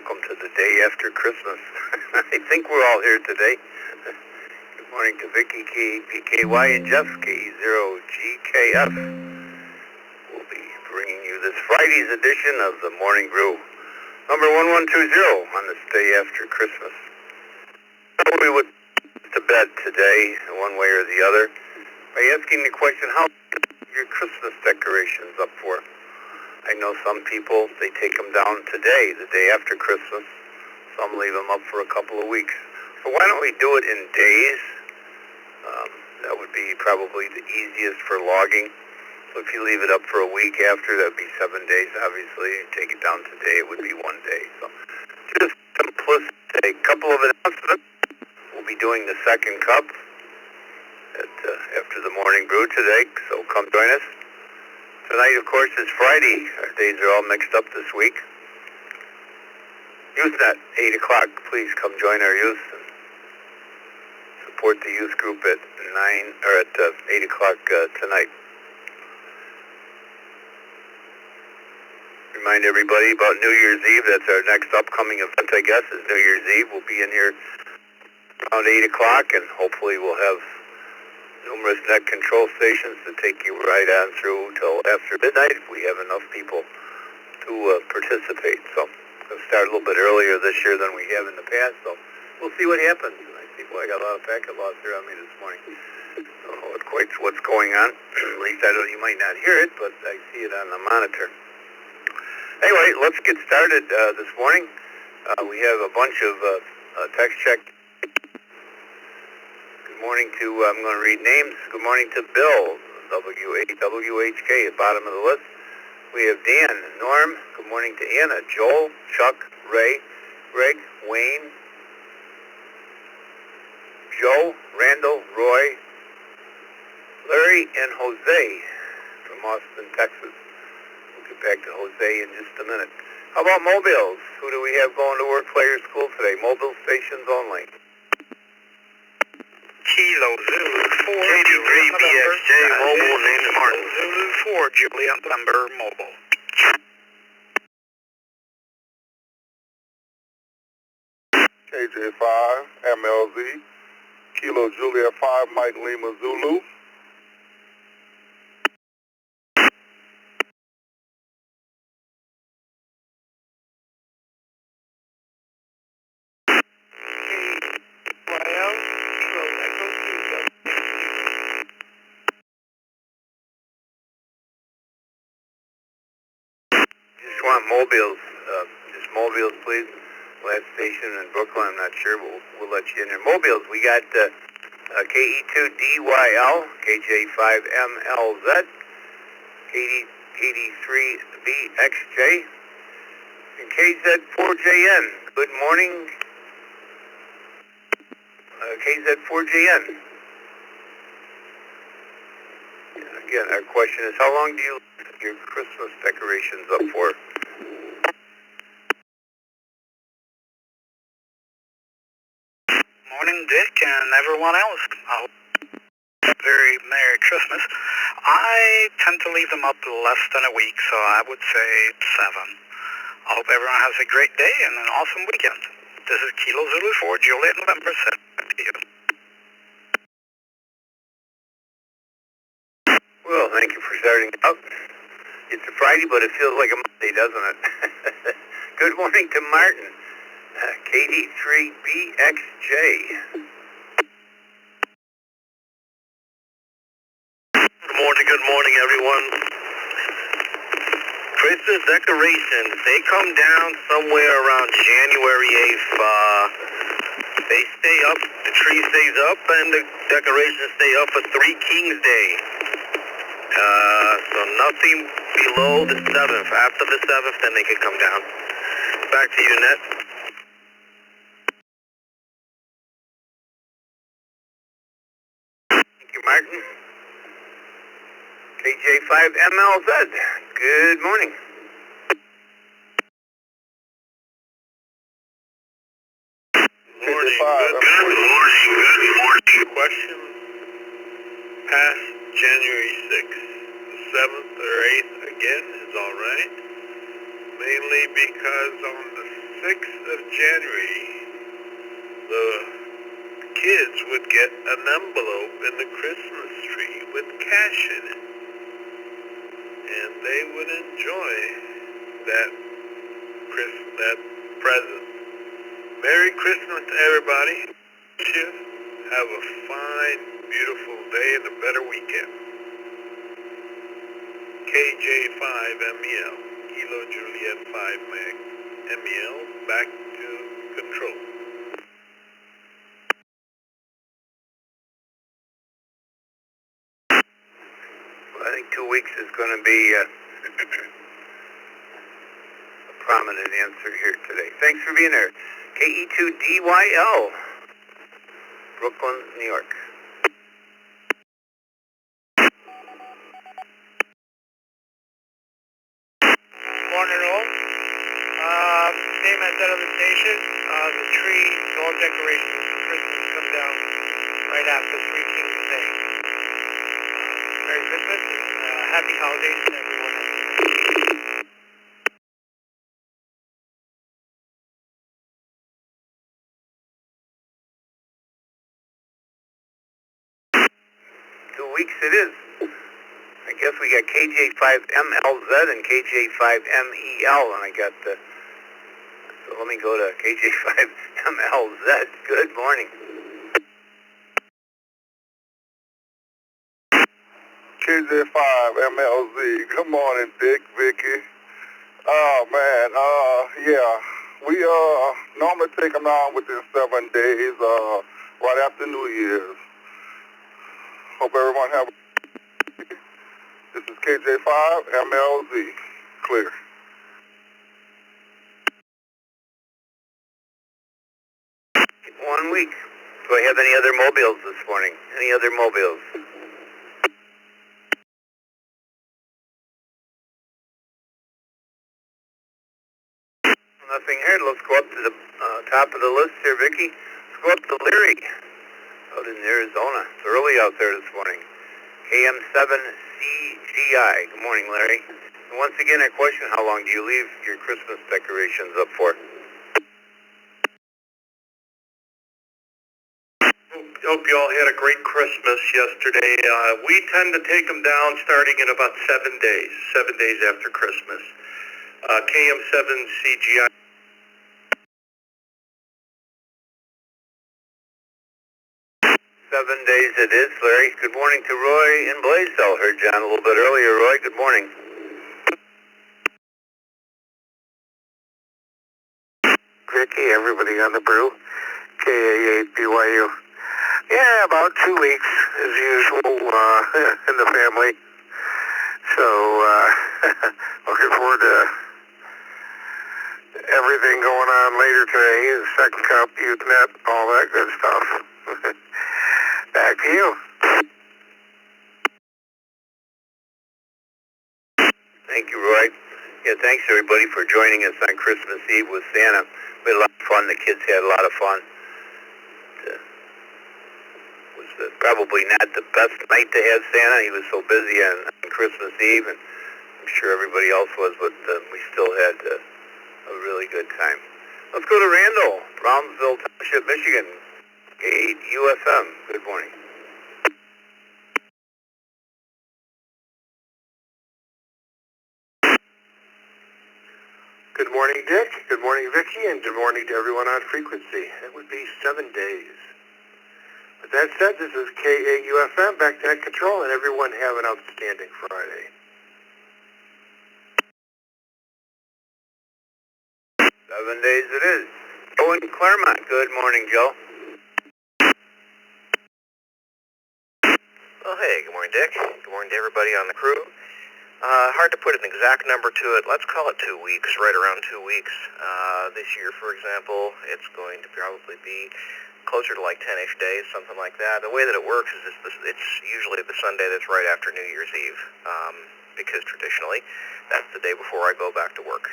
welcome to the day after Christmas. I think we're all here today. Good morning to Vicky, KPKY, and Jeff, K0GKF. We'll be bringing you this Friday's edition of the Morning Brew, number 1120 on this day after Christmas. We would to bed today, one way or the other, by asking the question, how are your Christmas decorations up for? I know some people, they take them down today, the day after Christmas. Some leave them up for a couple of weeks. So why don't we do it in days? That would be probably the easiest for logging. So if you leave it up for a week after, that would be 7 days, obviously. Take it down today, it would be 1 day. So just simplicity. A couple of announcements. We'll be doing the second cup after the morning brew today, so come join us. Tonight, of course, is Friday. Our days are all mixed up this week. YouthNet, 8 o'clock. Please come join our youth and support the youth group at 8 o'clock tonight. Remind everybody about New Year's Eve. That's our next upcoming event, I guess, is New Year's Eve. We'll be in here around 8 o'clock, and hopefully we'll have numerous net control stations to take you right on through till after midnight if we have enough people to participate. So we'll start a little bit earlier this year than we have in the past, so we'll see what happens. I see, boy, I got a lot of packet loss here on me this morning. I don't know quite what's going on. At least I don't. You might not hear it, but I see it on the monitor. Anyway, let's get started this morning. We have a bunch of text check. Good morning to, I'm going to read names. Good morning to Bill, WHK, at bottom of the list. We have Dan, Norm. Good morning to Anna, Joel, Chuck, Ray, Greg, Wayne, Joe, Randall, Roy, Larry, and Jose from Austin, Texas. We'll get back to Jose in just a minute. How about mobiles? Who do we have going to work, play, or school today? Mobile stations only. Kilo Zulu 4 Juliet BXJ Mobile, name is Martin. Zulu 4 Juliet November Mobile. KJ5 MLZ Kilo Juliet 5 Mike Lima Zulu. Mobiles, just mobiles, please. Last station in Brooklyn, I'm not sure, but we'll let you in there. Mobiles, we got KE2DYL, KJ5MLZ, KD3BXJ, and KZ4JN. Good morning, KZ4JN. Again, our question is, how long do you leave your Christmas decorations up for? Morning, Dick, and everyone else. I hope a very Merry Christmas. I tend to leave them up less than a week, so I would say 7. I hope everyone has a great day and an awesome weekend. This is Kilo Zulu 4 Juliet November 7. To you. Well, thank you for starting out. It's a Friday, but it feels like a Monday, doesn't it? Good morning to Martin, KD3BXJ. Good morning, everyone. Christmas decorations, they come down somewhere around January 8th. They stay up, the tree stays up, and the decorations stay up for 3 Kings Day. So nothing below the 7th. After the 7th, then they can come down. Back to you, Net. Thank you, Martin. KJ5MLZ, good morning. Good morning. Question. Past January 6th, the 7th or 8th again is alright. Mainly because on the 6th of January, the kids would get an envelope in the Christmas tree with cash in it. And they would enjoy that present. Merry Christmas to everybody. Have a fine, beautiful day and a better weekend. KJ5MEL, Kilo Juliet 5 Meg, MEL, back to control. Well, I think 2 weeks is going to be a prominent answer here today. Thanks for being there. KE2DYL, Brooklyn, New York. Morning all. Same as that other station. The tree, all decorations for Christmas come down right after Three Kings Day. Merry Christmas and happy holidays to everyone. Weeks it is. I guess we got KJ5MLZ and KJ5MEL, and I got the. So let me go to KJ5MLZ. Good morning. KJ5MLZ. Good morning, Dick, Vicky. Oh man, yeah. We normally take them down within 7 days, right after New Year's. Hope everyone have. This is KJ5MLZ. Clear. One week. Do I have any other mobiles this morning? Any other mobiles? Nothing here. Let's go up to the top of the list here, Vicky. Let's go up to Leary out in Arizona. It's early out there this morning. KM7CGI. Good morning, Larry. And once again, I question, how long do you leave your Christmas decorations up for? Hope you all had a great Christmas yesterday. We tend to take them down starting in about 7 days after Christmas. KM7CGI. Seven days it is, Larry. Good morning to Roy in Blaisdell. Heard John a little bit earlier. Roy, good morning. Vicky, everybody on the brew. KA8BYU. Yeah, about 2 weeks as usual in the family. So looking forward to everything going on later today. The second cup, youth net, all that good stuff. Back to you. Thank you, Roy. Yeah, thanks everybody for joining us on Christmas Eve with Santa. We had a lot of fun. The kids had a lot of fun. It was probably not the best night to have Santa. He was so busy on Christmas Eve, and I'm sure everybody else was, but we still had a really good time. Let's go to Randall, Brownsville Township, Michigan. 8 UFM. Good morning. Good morning, Dick. Good morning, Vicky, and good morning to everyone on frequency. It would be 7 days. With that said, this is KAUFM, back to control, and everyone have an outstanding Friday. 7 days it is. Joe in Claremont. Good morning, Joe. Well, hey, good morning, Dick. Good morning to everybody on the crew. Hard to put an exact number to it. Let's call it 2 weeks, right around 2 weeks. This year, for example, it's going to probably be closer to like 10-ish days, something like that. The way that it works is it's usually the Sunday that's right after New Year's Eve, because traditionally, that's the day before I go back to work.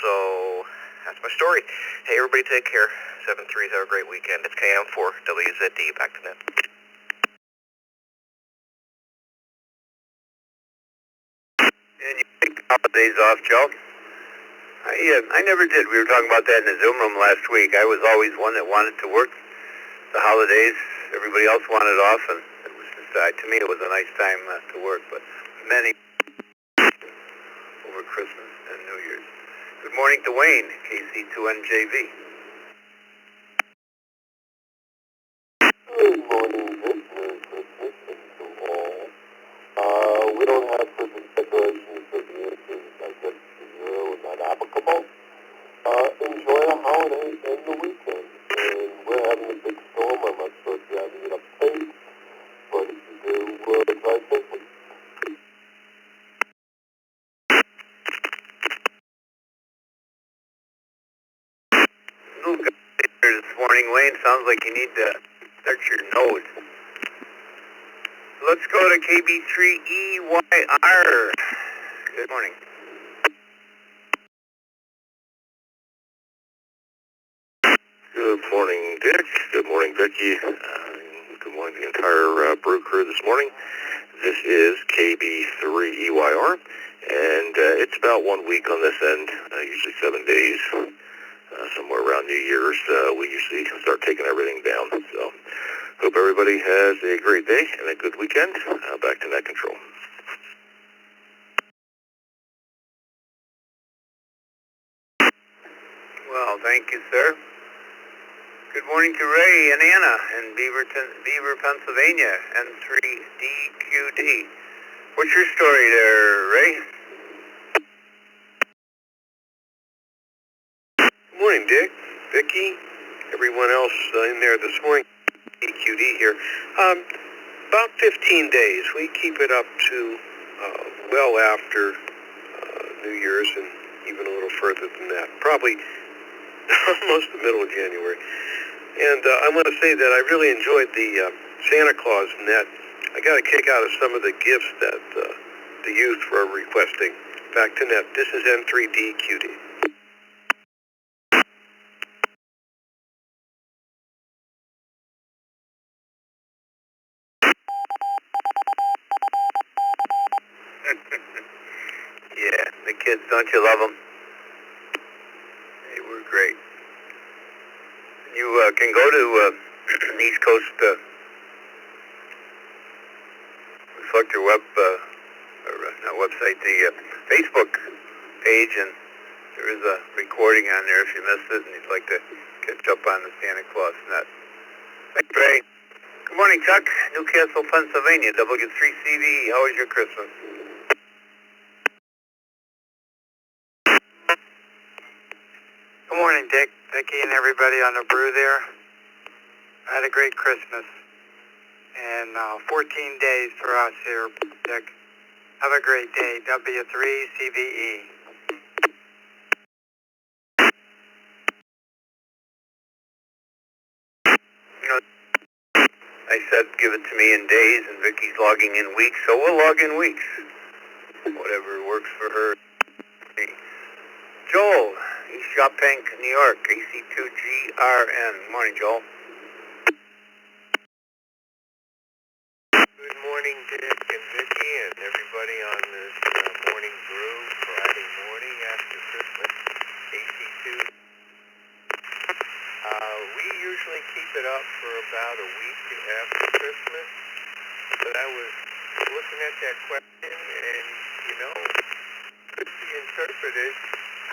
So, that's my story. Hey, everybody take care. 7-3s, have a great weekend. It's KM4, WZD, back to net. And you take the holidays off, Joe. I never did. We were talking about that in the Zoom room last week. I was always one that wanted to work the holidays. Everybody else wanted off, and it was just, to me, it was a nice time to work. But many over Christmas and New Year's. Good morning to Wayne, KC2NJV. Good morning, Vic. Merry Christmas to all. We don't have Christmas decorations for the answers. I guess was not applicable. Enjoy the holiday and the weekend. And we're having a big storm. I'm not sure if you're having it upstate, but if you do, drive safely. Ooh, good here this morning, Wayne. Sounds like you need to start your nose. Let's go to KB3EYR. Good morning. Good morning, Dick. Good morning, Vicki. Good morning, the entire brew crew this morning. This is KB3EYR, and it's about 1 week on this end, usually 7 days. Somewhere around New Year's, we usually start taking everything down. So, hope everybody has a great day and a good weekend. Back to net control. Well, thank you, sir. Good morning to Ray and Anna in Beaver, Pennsylvania, N3DQD. What's your story there, Ray? Good morning, Dick, Vicki, everyone else in there this morning. DQD here. About 15 days. We keep it up to well after New Year's and even a little further than that. Probably almost the middle of January. And I want to say that I really enjoyed the Santa Claus net. I got a kick out of some of the gifts that the youth were requesting. Back to net. This is N3DQD. Yeah, the kids, don't you love them? They were great. You can go to East Coast Reflector not website, the Facebook page, and there is a recording on there if you missed it and you'd like to catch up on the Santa Claus net. Thanks, Ray. Good morning, Chuck. Newcastle, Pennsylvania, W3CVE. How was your Christmas? Good morning, Dick, Vicki, and everybody on the brew there. I had a great Christmas. And 14 days for us here, Dick. Have a great day. W3CVE. You know, I said give it to me in days, and Vicky's logging in weeks, so we'll log in weeks. Whatever works for her. Joel, East Shopbank, New York, AC2GRN. Morning, Joel. Good morning, Dick and Vicki and everybody on this morning brew, Friday morning after Christmas, AC2. We usually keep it up for about a week after Christmas, but I was looking at that question and, could be interpreted,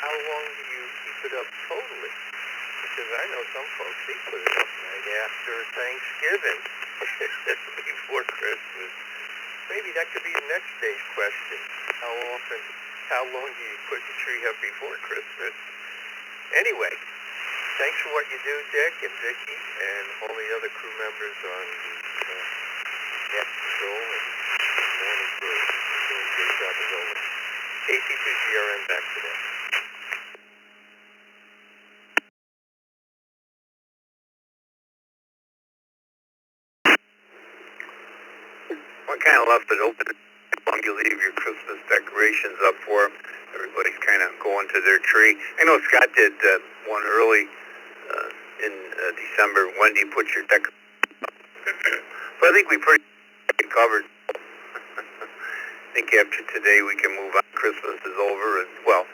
how long do you keep it up totally? Because I know some folks, they put it up right after Thanksgiving, before Christmas. Maybe that could be the next day's question. How long do you put the tree up before Christmas? Anyway, thanks for what you do, Dick and Vicki, and all the other crew members on the net control and morning brew. Doing a great job as always. AC2GRN, back to that. I kind of left it open. How long you leave your Christmas decorations up for? Everybody's kind of going to their tree. I know Scott did one early in December. When do you put your decorations up? But I think we pretty covered. I think after today we can move on. Christmas is over, and well,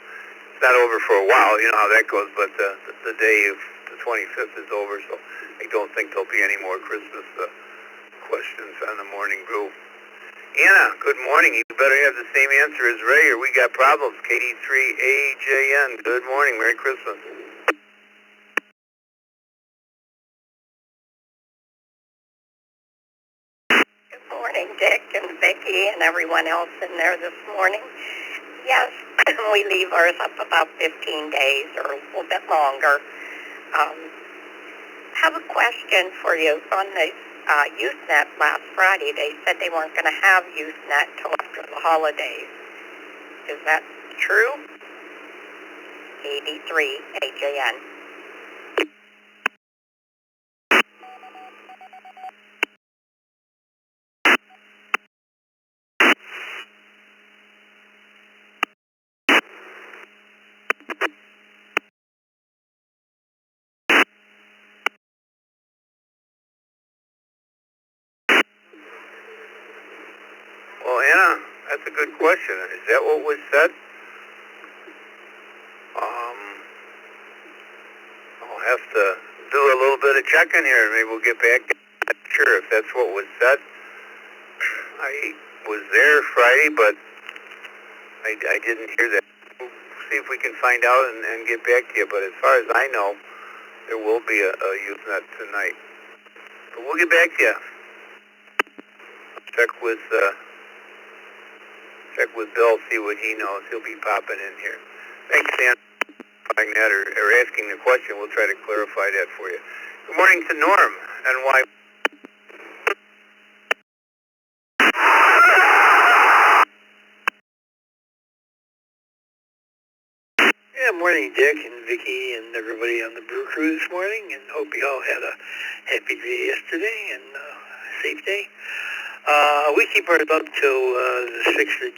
not over for a while. You know how that goes. But the day of the 25th is over, so I don't think there'll be any more Christmas questions on the morning brew. Anna, good morning. You better have the same answer as Ray, or we got problems. KD3AJN. Good morning. Merry Christmas. Good morning, Dick and Vicki and everyone else in there this morning. Yes, we leave ours up about 15 days or a little bit longer. Have a question for you. On the Usenet last Friday, they said they weren't going to have Usenet till after the holidays. Is that true? 83 AJN. Well, Anna, that's a good question. Is that what was said? I'll have to do a little bit of checking here, and maybe we'll get back. Not sure if that's what was said. I was there Friday, but I didn't hear that. We'll see if we can find out and get back to you. But as far as I know, there will be a Usenet tonight. But we'll get back to you. Check with Bill, see what he knows. He'll be popping in here. Thanks, Dan. That or asking the question, we'll try to clarify that for you. Good morning to Norm, NY. Yeah, morning, Dick and Vicki and everybody on the brew crew this morning, and hope you all had a happy day yesterday and a safe day. We keep ours up till the 6th of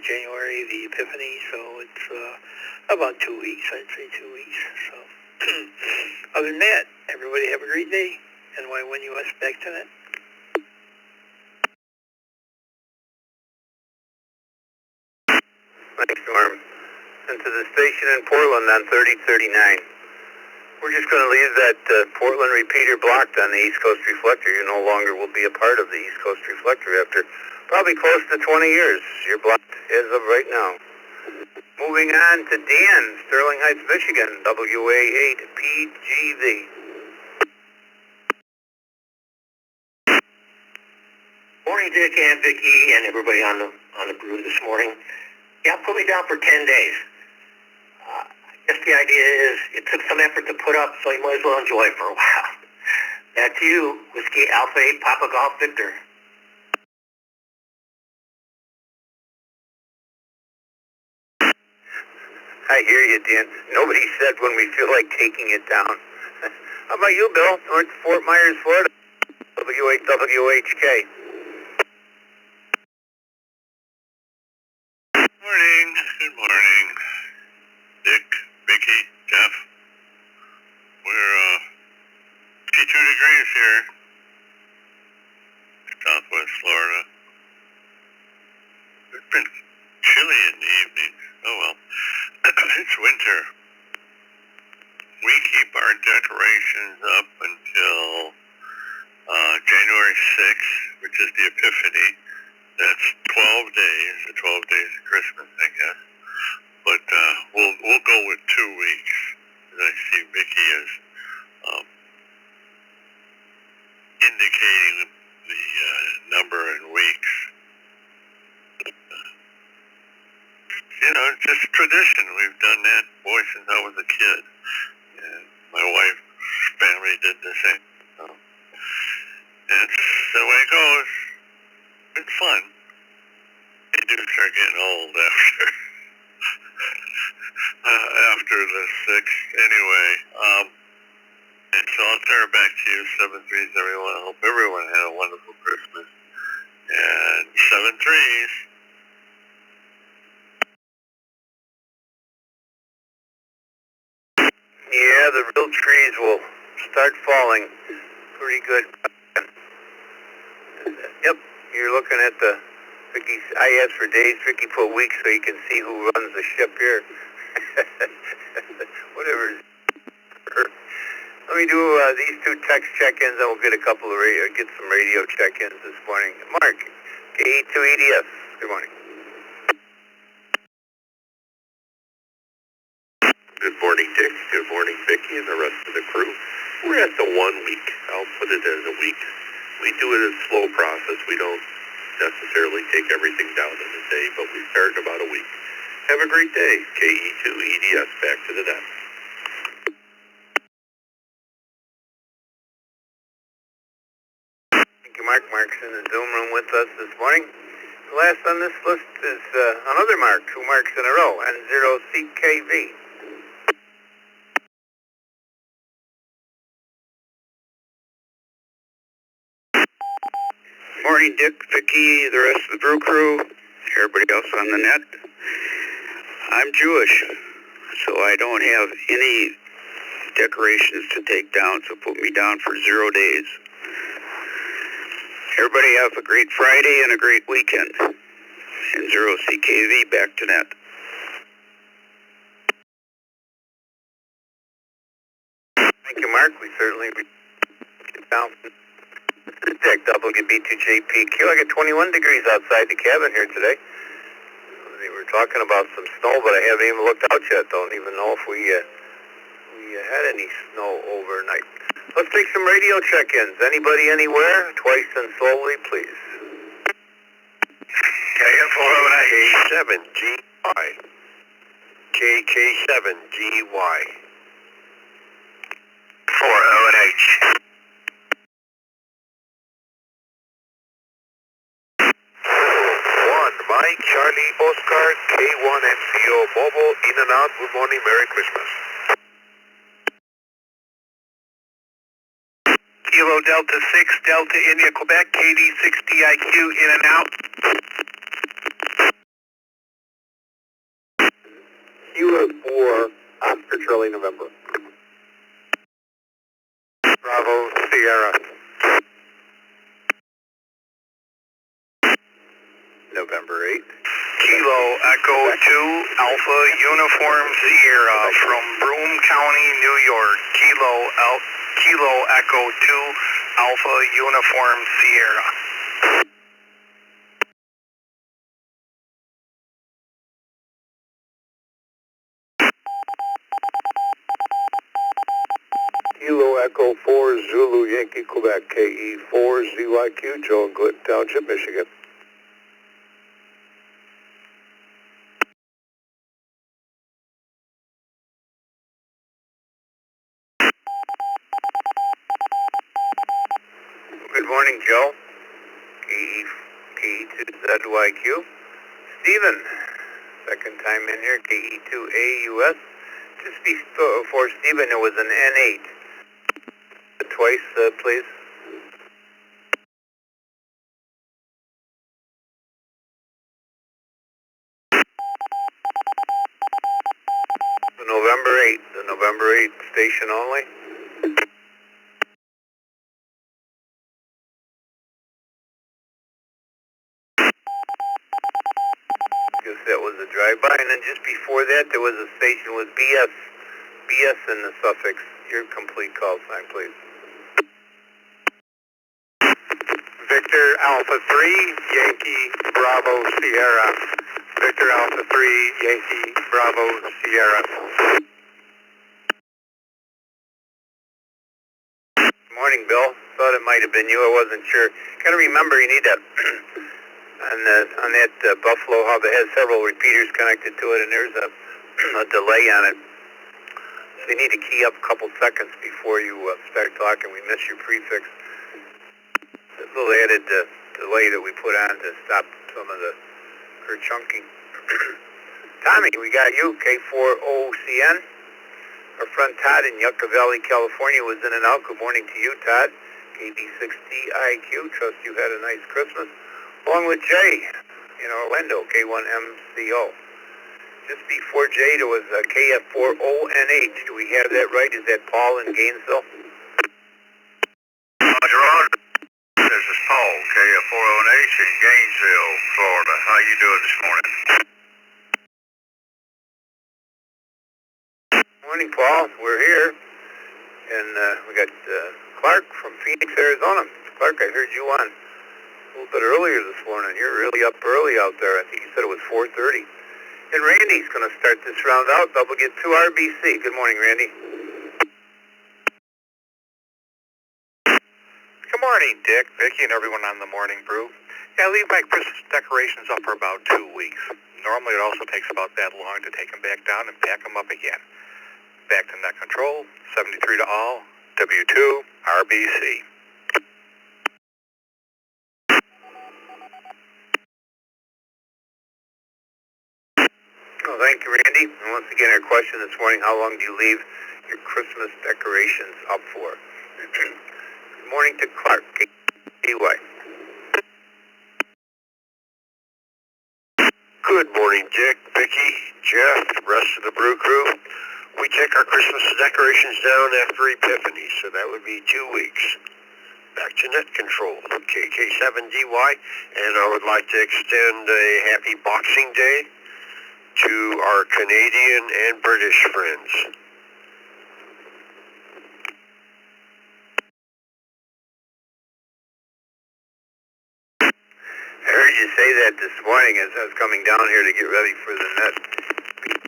January, the Epiphany, so it's about 2 weeks, I'd say 2 weeks. So, other than that, everybody have a great day. NY1 US back to net. Thanks, Norm. And to the station in Portland on 3039. We're just going to leave that Portland repeater blocked on the East Coast Reflector. You no longer will be a part of the East Coast Reflector after probably close to 20 years. You're blocked as of right now. Moving on to Dan, Sterling Heights, Michigan, WA8PGV. Morning, Dick and Vicki and everybody on the brew this morning. Yeah, put me down for 10 days. I guess the idea is it took some effort to put up, so you might as well enjoy it for a while. Back to you, Whiskey Alpha 8 Papa Golf Victor. I hear you, Dan. Nobody said when we feel like taking it down. How about you, Bill? North Fort Myers, Florida, W8WHK. Morning. Good morning. Dick, Vicki, Jeff. We're 52 degrees here. Southwest Florida. It's been chilly in the evening. Oh well. It's winter. We keep our decorations up until January 6th, which is the Epiphany. That's 12 days, the 12 days of Christmas, I guess. But we'll go with 2 weeks. As I see Vicki as indicating the number in weeks. You know, it's just tradition. We've done that, boy, since I was a kid. And my wife's family did the same. So, it's the way it goes. It's fun. They do start getting old after the 6th. Anyway, and so I'll turn it back to you, 7-3s, everyone. I hope everyone had a wonderful Christmas. And 7-3s. Yeah, the real trees will start falling pretty good. Yep, you're looking at the Vicky's. I asked for days. Vicky put weeks so you can see who runs the ship here. Whatever. Let me do these two text check-ins, and we'll get a couple of get some radio check-ins this morning. Mark, KE2EDS. Good morning. Good morning, Dick. Good morning, Vicki, and the rest of the crew. We're at the 1 week. I'll put it as a week. We do it as a slow process. We don't necessarily take everything down in a day, but we start in about a week. Have a great day. KE2EDS, back to the net. Thank you, Mark. Mark's in the Zoom room with us this morning. The last on this list is another Mark, 2 marks in a row, N0CKV. Morning, Dick, Vicki, the rest of the brew crew, everybody else on the net. I'm Jewish, so I don't have any decorations to take down, so put me down for 0 days. Everybody have a great Friday and a great weekend. And 0CKV, back to net. Thank you, Mark. We certainly get down. This is Dick, WB2JPQ. I got 21 degrees outside the cabin here today. We were talking about some snow, but I haven't even looked out yet. Don't even know if we had any snow overnight. Let's take some radio check-ins. Anybody anywhere? Twice and slowly, please. KF409K7GY. KK7GY. 4ONH. 1 Mike Charlie Oscar K1MCO Mobile in and out. Good morning, Merry Christmas. Kilo Delta 6, Delta India, Quebec, KD60IQ, in and out. Kilo 4, Oscar Charlie, November. Bravo Sierra. November 8. Kilo Echo 2, Alpha Uniform Sierra from Broome County, New York. Kilo Echo 2, Alpha Uniform Sierra. Kilo Echo 4 Zulu Yankee Quebec KE4ZYQ, Joe and Glenn Township, Michigan. Good morning, Joe. KE2ZYQ. Stephen, second time in here, KE2AUS. Just before Stephen, it was an N8. Twice, please. The November 8 station only. Guess that was a drive-by, and then just before that, there was a station with BS in the suffix. Your complete call sign, please. Victor Alpha 3, Yankee Bravo Sierra. Victor Alpha 3, Yankee Bravo Sierra. Morning, Bill. Thought it might have been you. I wasn't sure. Gotta remember, you need that on that Buffalo hub. It has several repeaters connected to it, and there's a delay on it. So you need to key up a couple seconds before you start talking. We miss your prefix. This little added delay that we put on to stop some of the chunking. Tommy, we got you, K4OCN. Our friend Todd in Yucca Valley, California was in and out. Good morning to you, Todd. KD6TIQ, trust you had a nice Christmas. Along with Jay in Orlando, K1MCO. Just before Jay, there was a KF4ONH. Do we have that right? Is that Paul in Gainesville? Roger, Roger. This is Paul, KF4ONH in Gainesville, Florida. How you doing this morning? Morning, Paul. We're here. And we got Clark from Phoenix, Arizona. Clark, I heard you on a little bit earlier this morning. You're really up early out there. I think you said it was 4:30. And Randy's going to start this round out. Double get 2 RBC. Good morning, Randy. Good morning, Dick, Vicki, and everyone on the Morning Brew. Yeah, I leave my Christmas decorations up for about 2 weeks. Normally it also takes about that long to take them back down and pack them up again. Back to net control, 73 to all, W2, RBC. Well, thank you, Randy. And once again, our question this morning, how long do you leave your Christmas decorations up for? Good morning to Clark, KY. Good morning, Dick, Vicki, Jeff, the rest of the brew crew. We take our Christmas decorations down after Epiphany, so that would be 2 weeks. Back to net control, KK7DY, and I would like to extend a happy Boxing Day to our Canadian and British friends. I heard you say that this morning as I was coming down here to get ready for the net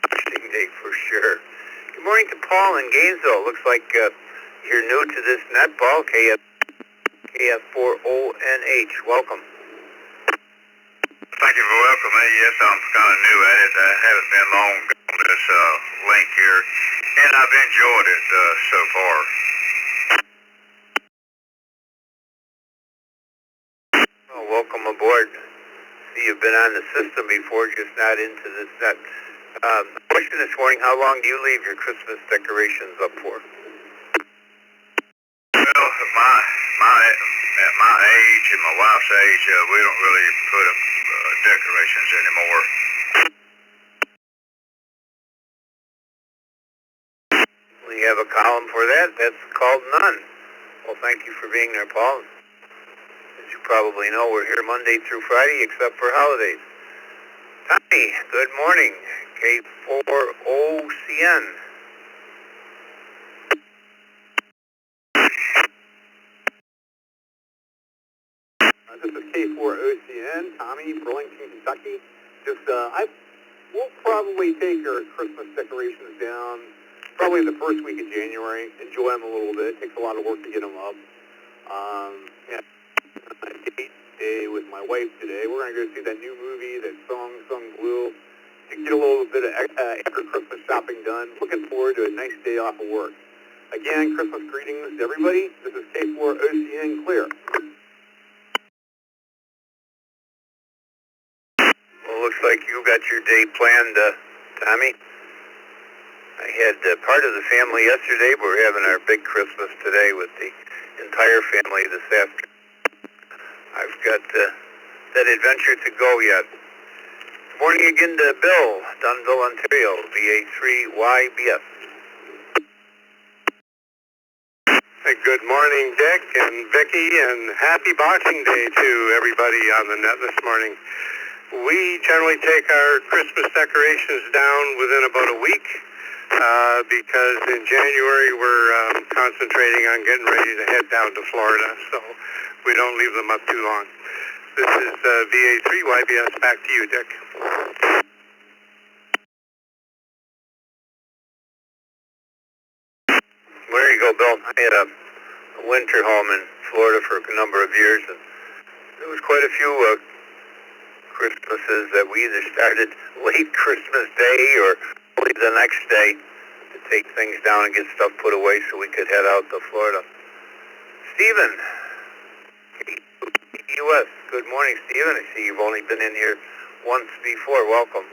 Boxing Day for sure. Good morning to Paul in Gainesville. Looks like you're new to this net, Paul. KF4ONH. Welcome. Thank you for welcoming me. Yes, I'm kind of new at it. I haven't been long on this link here, and I've enjoyed it so far. Well, welcome aboard. See, you've been on the system before, just not into this net. Question this morning, how long do you leave your Christmas decorations up for? Well, at my age and my wife's age, we don't really put up decorations anymore. We have a column for that. That's called none. Well, thank you for being there, Paul. As you probably know, we're here Monday through Friday, except for holidays. Tommy, good morning. K4OCN. This is K4OCN, Tommy, Burlington, Kentucky. We'll probably take our Christmas decorations down probably the first week of January. Enjoy them a little bit. It takes a lot of work to get them up. Yeah, a date day with my wife today. We're going to go see that new movie, that Sung Blue, to get a little bit of after Christmas shopping done. Looking forward to a nice day off of work. Again, Christmas greetings to everybody. This is K4OCN Clear. Well, looks like you got your day planned, Tommy. I had part of the family yesterday, but we're having our big Christmas today with the entire family this afternoon. I've got that adventure to go yet. Good morning again to Bill, Dunville, Ontario, VA3YBS. Hey, good morning, Dick and Vicki, and happy Boxing Day to everybody on the net this morning. We generally take our Christmas decorations down within about a week because in January we're concentrating on getting ready to head down to Florida, so we don't leave them up too long. This is VA3YBS. Back to you, Dick. There you go, Bill. I had a winter home in Florida for a number of years, and there was quite a few Christmases that we either started late Christmas Day or early the next day to take things down and get stuff put away so we could head out to Florida. Stephen, U.S. Good morning, Stephen. I see you've only been in here once before. Welcome.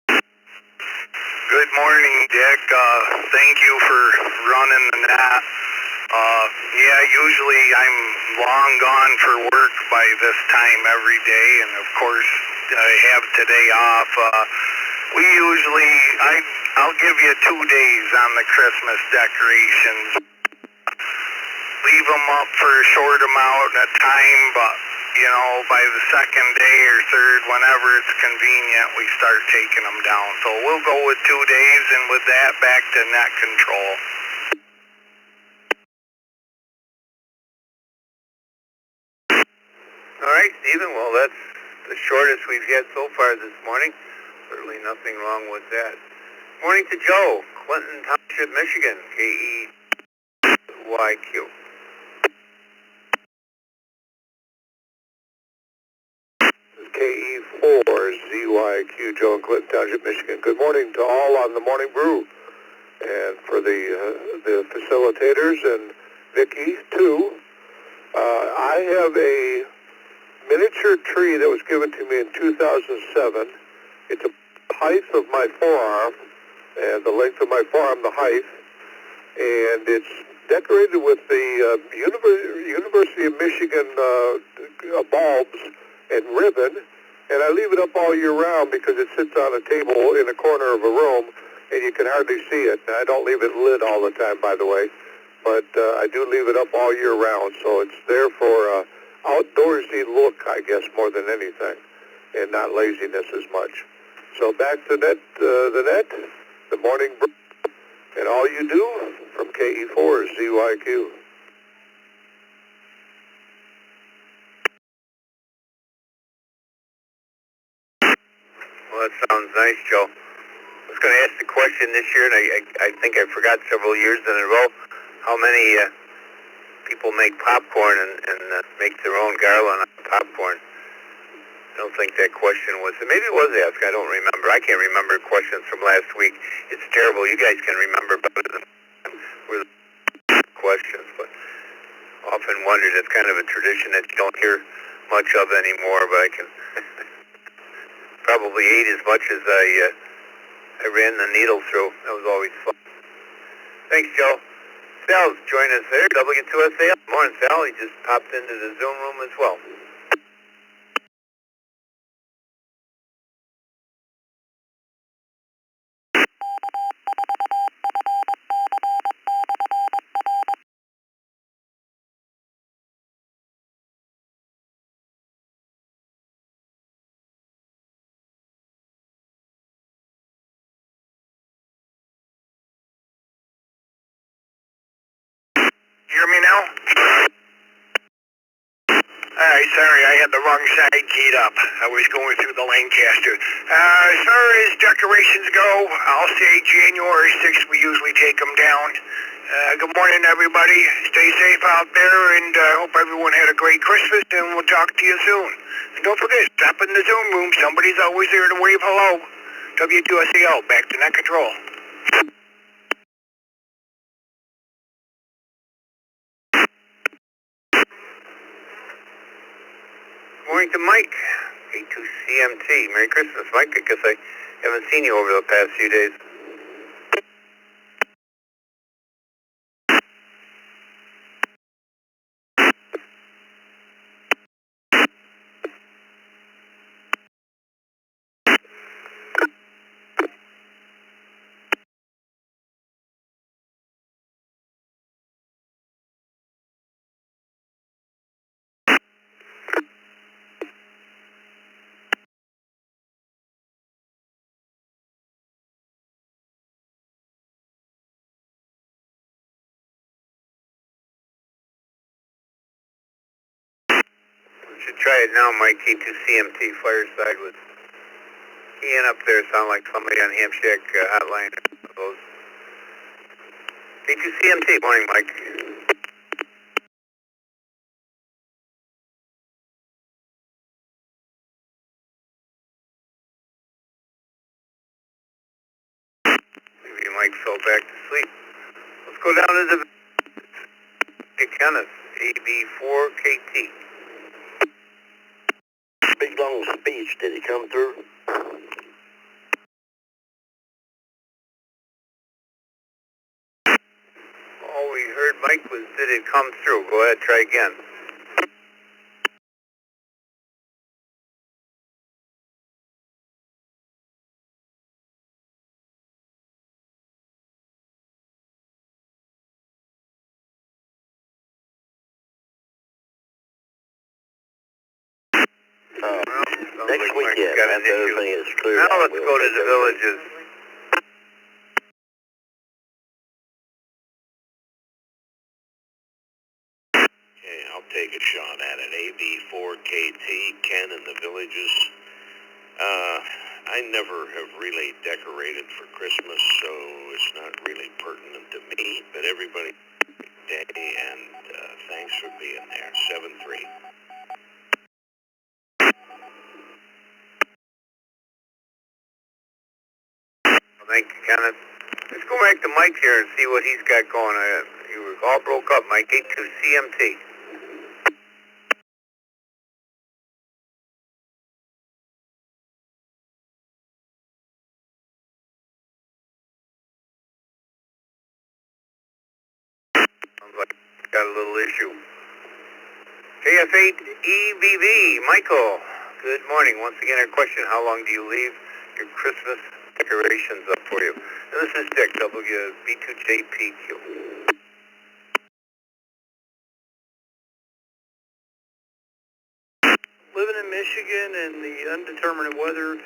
Good morning, Dick. Thank you for running the net. Yeah, usually I'm long gone for work by this time every day, and of course I have today off. I'll give you 2 days on the Christmas decorations. Leave them up for a short amount of time, but you know, by the second day or third, whenever it's convenient, we start taking them down. So we'll go with 2 days, and with that, back to net control. All right, Stephen. Well, that's the shortest we've had so far this morning. Certainly nothing wrong with that. Morning to Joe, Clinton Township, Michigan, KEYQ. KE4ZYQ, Joe in Clinton Township, Michigan. Good morning to all on the Morning Brew. And for the facilitators and Vicki, too, I have a miniature tree that was given to me in 2007. It's the height of my forearm, and the length of my forearm, the height, and it's decorated with the University of Michigan bulbs and ribbon, and I leave it up all year round because it sits on a table in a corner of a room, and you can hardly see it. I don't leave it lit all the time, by the way, but I do leave it up all year round, so it's there for outdoorsy look, I guess, more than anything, and not laziness as much. So back to the Morning Brew, and all you do from KE4 is ZYQ. Well, that sounds nice, Joe. I was going to ask the question this year, and I think I forgot several years in a row, how many people make popcorn and make their own garland on popcorn. I don't think that question was, maybe it was asked, I don't remember. I can't remember questions from last week. It's terrible. You guys can remember better than with questions, but often wondered. It's kind of a tradition that you don't hear much of anymore, but I can probably ate as much as I ran the needle through. That was always fun. Thanks, Joe. Sal's joining us there, W2SA. Morning, Sal. He just popped into the Zoom room as well. You hear me now? Alright, sorry, I had the wrong side keyed up. I was going through the Lancaster. As far as decorations go, I'll say January 6th we usually take them down. Good morning, everybody. Stay safe out there, and hope everyone had a great Christmas, and we'll talk to you soon. And don't forget, stop in the Zoom room. Somebody's always there to wave hello. W2SAL, back to net control. Morning to Mike, A2CMT. Merry Christmas, Mike. I guess I haven't seen you over the past few days. Should try it now, Mike. K2CMT Fireside was keying up there. Sound like somebody on Hamshack hotline. Those. K2CMT. Morning, Mike. Maybe Mike fell back to sleep. Let's go down to the Kenneth. AB4KT. Big long speech. Did he come through? All we heard, Mike, was did it come through? Go ahead, try again. Next weekend, after everything is cleared out. Now let's go to the villages. Okay, I'll take a shot at it. AB4KT, Ken in the villages. I never have really decorated for Christmas, so it's not really pertinent to me, but everybody, day, and thanks for being there. 7-3. Well, thank you, Kenneth. Let's go back to Mike here and see what he's got going on. You were all broke up, Mike. 82CMT. Sounds like he's got a little issue. KF8EBB, Michael. Good morning. Once again, our question, how long do you leave your Christmas decorations up for you? And this is Dick, WB2JPQ. Living in Michigan and the undetermined weather,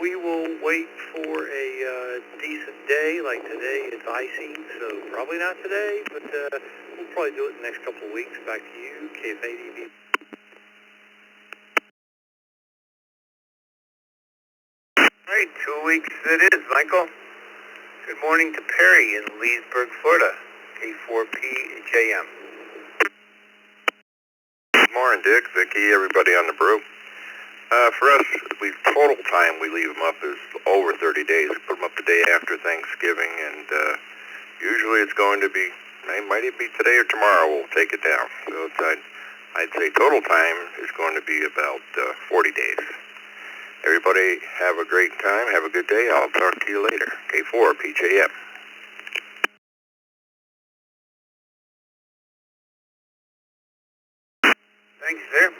we will wait for a decent day. Like today, it's icing, so probably not today, but we'll probably do it in the next couple of weeks. Back to you, KF8EB. All right, 2 weeks it is, Michael. Good morning to Perry in Leesburg, Florida, K4PJM. Good morning, Dick, Vicky, everybody on the brew. For us, total time we leave them up is over 30 days. We put them up the day after Thanksgiving, and usually it's going to be, it might even be today or tomorrow we'll take it down. So I'd say total time is going to be about 40 days. Everybody have a great time, have a good day. I'll talk to you later. K4PJM. Thanks, sir.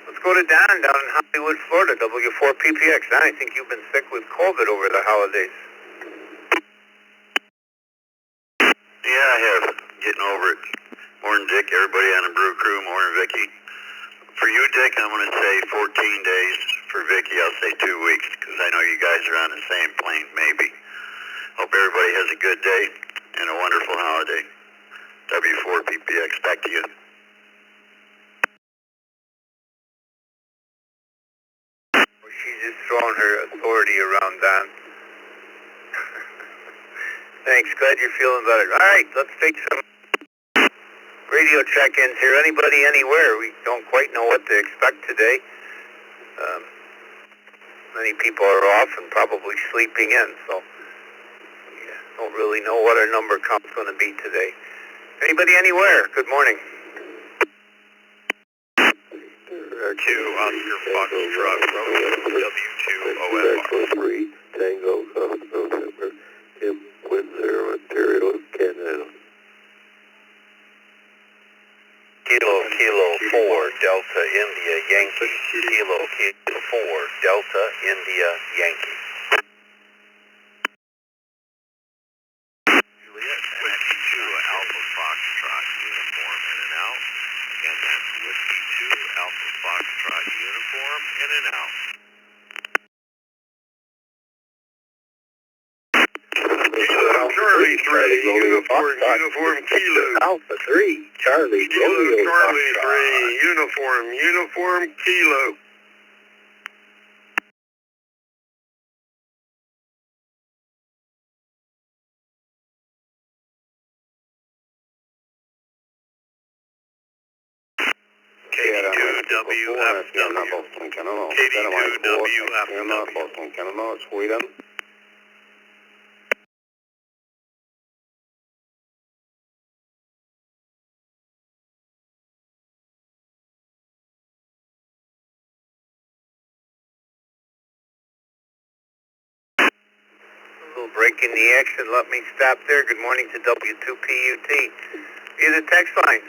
Let's go to Don down in Hollywood, Florida, W4PPX. Don, I think you've been sick with COVID over the holidays. Yeah, I have. Getting over it. Morning, Dick. Everybody on the brew crew. Morning, Vicky. For you, Dick, I'm going to say 14 days. For Vicky, I'll say 2 weeks, because I know you guys are on the same plane, maybe. Hope everybody has a good day and a wonderful holiday. W4PPX, back to you. Well, she's just throwing her authority around, Don. Thanks. Glad you're feeling better. All right, let's take some radio check-ins here. Anybody, anywhere? We don't quite know what to expect today. Many people are off and probably sleeping in, so we don't really know what our number count's going to be today. Anybody, anywhere? Good morning. 2 Oscar Foxtrot, W2OFR. 3 Tango November, Tim Windsor, Ontario, Canada. Kilo 4 Delta India Yankee. Kilo 4 Delta India Yankee. Juliet, Whiskey 2 Alpha Foxtrot uniform in and out. Again, that's Whiskey 2 Alpha Foxtrot uniform in and out. Kilo Charlie 3 uniform Kilo. Alpha 3 Charlie Kilo Charlie 3 uniform Kilo. KD2WFW. KD2WFW. Sweden. A little break in the action. Let me stop there. Good morning to W2PUT. Via the text line.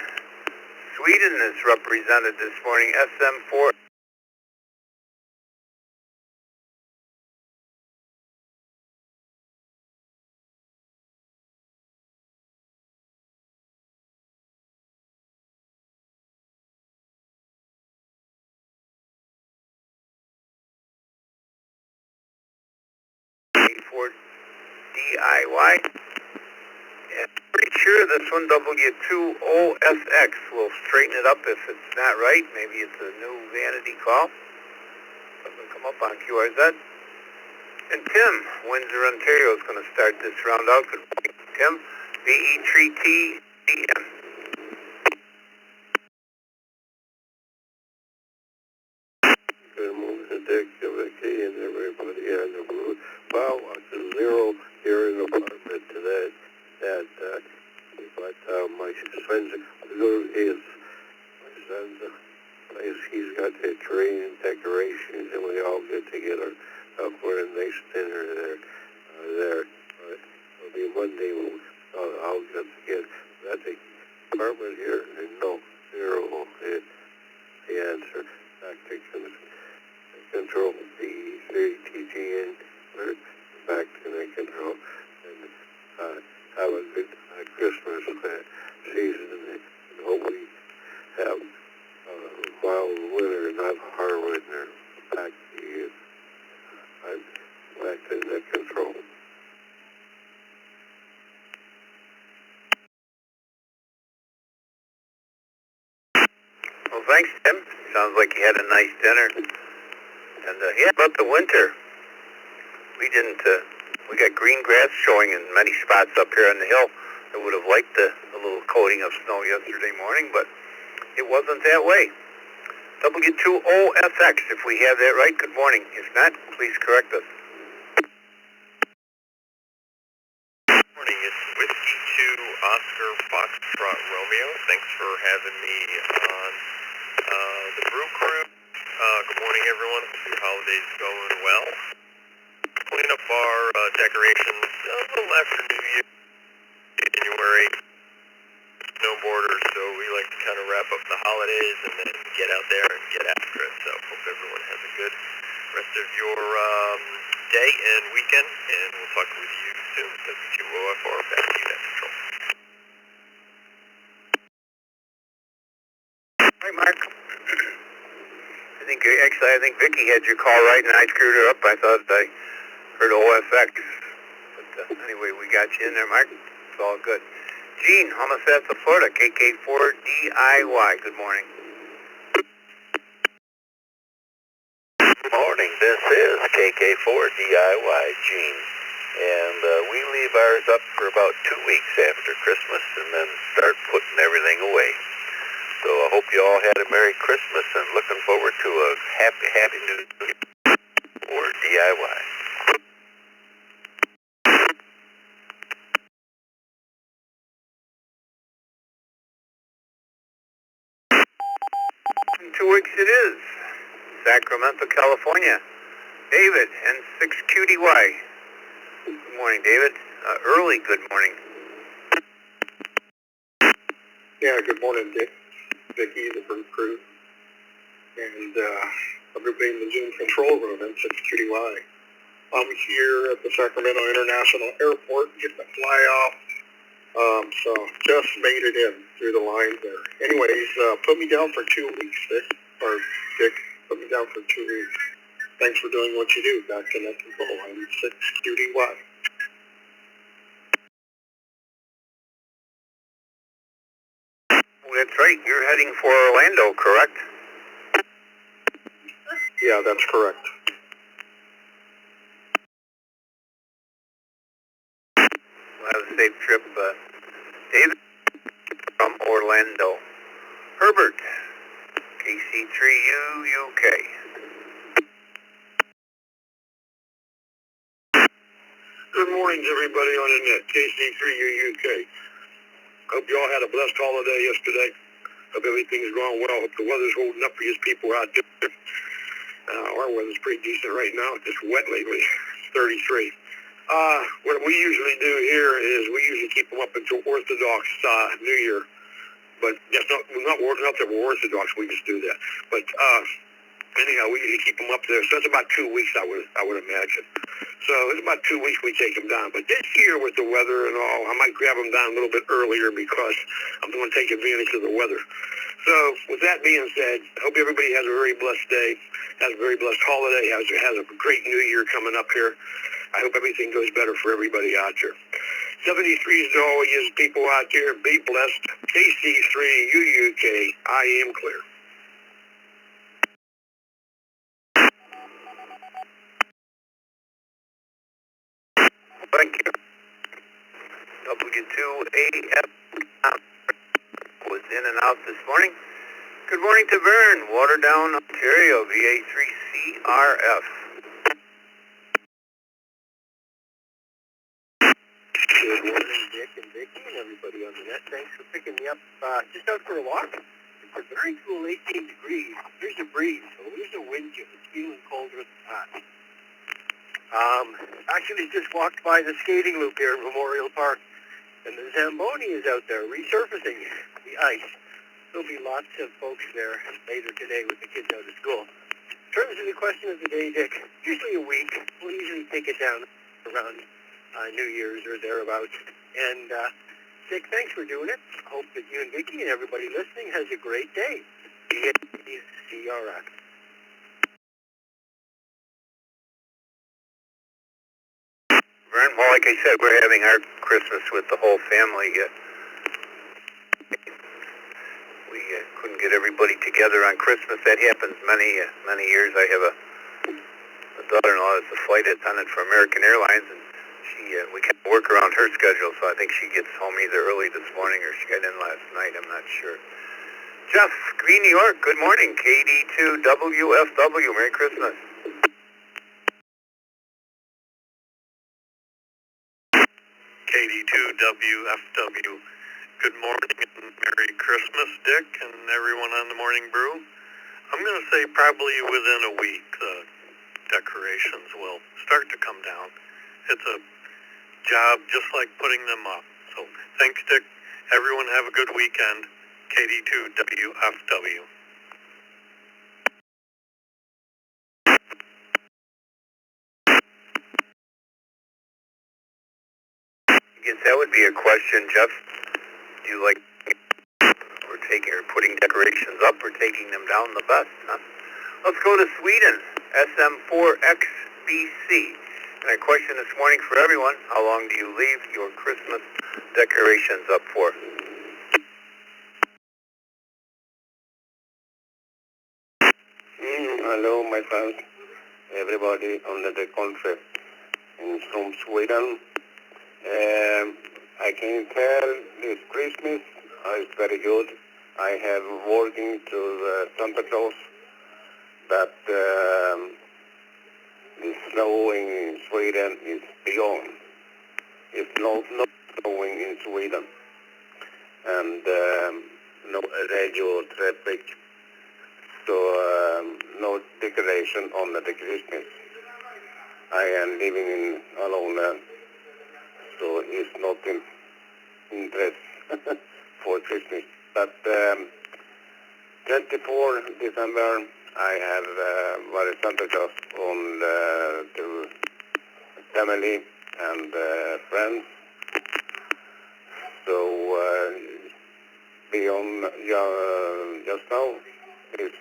Sweden is represented this morning, SM4. KK4DIY. And I'm pretty sure this one, W2OFX. We'll straighten it up if it's not right. Maybe it's a new vanity call. Doesn't come up on QRZ. And Tim, Windsor, Ontario is going to start this round out. Good morning, Tim. VE3TDM. Good morning, Dick, Vicky, and everybody on the road. Wow, it's a zero here in the apartment today. But my son's place, he's got the tree and decorations, and we all get together for a nice dinner there. It'll be Monday. I'll get together. That's the apartment here, and no, zero is the answer. Back to control B3TGN, back to the control, and have a good Christmas season, and hope we have mild winter, not hard winter. Back to you. I'm back to the control. Well, thanks, Tim. Sounds like you had a nice dinner. And yeah, about the winter, we got green grass showing in many spots up here on the hill. I would have liked the little coating of snow yesterday morning, but it wasn't that way. W2OFX, if we have that right, good morning. If not, please correct us. Good morning, it's Whiskey 2 Oscar Foxtrot Romeo. Thanks for having me on the Brew Crew. Good morning, everyone. Hope your holiday's going well. Clean up our decorations a little after New Year, January. Snowboarders, so we like to kind of wrap up the holidays and then get out there and get after it. So hope everyone has a good rest of your day and weekend, and we'll talk with you soon. W2OFR, back to you at control. Hi, Mark. I think Vicky had your call right, and I screwed her up. I thought I heard OFX. But anyway, we got you in there, Mark. It's all good. Gene, Homicide, Florida, KK4DIY. Good morning. Good morning. This is KK4DIY, Gene. And we leave ours up for about 2 weeks after Christmas and then start putting everything away. So I hope you all had a Merry Christmas and looking forward to a happy New Year for DIY. In 2 weeks it is. Sacramento, California. David, N6QDY. Good morning, David. Early good morning. Yeah, good morning, Dick, Vicky, the Brew Crew, and everybody in the Zoom control room, N6QDY. I'm here at the Sacramento International Airport, getting the fly off. So just made it in through the line there. Anyways, put me down for 2 weeks, Dick, put me down for 2 weeks. Thanks for doing what you do. Back to net control. I'm N6QDY. That's right. You're heading for Orlando, correct? Yeah, that's correct. We'll have a safe trip. David from Orlando. Herbert, KC3U UK. Good morning, everybody on the net, KC3U UK. Hope you all had a blessed holiday yesterday. Hope everything's going well. Hope the weather's holding up for you people out there. Our weather's pretty decent right now. It's just wet lately. It's 33. What we usually do here is we usually keep them up until Orthodox New Year. But that's not that we're Orthodox. We just do that. But anyhow, we usually keep them up there. So it's about 2 weeks, I would imagine. So it's about 2 weeks we take them down. But this year with the weather and all, I might grab them down a little bit earlier because I'm going to take advantage of the weather. So with that being said, I hope everybody has a very blessed day, has a very blessed holiday, has a great new year coming up here. I hope everything goes better for everybody out there. 73 is to all you people out there. Be blessed. KC3 UUK. I am clear. Thank you. W2AF was in and out this morning. Good morning to Vern, Waterdown, Ontario, VA3CRF. Good morning, Dick and Vicky and everybody on the net. Thanks for picking me up just out for a walk. It's a very cool 18 degrees. There's a breeze, so there's a wind chill. It's feeling colder than hot. Actually just walked by the skating loop here at Memorial Park, and the Zamboni is out there resurfacing the ice. There'll be lots of folks there later today with the kids out of school. In terms of the question of the day, Dick, usually a week. We'll usually take it down around New Year's or thereabouts. And Dick, thanks for doing it. Hope that you and Vicky and everybody listening has a great day. ECR. Vern, well, like I said, we're having our Christmas with the whole family. We couldn't get everybody together on Christmas. That happens many years. I have a daughter-in-law that's a flight attendant for American Airlines, and we can work around her schedule, so I think she gets home either early this morning or she got in last night. I'm not sure. Jeff, Green, New York, good morning. KD2WFW, Merry Christmas. KD2WFW. Good morning and Merry Christmas, Dick, and everyone on the Morning Brew. I'm going to say probably within a week the decorations will start to come down. It's a job just like putting them up. So thanks, Dick. Everyone have a good weekend. KD2WFW. I guess that would be a question, Jeff. Do you like putting decorations up or taking them down the best? Huh? Let's go to Sweden, SM4XBC. And our question this morning for everyone, how long do you leave your Christmas decorations up for? Hello, my friends, everybody on the country from Sweden. I can tell this Christmas is very good. I have working to Santa Claus, but the snowing in Sweden is beyond. It's not snowing in Sweden, and no radio traffic, so no decoration on the Christmas. I am living in alone, so it's not in interest for Christmas. But 24 December, I have very Santa Claus on to family and friends. So beyond just now, it's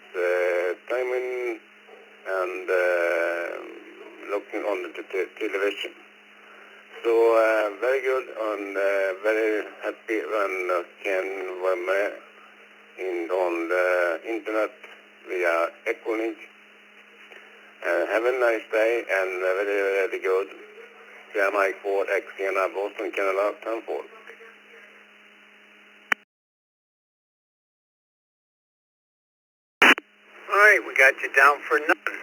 timing and looking on the television. So very good and very happy when can on the internet via Equalink. Have a nice day and very, very good. Mike 4 Xena, Boston, Canada, 10-4. All right, we got you down for none.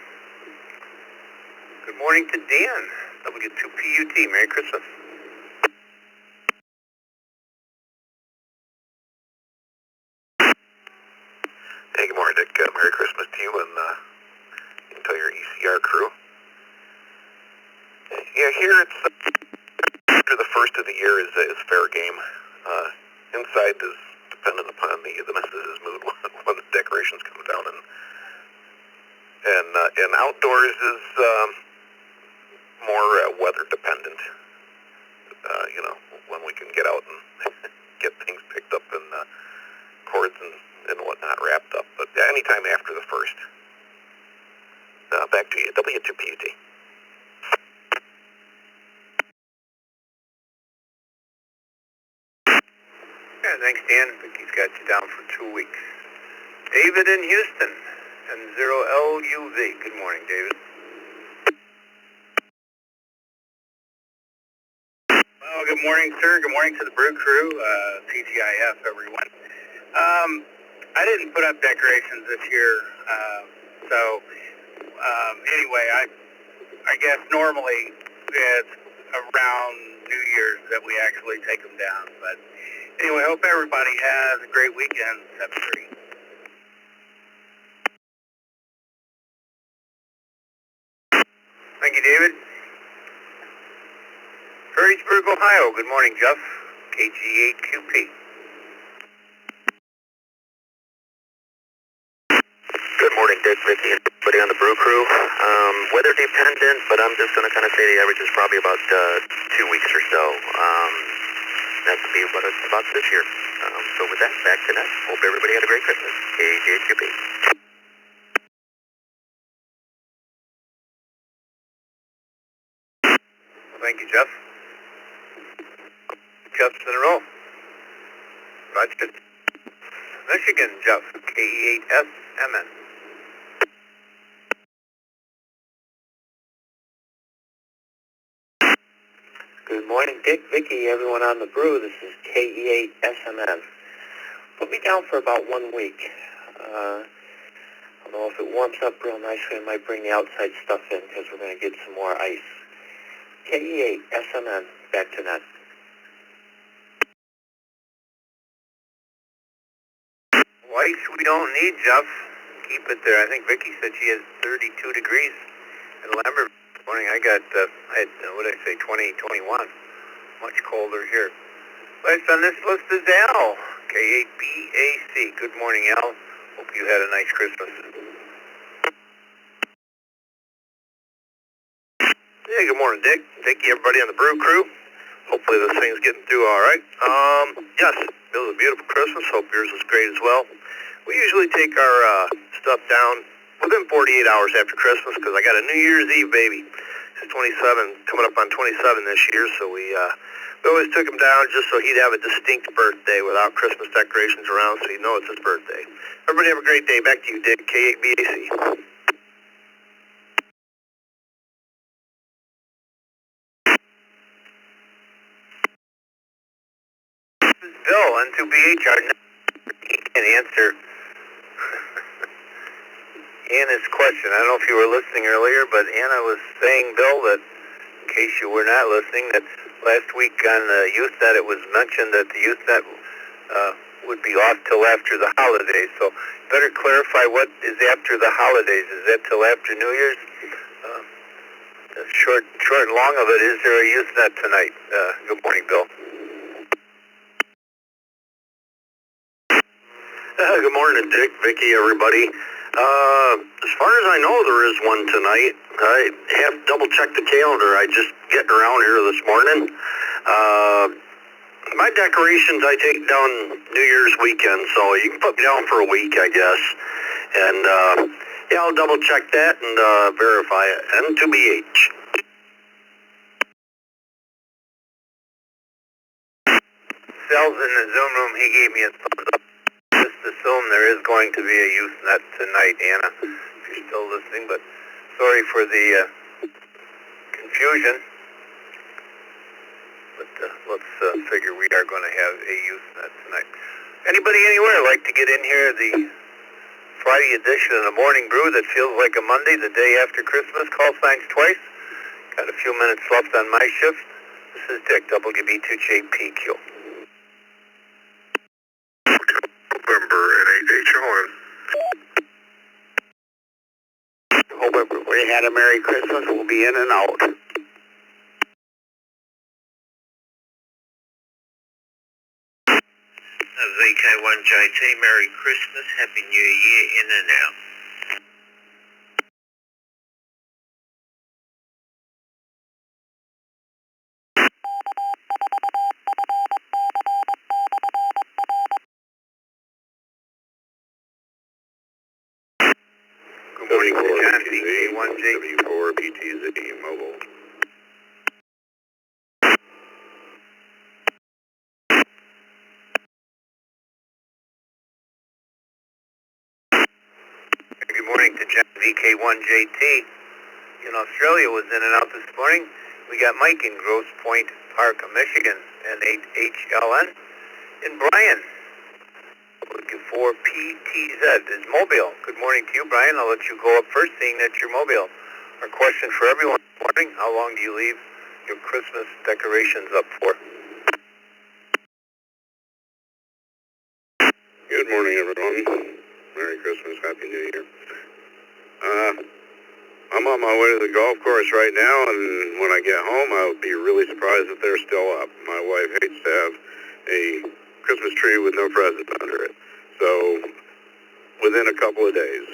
Good morning to Dan, W2PUT. Merry Christmas. Hey, good morning, Dick. Merry Christmas to you and the entire ECR crew. Yeah, here it's after the first of the year is fair game. Inside is dependent upon the missus' mood when the decorations come down, and outdoors is more weather dependent. You know, when we can get out and get things picked up and cords and whatnot wrapped up. But anytime after the first. Back to you, W2PUT. Thanks, Dan. Vicky's got you down for 2 weeks. David in Houston, N0LUV. Good morning, David. Well, good morning, sir. Good morning to the Brew Crew, TGIF, everyone. I didn't put up decorations this year, anyway, I guess normally it's around New Year's that we actually take them down. But anyway, hope everybody has a great weekend, 7-3. Thank you, David. Perrysburg, Ohio. Good morning, Jeff. KG8QP. Good morning, Dick, Vicky, and everybody on the Brew Crew. Weather dependent, but I'm just going to kind of say the average is probably about 2 weeks or so. That would be what it's about this year. So with that, back to that. Hope everybody had a great Christmas. KGHQP. Thank you, Jeff. Jeff's in a row. Roger. Michigan, Jeff. KE8SMN. Good morning, Dick, Vicky, everyone on the brew. This is KE8SMN. Put me down for about 1 week. I don't know if it warms up real nicely, I might bring the outside stuff in because we're going to get some more ice. KE8SMN, back to net. Ice we don't need, Jeff. Keep it there. I think Vicky said she has 32 degrees in Lambert this morning. I got, what did I say, 20, 21. Much colder here. Last on this list is Al, K8BAC. Good morning, Al. Hope you had a nice Christmas. Yeah, good morning, Dick. Thank you, everybody on the Brew Crew. Hopefully this thing's getting through all right. Yes, it was a beautiful Christmas. Hope yours was great as well. We usually take our stuff down within 48 hours after Christmas because I got a New Year's Eve baby. He's 27, coming up on 27 this year, so we always took him down just so he'd have a distinct birthday without Christmas decorations around, so he'd know it's his birthday. Everybody have a great day. Back to you, Dick, K8BAC. Bill, N2BHR, he can answer Anna's question. I don't know if you were listening earlier, but Anna was saying, Bill, that in case you were not listening, that last week on the YouthNet it was mentioned that the YouthNet would be off till after the holidays. So better clarify what is after the holidays. Is that till after New Year's? Short and long of it, is there a YouthNet tonight? Good morning, Bill. Good morning, Dick, Vicky, everybody. As far as I know, there is one tonight. I have double-checked the calendar. I just getting around here this morning. My decorations I take down New Year's weekend, so you can put me down for a week, I guess. And, yeah, I'll double-check that and verify it. N2BH. Sal's in the Zoom room. He gave me a thumbs up. Just assume there is going to be a YouthNet tonight, Anna, if you're still listening, but sorry for the confusion. But let's figure we are going to have a YouthNet tonight. Anybody anywhere like to get in here, the Friday edition of the Morning Brew that feels like a Monday, the day after Christmas? Call signs twice. Got a few minutes left on my shift. This is Dick, WB2JPQ. November and 8H Horn. Hope everybody had a Merry Christmas. We'll be in and out. VK1JT, Merry Christmas, Happy New Year, in and out. Good morning, John, VK1J. W4PTZ Mobile. John VK1JT in Australia was in and out this morning. We got Mike in Grosse Pointe Park, Michigan, N8HLN. And Brian, W4PTZ is Mobile. Good morning to you, Brian. I'll let you go up first, seeing that you're Mobile. Our question for everyone this morning, how long do you leave your Christmas decorations up for? Good morning, everyone. Merry Christmas, Happy New Year. I'm on my way to the golf course right now, and when I get home, I'll be really surprised if they're still up. My wife hates to have a Christmas tree with no presents under it. So, within a couple of days.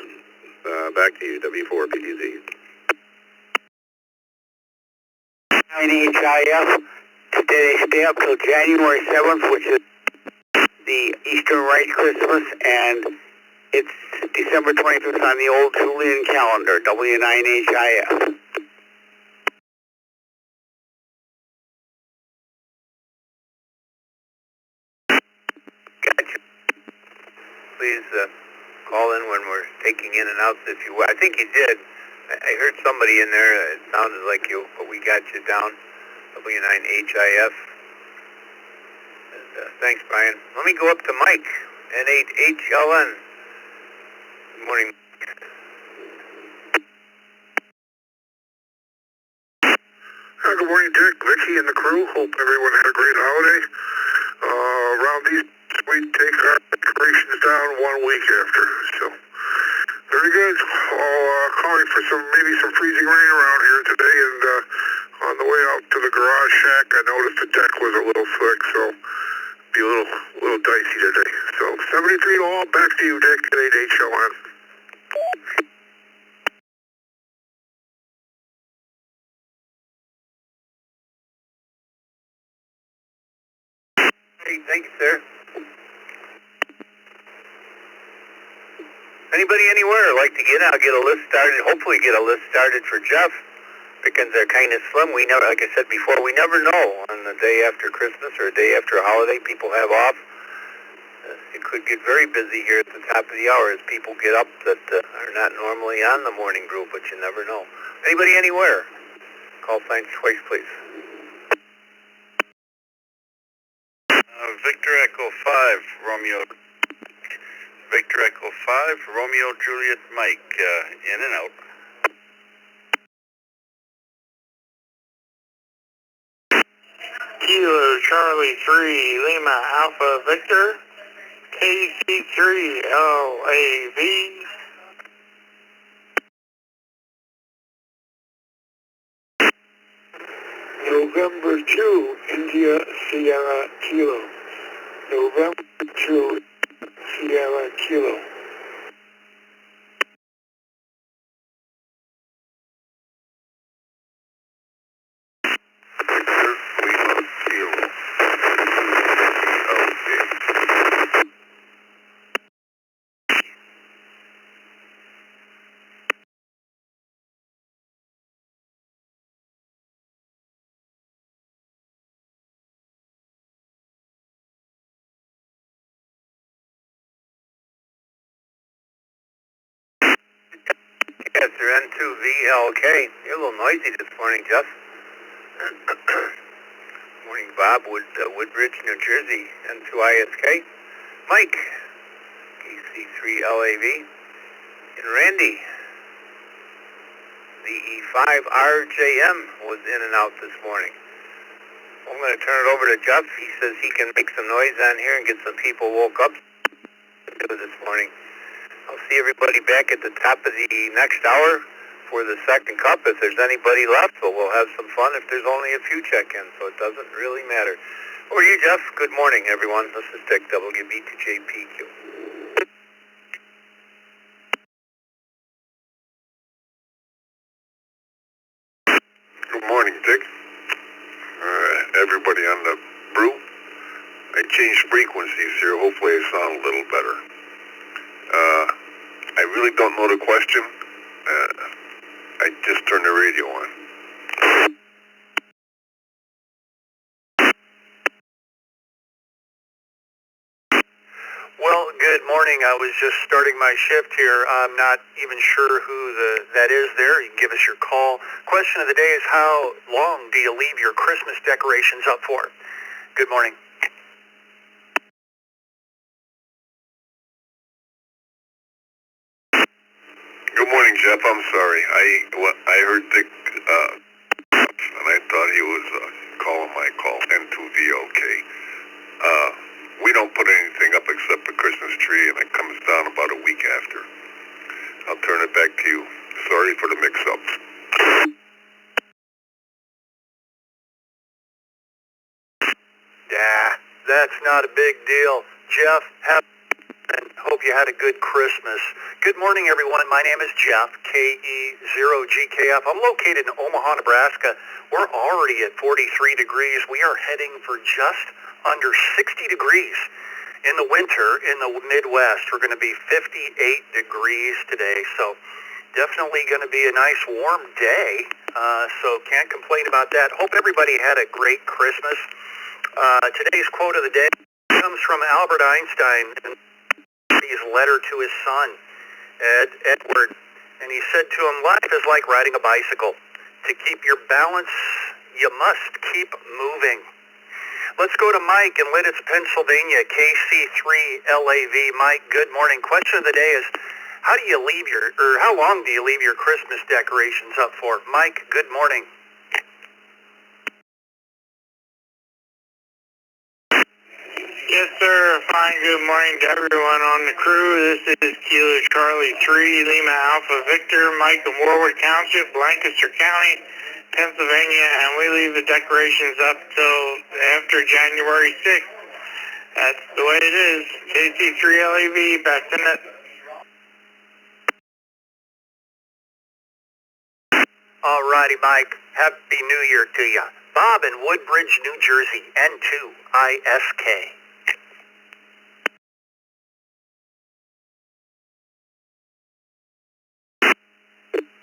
Back to you, W4PTZ. HIF. Today they stay up till January 7th, which is the Eastern Rite Christmas, and it's December 25th on the old Julian calendar, W9HIF. Gotcha. Please call in when we're taking in and outs if you will. I think you did. I heard somebody in there. It sounded like you, but we got you down. W9HIF. And, thanks, Brian. Let me go up to Mike, N8HLN. Good morning. Good morning, Dick, Vicky, and the crew. Hope everyone had a great holiday. Around these, we take our decorations down 1 week after, so very good. Calling for maybe some freezing rain around here today, and on the way out to the garage shack, I noticed the deck was a little slick, so be a little dicey today. So 73 all, back to you, Dick, at 8HLN. Hey, thanks, sir. Anybody anywhere like to get in? I'll get a list started. Hopefully get a list started for Jeff. Pickings are kind of slim. We never, like I said before, we never know on the day after Christmas or a day after a holiday people have off. It could get very busy here at the top of the hour as people get up that are not normally on the morning brew, but you never know. Anybody anywhere? Call sign choice, please. Victor Echo 5, Romeo. Victor Echo 5, Romeo Juliet Mike, in and out. Kilo Charlie 3, Lima Alpha Victor, KC3 LAV. November 2, India Sierra Kilo. November 2, Sierra Kilo. Yes, sir, N2VLK. You're a little noisy this morning, Jeff. Morning, Bob, Woodbridge, New Jersey, N2ISK. Mike, KC3LAV. And Randy, the E5RJM was in and out this morning. I'm going to turn it over to Jeff. He says he can make some noise on here and get some people woke up this morning. I'll see everybody back at the top of the next hour for the second cup if there's anybody left, but we'll have some fun if there's only a few check-ins, so it doesn't really matter. Over to you, Jeff. Good morning, everyone. This is Dick, WB2JPQ. Good morning, Dick. Everybody on the brew. I changed frequencies here. Hopefully I sound a little better. I really don't know the question. I just turned the radio on. Well, good morning. I was just starting my shift here. I'm not even sure who that is there. You can give us your call. Question of the day is, how long do you leave your Christmas decorations up for? Good morning. Good morning, Jeff. I'm sorry. I heard Dick, and I thought he was calling my call N2VOK. We don't put anything up except the Christmas tree, and it comes down about a week after. I'll turn it back to you. Sorry for the mix-up. Yeah, that's not a big deal. Jeff, and hope you had a good Christmas. Good morning, everyone. My name is Jeff, KE0GKF. I'm located in Omaha, Nebraska. We're already at 43 degrees. We are heading for just under 60 degrees. In the winter, in the Midwest, we're going to be 58 degrees today, so definitely going to be a nice warm day, so can't complain about that. Hope everybody had a great Christmas. Today's quote of the day comes from Albert Einstein in his letter to his son, Edward, and he said to him, life is like riding a bicycle. To keep your balance, you must keep moving. Let's go to Mike in Lidditz, Pennsylvania, KC3LAV. Mike, good morning. Question of the day is, how long do you leave your Christmas decorations up for? Mike, good morning. Yes, sir. Fine. Good morning to everyone on the crew. This is Kilo Charlie 3, Lima Alpha Victor, Mike in Warwick Township, Lancaster County, Pennsylvania, and we leave the decorations up till after January 6th. That's the way it is. KC3LAV, back to net. Alrighty, Mike. Happy New Year to you. Bob in Woodbridge, New Jersey, N2ISK.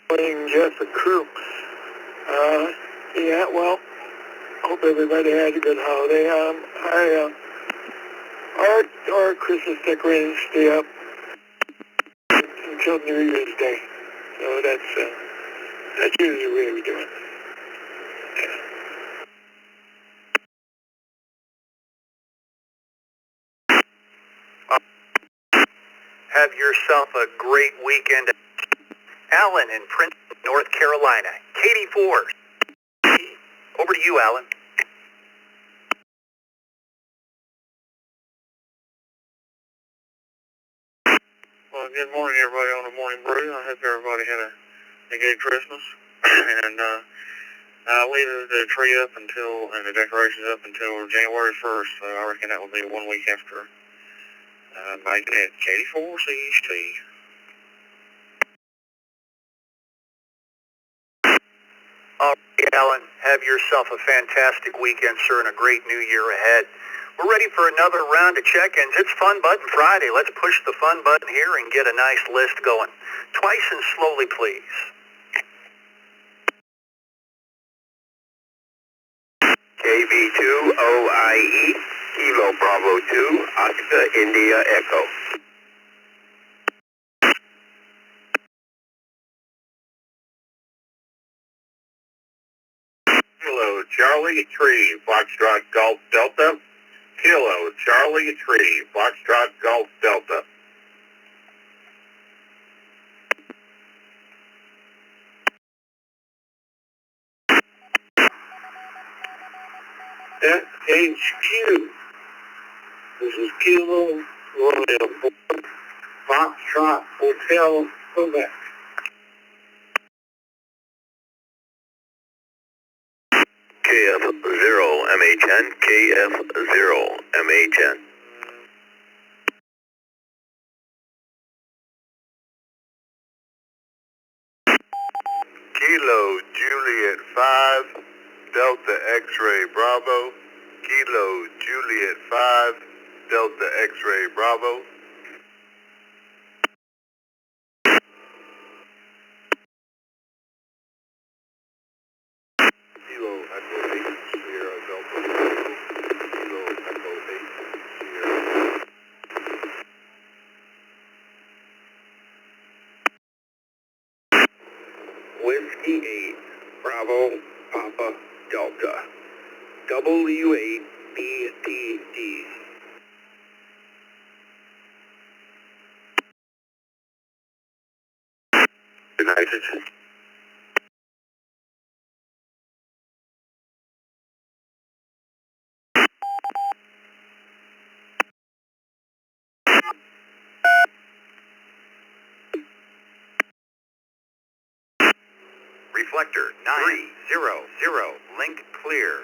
Morning, Jeff and Crooks. Yeah, well, hope everybody had a good holiday. Our Christmas decorations stay up until New Year's Day, so that's usually the way we do it. Have yourself a great weekend. Alan in Princeton, North Carolina, KD4. Over to you, Alan. Well, good morning, everybody on the Morning Brew. I hope everybody had a good Christmas. And I'll leave the tree up and the decorations up until January 1st, so I reckon that will be 1 week after making it KD4CHT. All right, Alan, have yourself a fantastic weekend, sir, and a great new year ahead. We're ready for another round of check-ins. It's Fun Button Friday. Let's push the fun button here and get a nice list going. Twice and slowly, please. KB2OIE, Kilo Bravo 2, Oscar India Echo. Kilo Charlie 3, Foxtrot Golf Delta. Kilo Charlie 3, Foxtrot Golf Delta. SHQ. This is Kilo Royal 4, Foxtrot Hotel, Quebec. KF0MHN, KF0MHN. Kilo Juliet 5, Delta X-Ray Bravo. Kilo Juliet 5, Delta X-Ray Bravo. Kilo Echo 8, Sierra Delta 2, Kilo Echo 8, Sierra. Bravo Papa Delta. W8BDD. Good nitrogen. Reflector 900, link clear.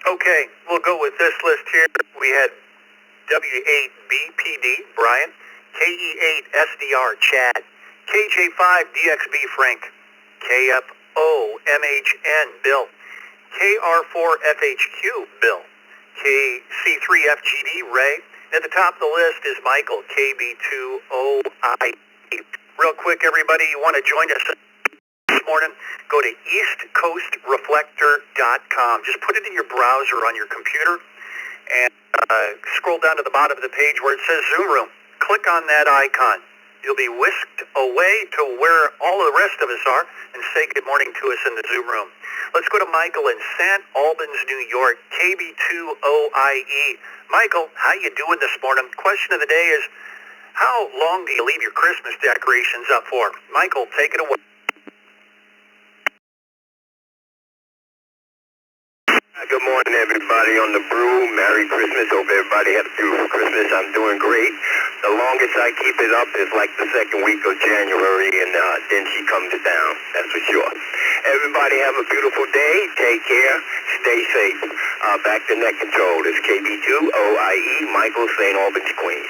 Okay, we'll go with this list here. We had W8BPD, Brian, KE8SDR, Chad, KJ5DXB, Frank, KFOMHN, Bill, KR4FHQ, Bill, KC3FGD, Ray. At the top of the list is Michael, KB2OI. Real quick, everybody, you want to join us this morning, go to eastcoastreflector.com. Just put it in your browser on your computer and scroll down to the bottom of the page where it says Zoom Room. Click on that icon. You'll be whisked away to where all the rest of us are and say good morning to us in the Zoom Room. Let's go to Michael in St. Albans, New York, KB2OIE. Michael, how you doing this morning? Question of the day is, how long do you leave your Christmas decorations up for? Michael, take it away. Good morning, everybody on the brew. Merry Christmas. Hope everybody had a beautiful Christmas. I'm doing great. The longest I keep it up is like the second week of January, and then she comes down. That's for sure. Everybody have a beautiful day. Take care. Stay safe. Back to Net Control. This is KB2OIE, Michael, St. Albans, Queens.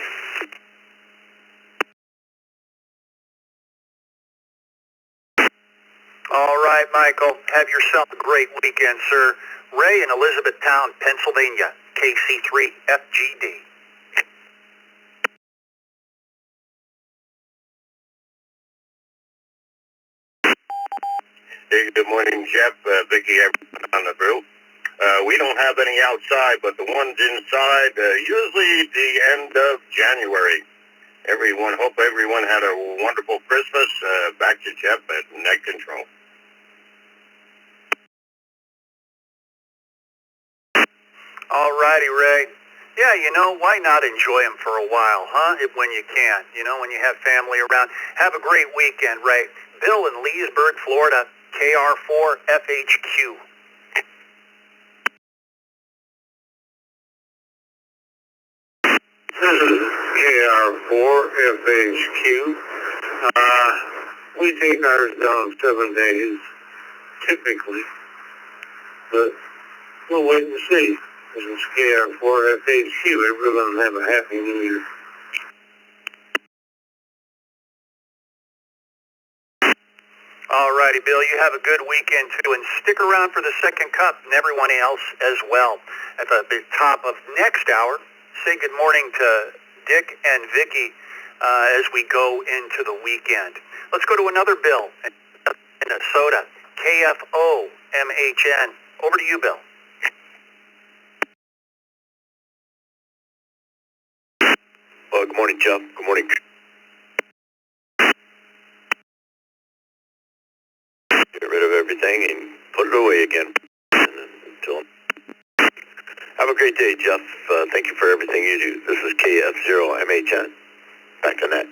All right, Michael. Have yourself a great weekend, sir. Ray in Elizabethtown, Pennsylvania, KC3FGD. Hey, good morning, Jeff, Vicky, everyone on the brew. We don't have any outside, but the ones inside, usually the end of January. Hope everyone had a wonderful Christmas. Back to Jeff at Net Control. All righty, Ray. Yeah, you know, why not enjoy them for a while, huh? When you can, you know, when you have family around. Have a great weekend, Ray. Bill in Leesburg, Florida, KR4FHQ. This is KR4FHQ. We take ours down 7 days, typically, but we'll wait and see. This is KR4FHQ. Everyone have a Happy New Year. All righty, Bill, you have a good weekend, too, and stick around for the second cup and everyone else as well. At the top of next hour, say good morning to Dick and Vicky as we go into the weekend. Let's go to another Bill in Minnesota, KFOMHN. Over to you, Bill. Well, good morning, Jeff. Good morning. Get rid of everything and put it away again. Have a great day, Jeff. Thank you for everything you do. This is KF0MHN. Back to Net.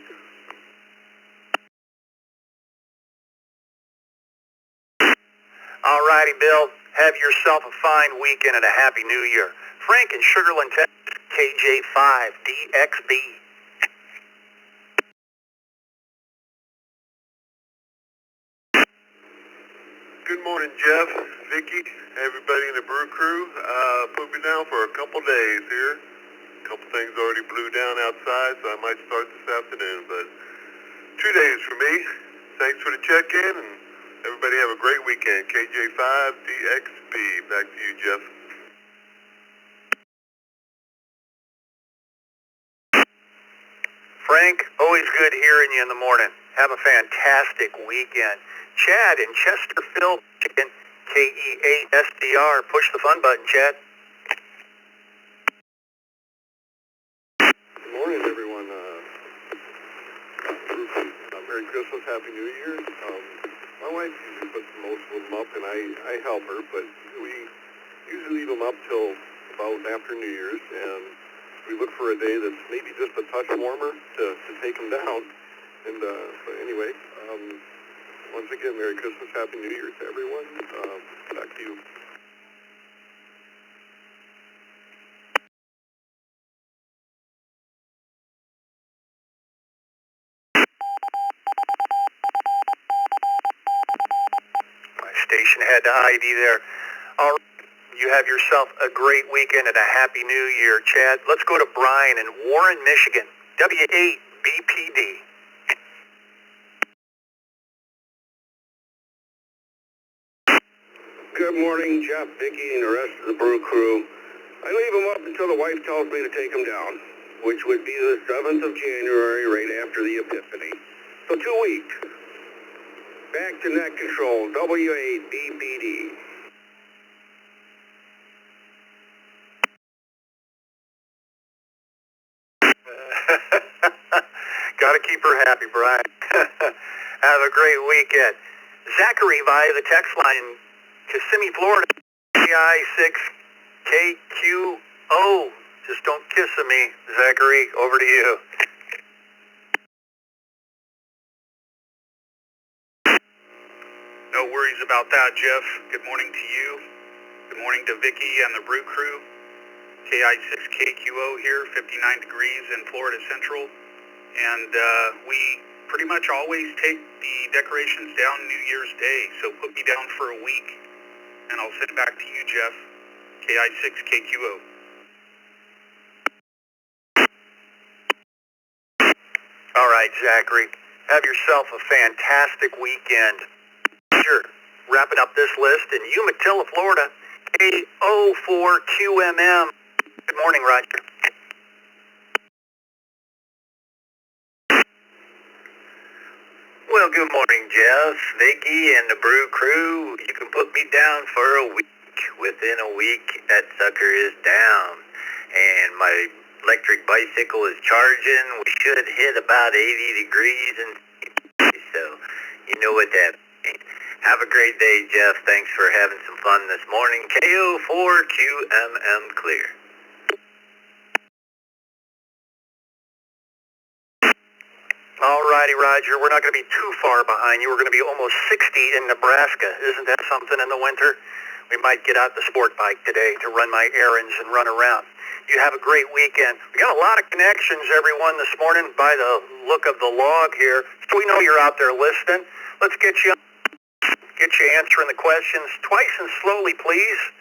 All righty, Bill. Have yourself a fine weekend and a Happy New Year. Frank in Sugarland, Texas, KJ5DXB. Good morning, Jeff, Vicky, everybody in the brew crew. Put me down for a couple days here. A couple things already blew down outside, so I might start this afternoon, but 2 days for me. Thanks for the check-in, and everybody have a great weekend. KJ5DXB. Back to you, Jeff. Frank, always good hearing you in the morning. Have a fantastic weekend. Chad in Chesterfield, Michigan, KE8SDR. Push the fun button, Chad. Merry Christmas, Happy New Year. My wife usually puts most of them up, and I help her, but we usually leave them up till about after New Year's, and we look for a day that's maybe just a touch warmer to take them down. And but anyway, once again, Merry Christmas, Happy New Year to everyone. Back to you. Station head to Heidi there. All right, you have yourself a great weekend and a Happy New Year, Chad. Let's go to Brian in Warren, Michigan, W8BPD. Good morning, Jeff, Vicky, and the rest of the brew crew. I leave them up until the wife tells me to take them down, which would be the 7th of January, right after the Epiphany. So 2 weeks. Back to net control, W8BPD. Got to keep her happy, Brian. Have a great weekend. Zachary via the text line in Kissimmee, Florida, I6KQO. Just don't kiss me, Zachary. Over to you. No worries about that, Jeff. Good morning to you. Good morning to Vicky and the brew crew. KI6KQO here, 59 degrees in Florida Central. And we pretty much always take the decorations down New Year's Day, so put me down for a week, and I'll send it back to you, Jeff. KI6KQO. All right, Zachary. Have yourself a fantastic weekend. Sure. Wrapping up this list in Umatilla, Florida, KO4QMM. Good morning, Roger. Well, good morning, Jeff, Vicky, and the brew crew. You can put me down for a week. Within a week, that sucker is down. And my electric bicycle is charging. We should hit about 80 degrees, and so you know what that means. Have a great day, Jeff. Thanks for having some fun this morning. KO4QMM clear. All righty, Roger. We're not going to be too far behind you. We're going to be almost 60 in Nebraska. Isn't that something in the winter? We might get out the sport bike today to run my errands and run around. You have a great weekend. We got a lot of connections, everyone, this morning by the look of the log here. So we know you're out there listening. Let's get you answering the questions twice and slowly, please.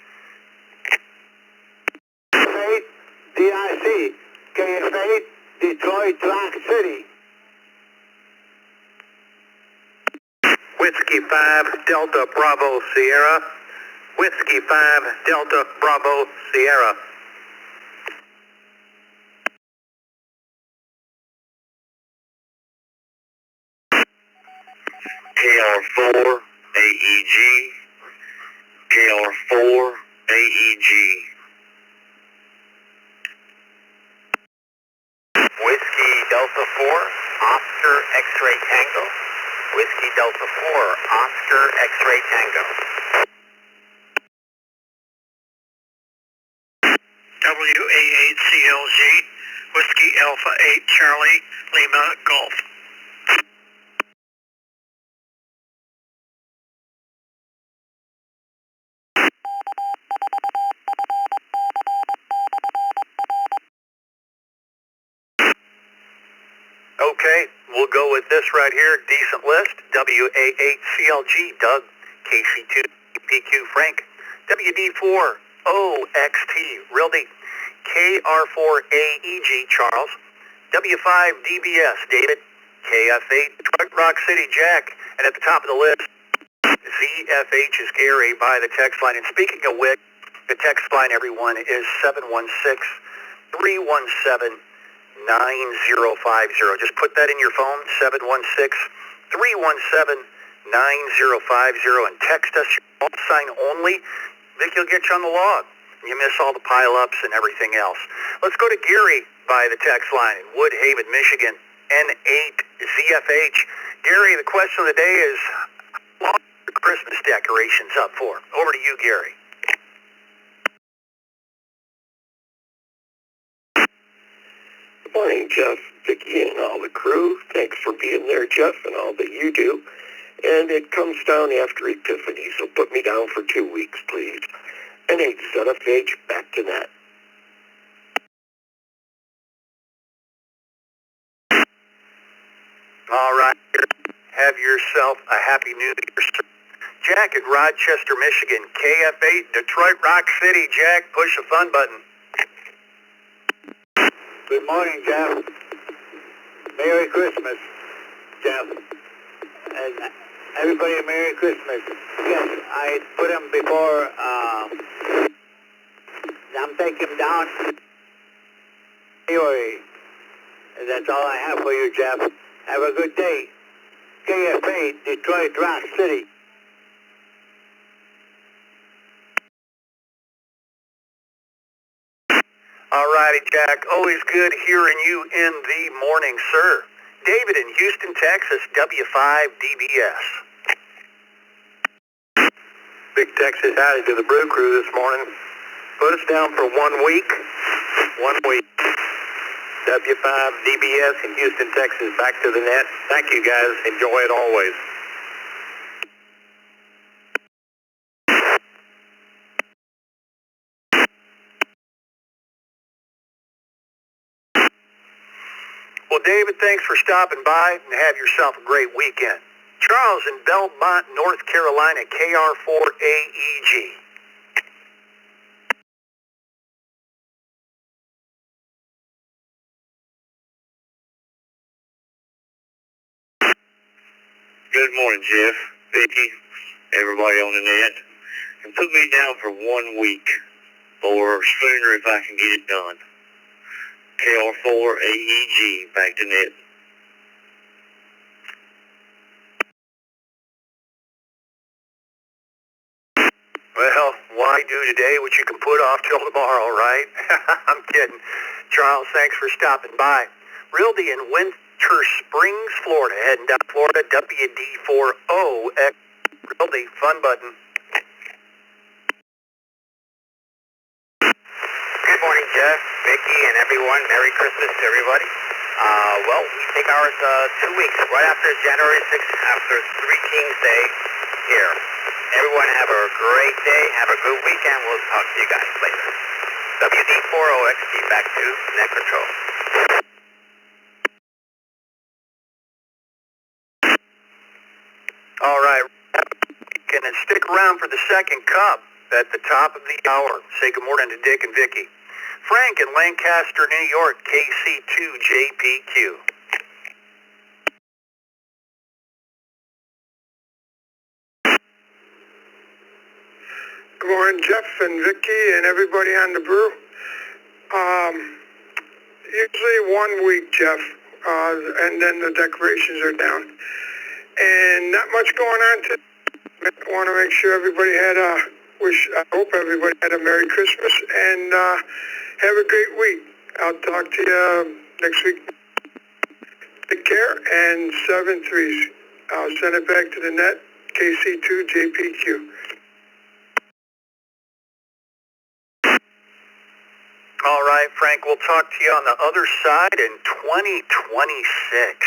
DIC, KF8, Detroit, Rock City. Whiskey 5, Delta Bravo Sierra. Whiskey 5, Delta Bravo Sierra. KR4 AEG. KR4 AEG. Whiskey Delta 4, Oscar X-Ray Tango. Whiskey Delta 4, Oscar X-Ray Tango. WA8CLG, Whiskey Alpha 8 Charlie, Lima Golf. Okay, we'll go with this right here. Decent list. WA8CLG, Doug. KC2, PQ, Frank. WD4OXT, Rildy. KR4AEG, Charles. W5DBS, David. KF8, Detroit Rock City, Jack. And at the top of the list, ZFH is Gary by the text line. And speaking of which, the text line, everyone, is 716-317-9050. Just put that in your phone, 716-317-9050, and text us your call sign only. Vic will get you on the log. You miss all the pile-ups and everything else. Let's go to Gary by the text line in Woodhaven, Michigan, N8ZFH. Gary, the question of the day is, how long are your Christmas decorations up for? Over to you, Gary. Good morning, Jeff, Vicki, and all the crew. Thanks for being there, Jeff, and all that you do. And it comes down after Epiphany, so put me down for 2 weeks, please. And 8 ZFH back to net. All right. Have yourself a happy New Year, sir. Jack in Rochester, Michigan. KF8, Detroit Rock City. Jack, push the fun button. Good morning, Jeff. Merry Christmas, Jeff. And everybody, Merry Christmas. Yes, I put them before, I'm taking them down. Anyway, that's all I have for you, Jeff. Have a good day. KFA, Detroit Rock City. All righty, Jack. Always good hearing you in the morning, sir. David in Houston, Texas, W5DBS. Big Texas howdy to the Brew Crew this morning. Put us down for 1 week. 1 week. W5DBS in Houston, Texas, back to the net. Thank you, guys. Enjoy it always. Well, David, thanks for stopping by and have yourself a great weekend. Charles in Belmont, North Carolina, KR4AEG. Good morning, Jeff, Vicki, everybody on the net. And put me down for 1 week or sooner if I can get it done. KR4AEG, back to net. Well, why do today what you can put off till tomorrow, right? I'm kidding. Charles, thanks for stopping by. Realty in Winter Springs, Florida, heading down Florida, WD4OX. Realty, fun button. Good morning, Jeff, Vicki, and everyone. Merry Christmas to everybody. Well, we take ours 2 weeks, right after January 6th, after Three Kings Day here. Everyone have a great day. Have a good weekend. We'll talk to you guys later. WD4OXT back to net control. All right. And then stick around for the second cup at the top of the hour. Say good morning to Dick and Vicki. Frank in Lancaster, New York, KC2JPQ. Good morning, Jeff and Vicki and everybody on the brew. Usually 1 week, Jeff, and then the decorations are down. And not much going on today. I want to make sure everybody I hope everybody had a Merry Christmas and have a great week. I'll talk to you next week. Take care, and 7-3. I'll send it back to the net, KC2JPQ. All right, Frank, we'll talk to you on the other side in 2026.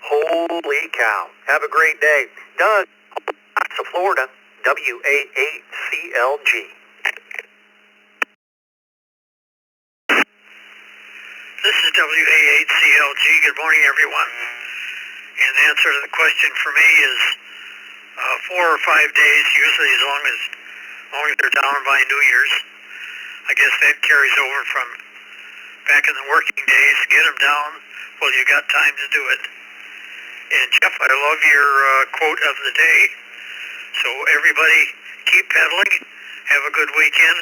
Holy cow. Have a great day. Doug, Florida, WA8CLG. This is WA8CLG. Good morning, everyone. And the answer to the question for me is 4 or 5 days, usually as long as they're down by New Year's. I guess that carries over from back in the working days. Get them down while you got time to do it. And Jeff, I love your quote of the day. So everybody keep pedaling. Have a good weekend.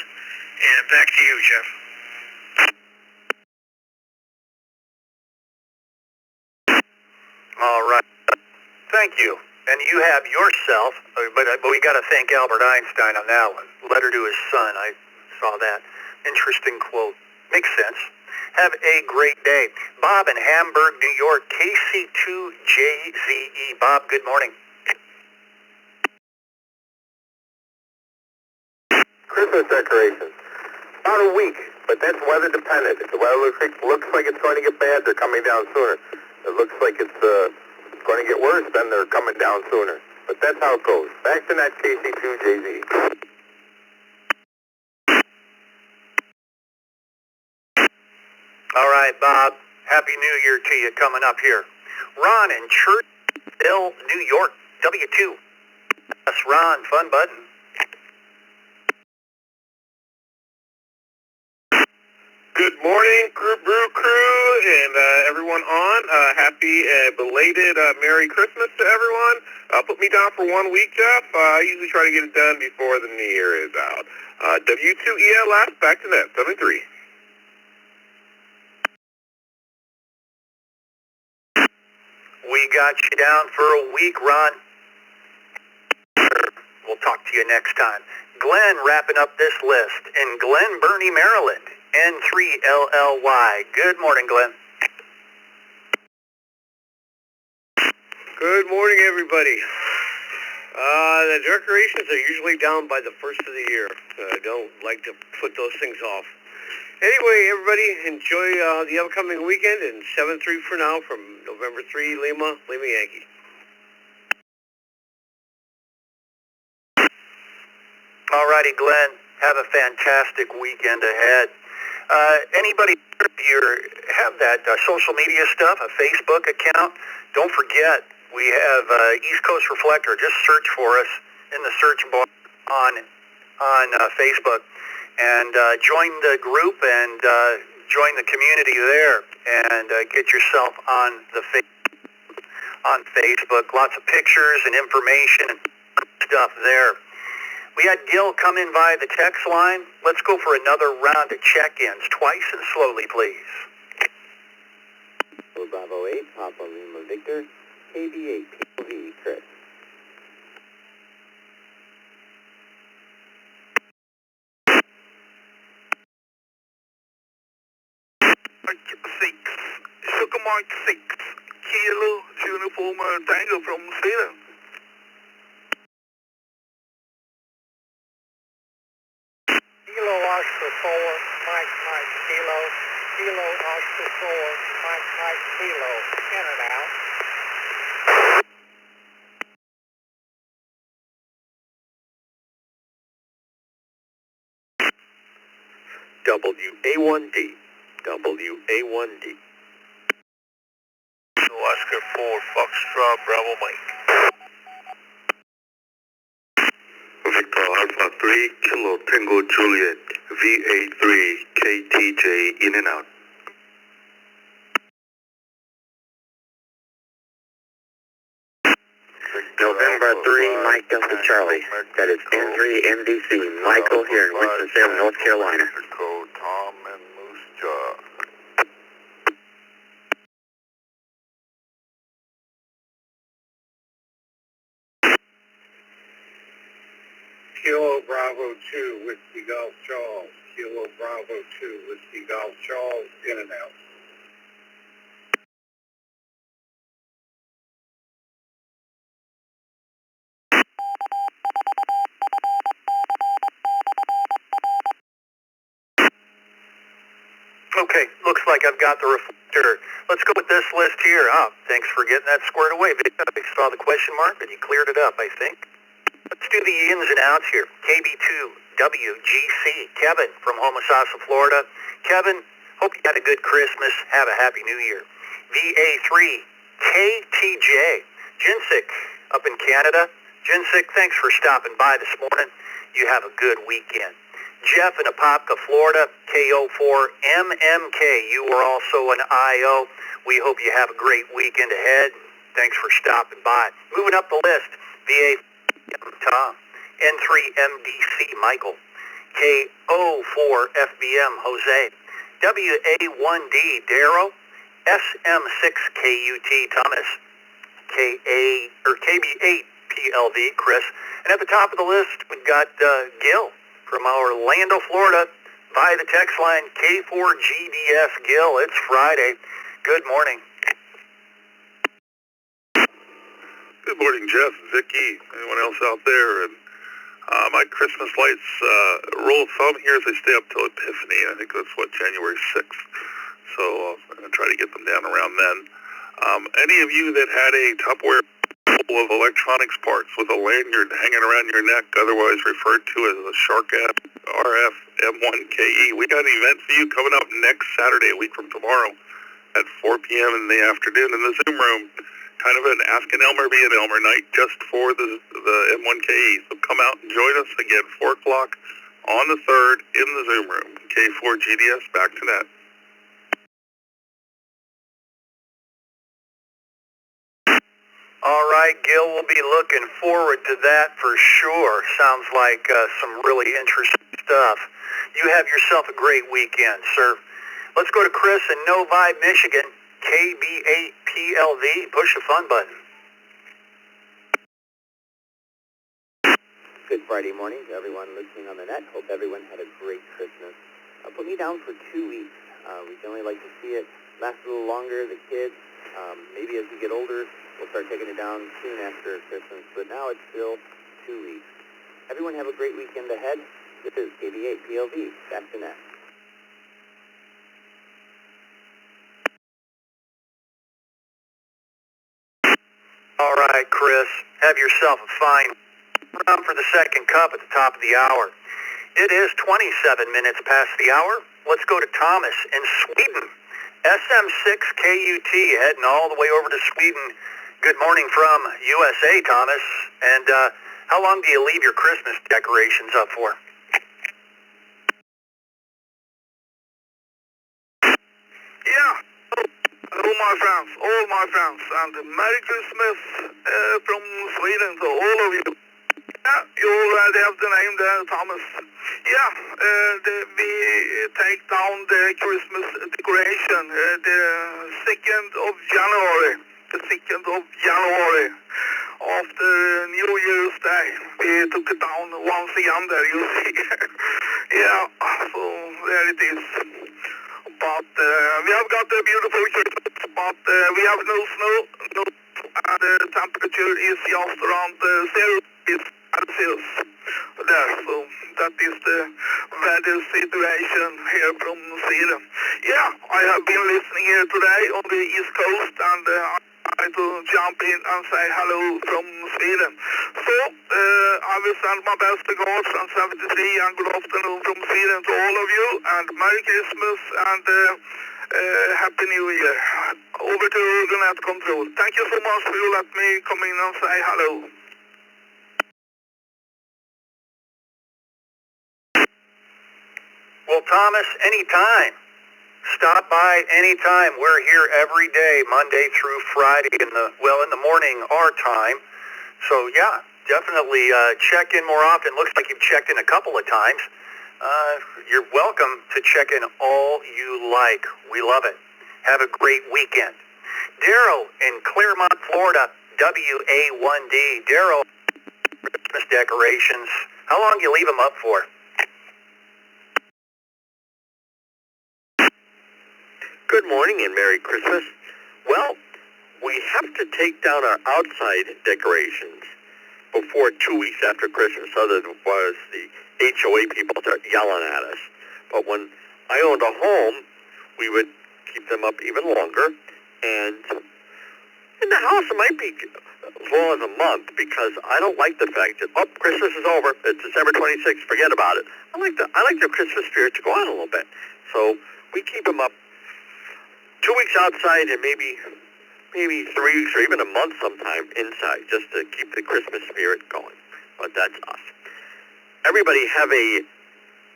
And back to you, Jeff. All right. Thank you. And you have yourself, but we got to thank Albert Einstein on that one. Letter to his son. I saw that. Interesting quote. Makes sense. Have a great day. Bob in Hamburg, New York, KC2JZE. Bob, good morning. Christmas decorations. About a week, but that's weather dependent. If the weather looks like it's going to get bad, they're coming down sooner. If it looks like it's going to get worse, then they're coming down sooner. But that's how it goes. Back to that KC2JZ. All right, Bob. Happy New Year to you coming up here. Ron in Churchville, New York, W2. That's Ron, fun button. Good morning, Brew Crew, and everyone on. Happy belated Merry Christmas to everyone. Put me down for 1 week, Jeff. I usually try to get it done before the New Year is out. W2ELS, back to net, 73. We got you down for a week, Ron. We'll talk to you next time. Glenn wrapping up this list in Glen Burnie, Maryland. N3LLY. Good morning, Glenn. Good morning, everybody. The decorations are usually down by the first of the year. I don't like to put those things off. Anyway, everybody, enjoy the upcoming weekend, and 7-3 for now from November 3, Lima Yankee. All righty, Glenn. Have a fantastic weekend ahead. Anybody, if you have that social media stuff, a Facebook account, don't forget, we have East Coast Reflector. Just search for us in the search bar on Facebook, and join the group and join the community there, and get yourself on the on Facebook. Lots of pictures and information and stuff there. We had Gil come in via the text line. Let's go for another round of check-ins, twice and slowly, please. Bravo 8, Papa Lima Victor, KB8 POV, Chris. Sugar Mark 6, Kilo Uniform Tango from Sweden. Kilo Oscar 4, Mike Kilo, Kilo Oscar 4, Mike Kilo, in and out. WA1D, WA1D. Oscar 4, Foxtrot, Bravo Mike. Victor Alpha 3, Kilo Tango Juliet, VA3, KTJ, in and out. November 3, Mike Delta Charlie. That is N3 MDC. Michael here in Winston-Salem, North Carolina. Tom and Moose Jaw. Kilo Bravo 2, Whiskey Golf Charles. Kilo Bravo 2, Whiskey Golf Charles, in and out. Okay, looks like I've got the reflector. Let's go with this list here. Thanks for getting that squared away. I saw the question mark and you cleared it up, I think. Let's do the ins and outs here. KB2WGC, Kevin from Homosassa, Florida. Kevin, hope you had a good Christmas. Have a happy New Year. VA3, KTJ, Jinsik up in Canada. Jinsik, thanks for stopping by this morning. You have a good weekend. Jeff in Apopka, Florida, KO4MMK. You were also an IO. We hope you have a great weekend ahead. Thanks for stopping by. Moving up the list, VA Tom, N3MDC Michael, KO4FBM Jose, WA1D Darrow, SM6KUT Thomas, KB8 PLV Chris, and at the top of the list we've got Gil from Orlando, Florida. By the text line K4GDS Gil, it's Friday. Good morning. Good morning, Jeff, Vicki, anyone else out there. And my Christmas lights, rule of thumb here is they stay up till Epiphany. I think that's January 6th. So I'm going to try to get them down around then. Any of you that had a Tupperware full of electronics parts with a lanyard hanging around your neck, otherwise referred to as a Shark RF M1KE, we got an event for you coming up next Saturday, a week from tomorrow, at 4 p.m. in the afternoon in the Zoom room. Kind of an Ask an Elmer, Be an Elmer night just for the M1KE. So come out and join us again, 4 o'clock on the 3rd in the Zoom room. K4GDS, back to net. All right, Gil, we'll be looking forward to that for sure. Sounds like some really interesting stuff. You have yourself a great weekend, sir. Let's go to Chris in Novi, Michigan. KB8PLV. Push the fun button. Good Friday morning to everyone listening on the net. Hope everyone had a great Christmas. Put me down for 2 weeks. We generally like to see it last a little longer. The kids, maybe as we get older, we'll start taking it down soon after Christmas. But now it's still 2 weeks. Everyone have a great weekend ahead. This is KB8PLV. Back to net. All right, Chris, have yourself a fine round for the second cup at the top of the hour. It is 27 minutes past the hour. Let's go to Thomas in Sweden. SM6KUT heading all the way over to Sweden. Good morning from USA, Thomas. And how long do you leave your Christmas decorations up for? Yeah. Hello, my friends, all my friends, and Merry Christmas from Sweden to all of you. Yeah, you already have the name there, Thomas. Yeah, we take down the Christmas decoration the 2nd of January. The 2nd of January. After New Year's Day, we took it down once again there, you see. Yeah, so there it is. But we have got a beautiful Christmas, but we have no snow, and the temperature is just around 0 Celsius there, so that is the weather situation here from Sweden. Yeah, I have been listening here today on the East Coast, and I like to jump in and say hello from Sweden. So, I will send my best regards from 73 and good afternoon from Sweden to all of you, and Merry Christmas and Happy New Year. Over to the net control. Thank you so much for you let me come in and say hello. Well, Thomas, anytime. Stop by anytime. We're here every day, Monday through Friday, in the morning our time. So, yeah, definitely check in more often. Looks like you've checked in a couple of times. You're welcome to check in all you like. We love it. Have a great weekend. Daryl in Claremont, Florida, WA1D. Daryl, Christmas decorations. How long do you leave them up for? Good morning and Merry Christmas. Well, we have to take down our outside decorations before 2 weeks after Christmas, otherwise the HOA people start yelling at us. But when I owned a home, we would keep them up even longer, and in the house it might be as long as a month, because I don't like the fact that, Christmas is over, it's December 26th, forget about it. I like the Christmas spirit to go on a little bit. So we keep them up 2 weeks outside and maybe 3 weeks or even a month sometime inside, just to keep the Christmas spirit going. But that's us. Everybody have a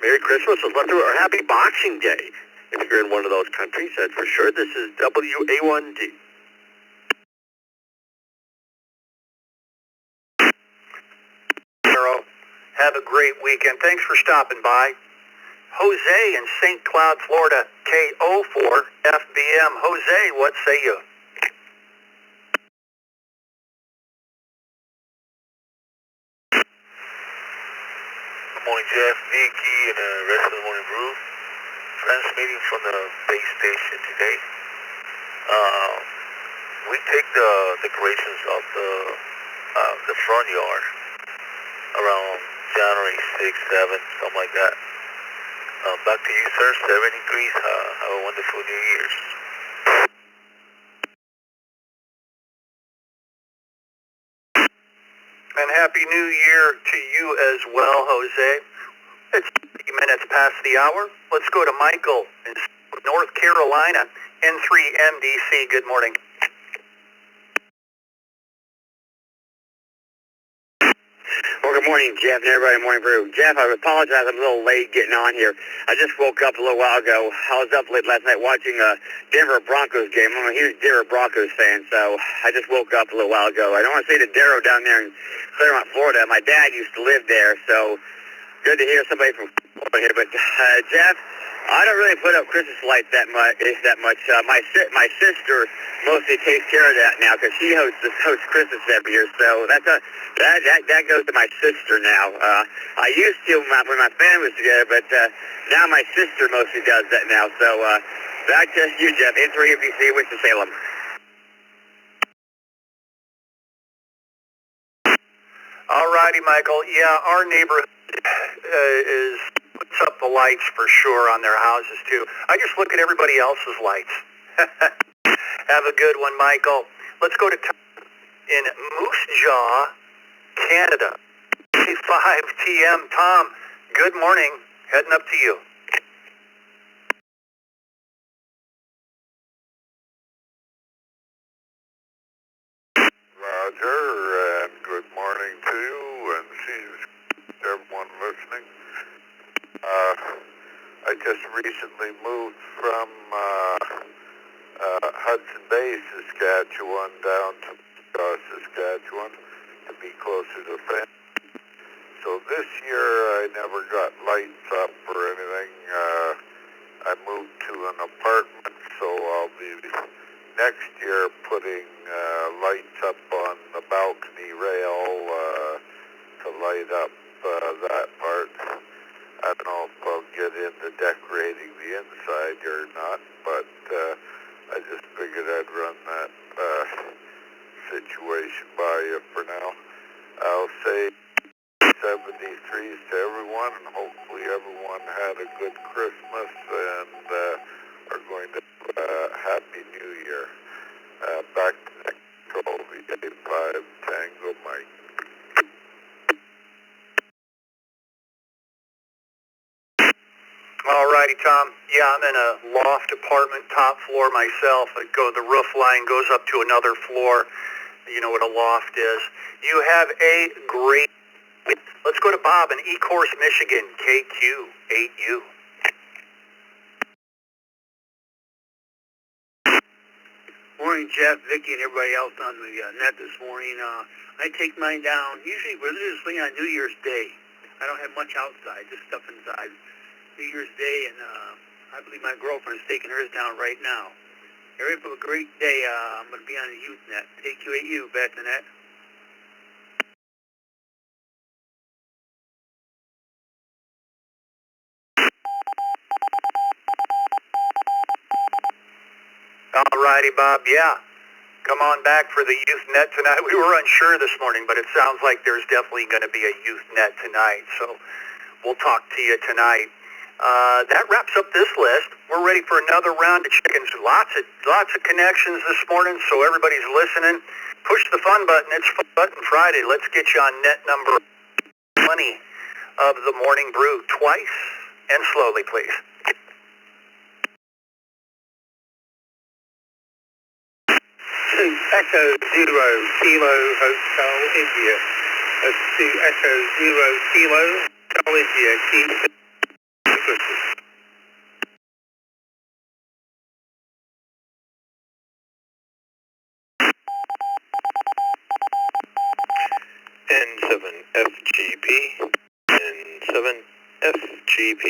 Merry Christmas, or Happy Boxing Day. If you're in one of those countries, that's for sure. This is WA1D. Have a great weekend. Thanks for stopping by. Jose in St. Cloud, Florida, KO4FBM. Jose, what say you? Good morning, Jeff, Vicky, and the rest of the Morning Brew. transmitting from the base station today. We take the decorations of the front yard around January 6th, 7th, something like that. Back to you, sir. 7 degrees. Have a wonderful New Year's. And Happy New Year to you as well, Jose. It's 3 minutes past the hour. Let's go to Michael in North Carolina, N3MDC. Good morning. Well, good morning, Jeff, and everybody in Morning Brew. Jeff, I apologize, I'm a little late getting on here. I just woke up a little while ago. I was up late last night watching a Denver Broncos game. I'm a huge Denver Broncos fan, so I just woke up a little while ago. I don't want to say to Darrow down there in Claremont, Florida. My dad used to live there, so good to hear somebody from Florida here. But, Jeff, I don't really put up Christmas lights that much. My sister mostly takes care of that now because she hosts Christmas every year. So that goes to my sister now. I used to when my family was together, but now my sister mostly does that now. So back to you, Jeff. N3MDC, Winston-Salem. All righty, Michael. Yeah, our neighborhood puts up the lights for sure on their houses too. I just look at everybody else's lights. Have a good one, Michael. Let's go to Tom in Moose Jaw, Canada. 5 TM. Tom, good morning. Heading up to you. Roger, and good morning to you and to everyone listening. I just recently moved from Hudson Bay, Saskatchewan, down to Saskatchewan to be closer to family. So this year I never got lights up or anything. I moved to an apartment, so I'll be next year putting lights up on the balcony rail to light up that part. I don't know if I'll get into decorating the inside or not, but I just figured I'd run that situation by you for now. I'll say 73s to everyone, and hopefully everyone had a good Christmas and are going to have a Happy New Year. Back to next control, VA5 Tango Mike. All righty, Tom. Yeah, I'm in a loft apartment, top floor myself. The roof line goes up to another floor. You know what a loft is. You have a great... Let's go to Bob in Ecorse, Michigan, KQ8U. Morning, Jeff, Vicki, and everybody else on the net this morning. I take mine down usually religiously on New Year's Day. I don't have much outside, just stuff inside. New Year's Day, and I believe my girlfriend's taking hers down right now. Everybody have a great day. I'm going to be on the Youth Net. KQ8U, back to net. All righty, Bob. Yeah. Come on back for the Youth Net tonight. We were unsure this morning, but it sounds like there's definitely going to be a Youth Net tonight. So we'll talk to you tonight. That wraps up this list. We're ready for another round of chickens. Lots of connections this morning, so everybody's listening. Push the fun button. It's Fun Button Friday. Let's get you on net number 20 of the Morning Brew. Twice and slowly, please. Echo 0 Kilo Hotel India. That's 2 Echo 0 Kilo Hotel India. Keep Christmas. N7FGP. N7FGP.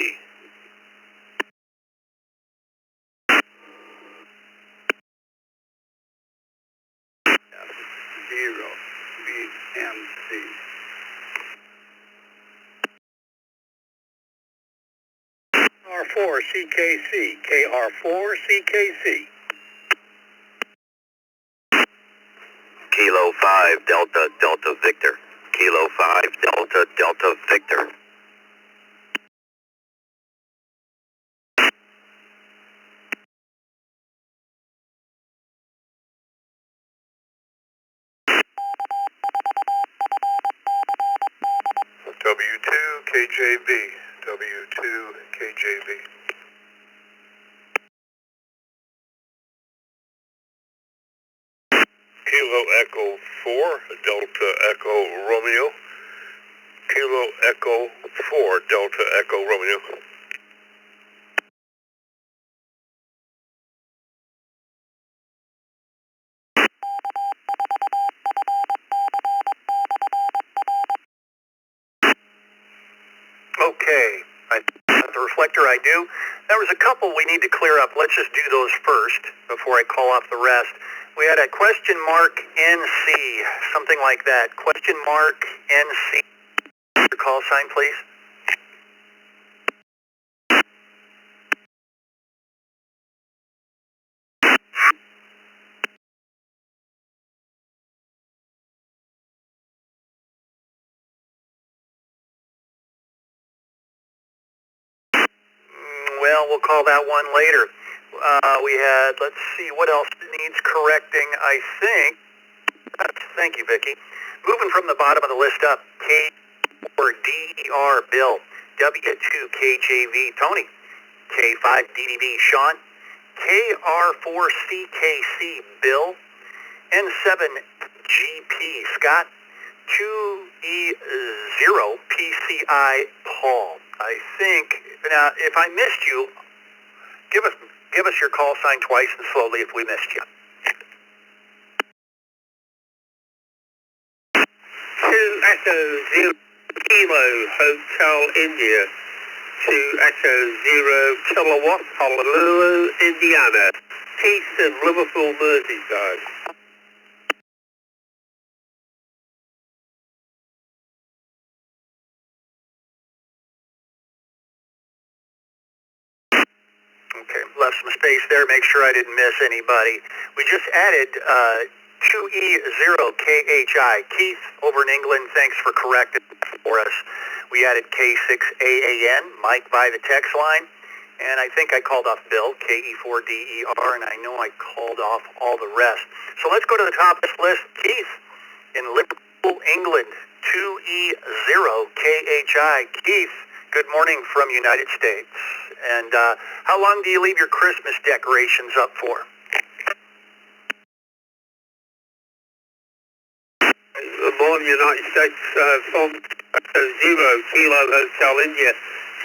Zero BMC. KR4CKC, KR4CKC. Kilo 5 Delta Delta Victor. Kilo 5 Delta Delta Victor. W2KJV, W2KJV. Kilo Echo 4, Delta Echo Romeo. Kilo Echo 4, Delta Echo Romeo. Okay, the reflector I do. There was a couple we need to clear up. Let's just do those first before I call off the rest. We had a question mark NC, something like that. Question mark NC. Your call sign, please. Well, we'll call that one later. We had, let's see, what else needs correcting, I think. Thank you, Vicki. Moving from the bottom of the list up, K or DER Bill, W2KJV Tony, K5DDB Sean, KR4CKC Bill, N7GP Scott, 2E0PCI Paul. I think, now if I missed you, give us your call sign twice and slowly if we missed you. Echo 0 Kilo Hotel India to Echo 0 Kilowatt Honolulu, Indiana, east of Liverpool, Merseyside. Okay, left some space there, make sure I didn't miss anybody. We just added 2E0KHI. Keith over in England, thanks for correcting for us. We added K6AAN, Mike by the text line, and I think I called off Bill, KE4DER, and I know I called off all the rest. So let's go to the top of this list. Keith in Liverpool, England, 2E0KHI. Keith, good morning from United States. And how long do you leave your Christmas decorations up for? Good morning, United States, from 0 Kilo Hotel India,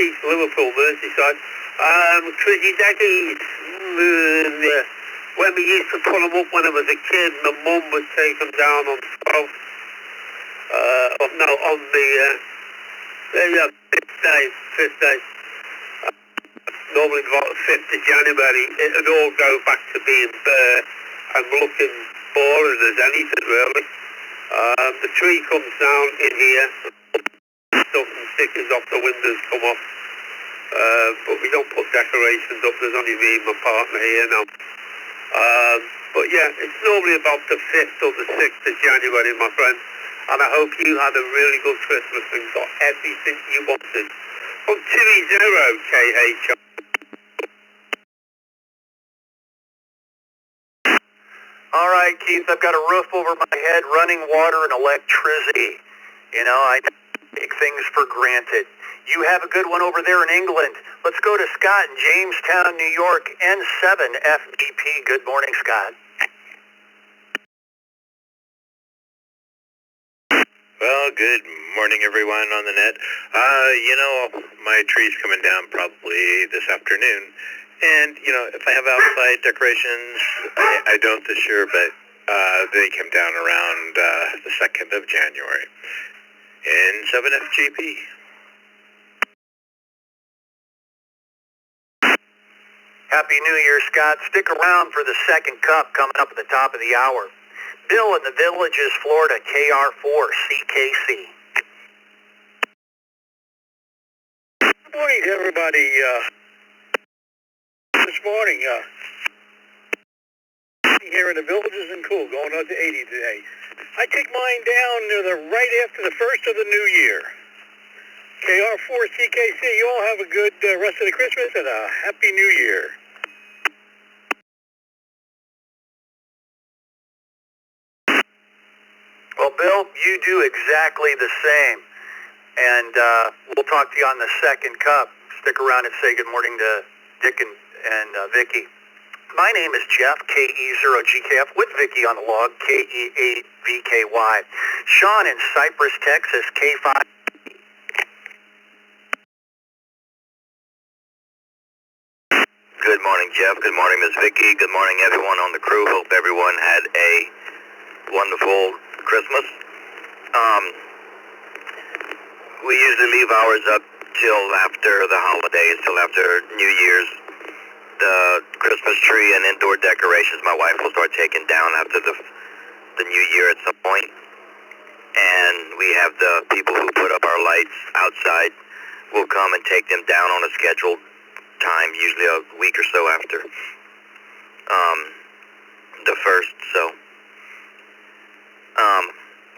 East Liverpool, Merseyside. Chrissy Daggies, when we used to put them up when I was a kid, my mum would take them down on 12th, on the 5th day. Normally about the 5th of January, it would all go back to being bare and looking boring as anything really. The tree comes down in here, stuff and stickers off the windows come off, but we don't put decorations up, there's only me and my partner here now. But yeah, it's normally about the 5th or the 6th of January, my friend, and I hope you had a really good Christmas and got everything you wanted. From 2E0KHI. All right, Keith, I've got a roof over my head, running water and electricity. You know, I take things for granted. You have a good one over there in England. Let's go to Scott in Jamestown, New York, N7FDP. Good morning, Scott. Well, good morning, everyone on the net. My tree's coming down probably this afternoon. And, if I have outside decorations, I don't this year, but they came down around the 2nd of January. N7FGP. Happy New Year, Scott. Stick around for the second cup coming up at the top of the hour. Bill in the Villages, Florida, KR4CKC. Good morning, everybody. this morning. Here in the villages and cool, going up to 80 today. I take mine down right after the first of the new year. KR4CKC, you all have a good rest of the Christmas and a Happy New Year. Well, Bill, you do exactly the same. And we'll talk to you on the second cup. Stick around and say good morning to Dick and Vicky. My name is Jeff, KE0GKF, with Vicky on the log, KE8VKY. Sean in Cypress, Texas, K5. Good morning, Jeff. Good morning, Miss Vicky. Good morning, everyone on the crew. Hope everyone had a wonderful Christmas. We usually leave ours up till after the holidays, till after New Year's. The Christmas tree and indoor decorations my wife will start taking down after the New Year at some point. And we have the people who put up our lights outside will come and take them down on a scheduled time, usually a week or so after the first. So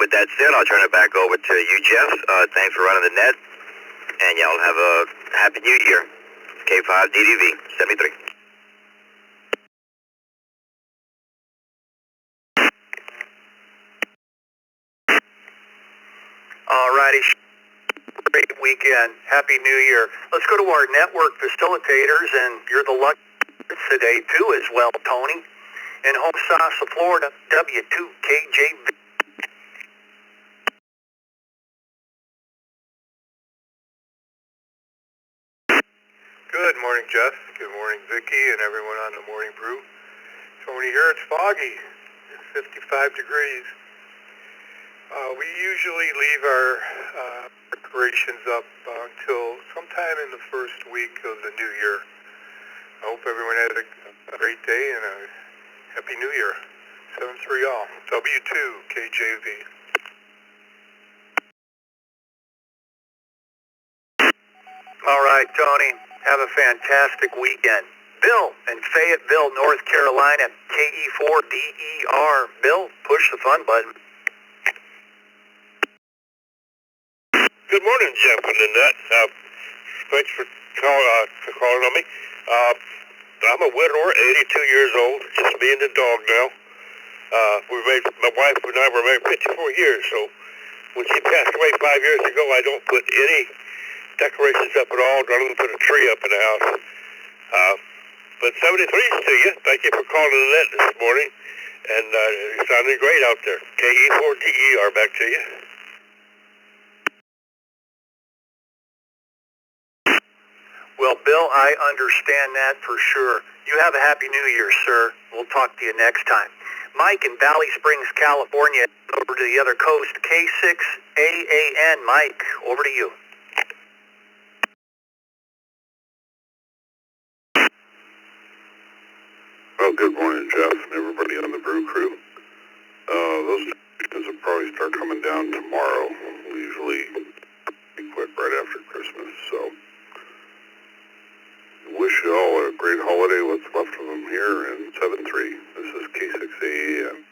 with that said, I'll turn it back over to you, Jeff. Thanks for running the net, and y'all have a Happy New Year. K5DDV 73. Alrighty, great weekend. Happy New Year. Let's go to our network facilitators, and you're the lucky today too as well, Tony. In Homosassa, Florida, W2KJV. Good morning, Jeff. Good morning, Vicky, and everyone on the Morning Brew. Tony here. It's foggy. It's 55 degrees. We usually leave our decorations up until sometime in the first week of the new year. I hope everyone had a great day and a Happy New Year. 7-3 all. W2KJV. All right, Tony. Have a fantastic weekend. Bill in Fayetteville, North Carolina, KE4DER. Bill, push the fun button. Good morning, Jeff and Annette. Thanks for calling on me. I'm a widower, 82 years old, just me and the dog now. My wife and I were married 54 years, so when she passed away 5 years ago, I don't put any decorations up at all. Don't even put a tree up in the house. But 73's to you. Thank you for calling Annette this morning. And you're sounding great out there. KE4DER, back to you. Well, Bill, I understand that for sure. You have a Happy New Year, sir. We'll talk to you next time. Mike in Valley Springs, California, over to the other coast, K6AAN. Mike, over to you. Well, good morning, Jeff, and everybody on the brew crew. Those decorations will probably start coming down tomorrow. We usually quit right after Christmas, so wish you all a great holiday, what's left of them here in 7-3. This is K6AAN.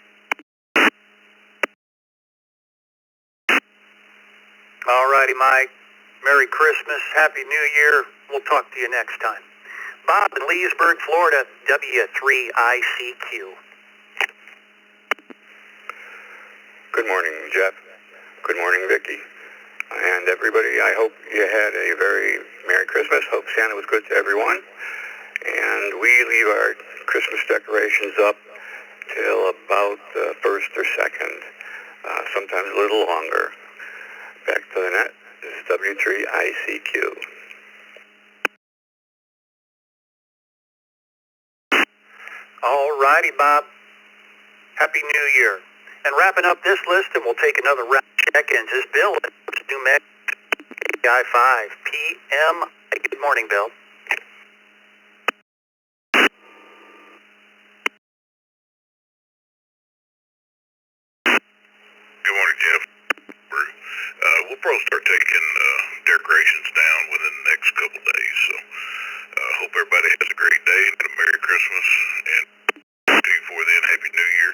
All righty, Mike. Merry Christmas, Happy New Year. We'll talk to you next time. Bob in Leesburg, Florida, W3ICQ. Good morning, Jeff. Good morning, Vicky. And everybody, I hope you had a very Merry Christmas. Hope Santa was good to everyone. And we leave our Christmas decorations up till about the 1st or 2nd, sometimes a little longer. Back to the net. This is W3ICQ. All righty, Bob. Happy New Year. And wrapping up this list, and we'll take another round of check-ins, is Bill in New Mexico, I-5, PM. Good morning, Bill. Good morning, Jeff. We'll probably start taking decorations down within the next couple days, so hope everybody has a great day and a Merry Christmas, and before then, Happy New Year.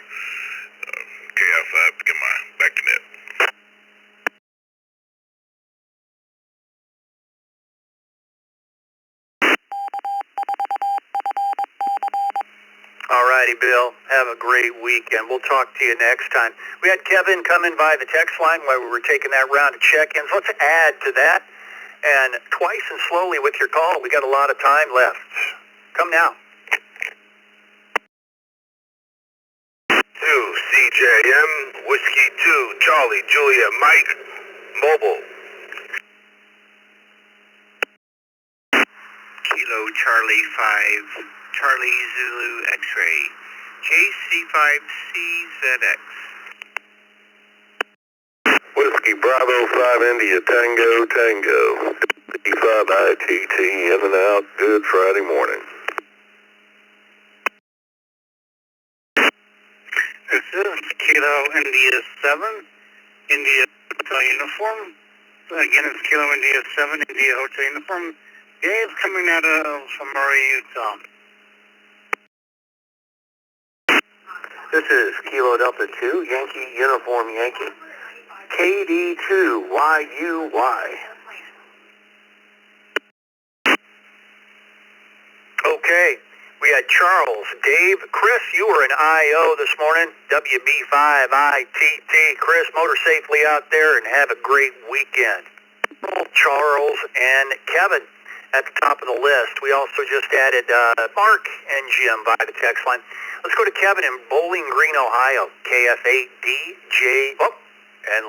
KI5, get my back to net. Alrighty, Bill. Have a great weekend. We'll talk to you next time. We had Kevin come in by the text line while we were taking that round of check-ins. Let's add to that. And twice and slowly with your call. We got a lot of time left. Come now. 2 CJM, Whiskey 2, Charlie, Julia, Mike, Mobile. Kilo Charlie 5, Charlie Zulu X-Ray, JC5CZX. Whiskey Bravo 5 India Tango Tango, 55 ITT in and out, good Friday morning. This is Kilo India 7, India Hotel Uniform. Again, it's Kilo India 7, India Hotel Uniform. Dave coming out of Murray, Utah. This is Kilo Delta 2, Yankee Uniform Yankee. KD2YUY. Okay, we had Charles, Dave, Chris, you were in IO this morning, WB5ITT. Chris, motor safely out there and have a great weekend. Charles and Kevin at the top of the list. We also just added Mark and Jim by the text line. Let's go to Kevin in Bowling Green, Ohio, KF8DJ. Oh, and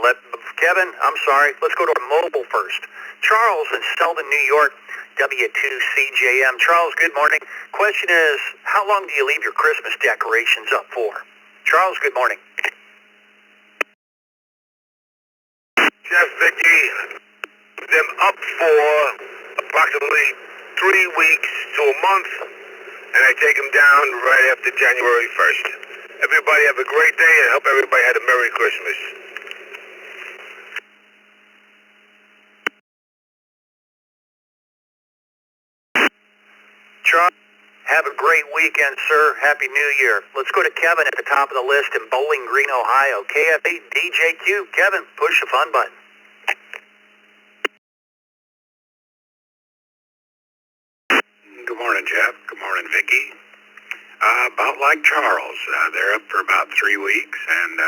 Kevin, I'm sorry, let's go to our mobile first. Charles in Selden, New York, W2CJM. Charles, good morning. Question is, how long do you leave your Christmas decorations up for? Charles, good morning. Jeff, Vicky, them up for approximately 3 weeks to a month, and I take them down right after January 1st. Everybody have a great day, and hope everybody had a Merry Christmas. Charles, have a great weekend, sir. Happy New Year. Let's go to Kevin at the top of the list in Bowling Green, Ohio, KF8DJQ. Kevin, push the fun button. Good morning, Jeff. Good morning, Vicki. About like Charles, they're up for about 3 weeks, and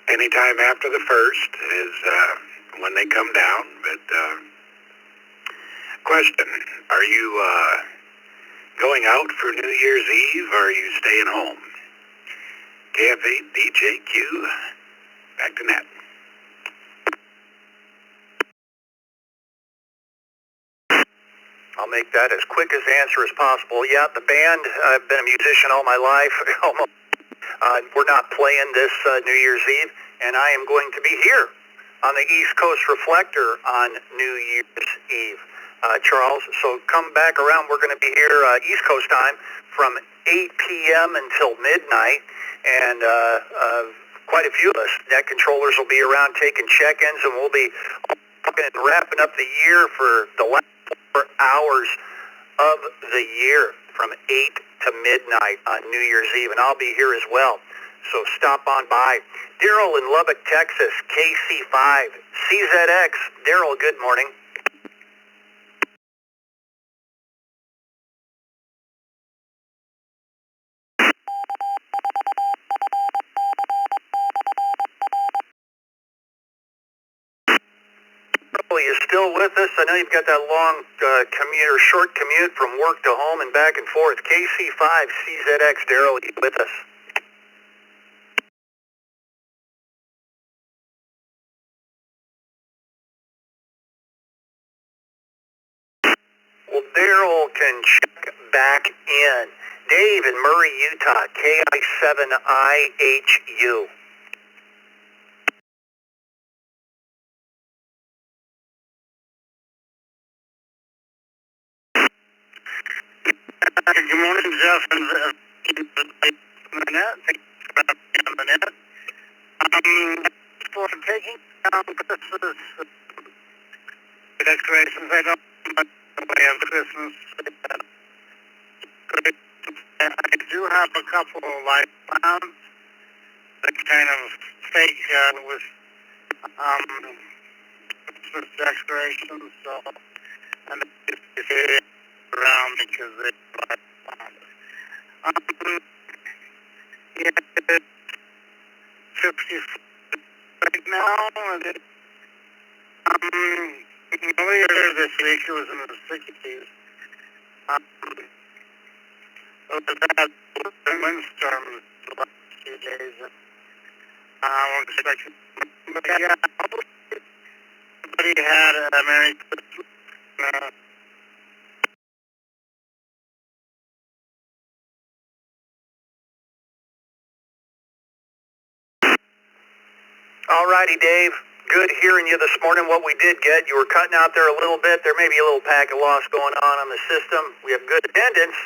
anytime after the 1st is when they come down. But question, are you going out for New Year's Eve, or are you staying home? KF8DJQ, back to net. I'll make that as quick as answer as possible. Yeah, the band, I've been a musician all my life. We're not playing this New Year's Eve, and I am going to be here on the East Coast Reflector on New Year's Eve, Charles. So come back around. We're going to be here East Coast time from 8 p.m. until midnight, and quite a few of us net controllers will be around taking check-ins, and we'll be wrapping up the year for the last 4 hours of the year from 8 to midnight on New Year's Eve, and I'll be here as well. So stop on by. Daryl in Lubbock, Texas, KC5, CZX. Daryl, good morning. Are you still with us? I know you've got that long commute or short commute from work to home and back and forth. KC5, CZX, Daryl, are you with us? Well, Daryl can check back in. Dave in Murray, Utah, KI7IHU. Good morning, Jeff, and the net. Thank you for being on the net. For taking down Christmas decorations, I don't know the way of Christmas decorations have a couple of light lamps that kind of fake with Christmas decorations, so and it's around because they light lamps. Yeah, it's 50 right now, and it, earlier this week it was in the 60s. We've had windstorms the last few days. We're expecting, but yeah, everybody had a Merry Christmas. Alrighty, Dave. Good hearing you this morning. What we did get, you were cutting out there a little bit. There may be a little packet loss going on the system. We have good attendance.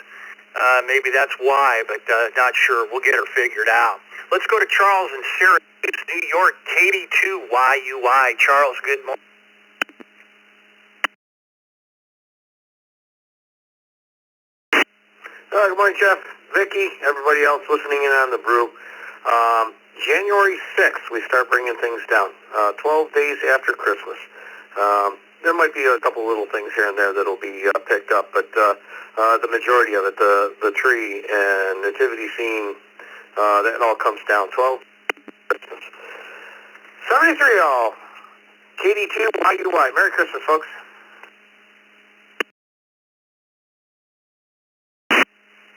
Maybe that's why, but not sure. We'll get her figured out. Let's go to Charles in Syracuse, New York, KD2YUI. Charles, good morning. Good morning, Jeff, Vicki, everybody else listening in on the brew. January 6th, we start bringing things down. 12 days after Christmas. There might be a couple little things here and there that'll be picked up, but the majority of it, the tree and nativity scene, that all comes down. 12 Christmas. 73 all. KD2YUY. Merry Christmas, folks.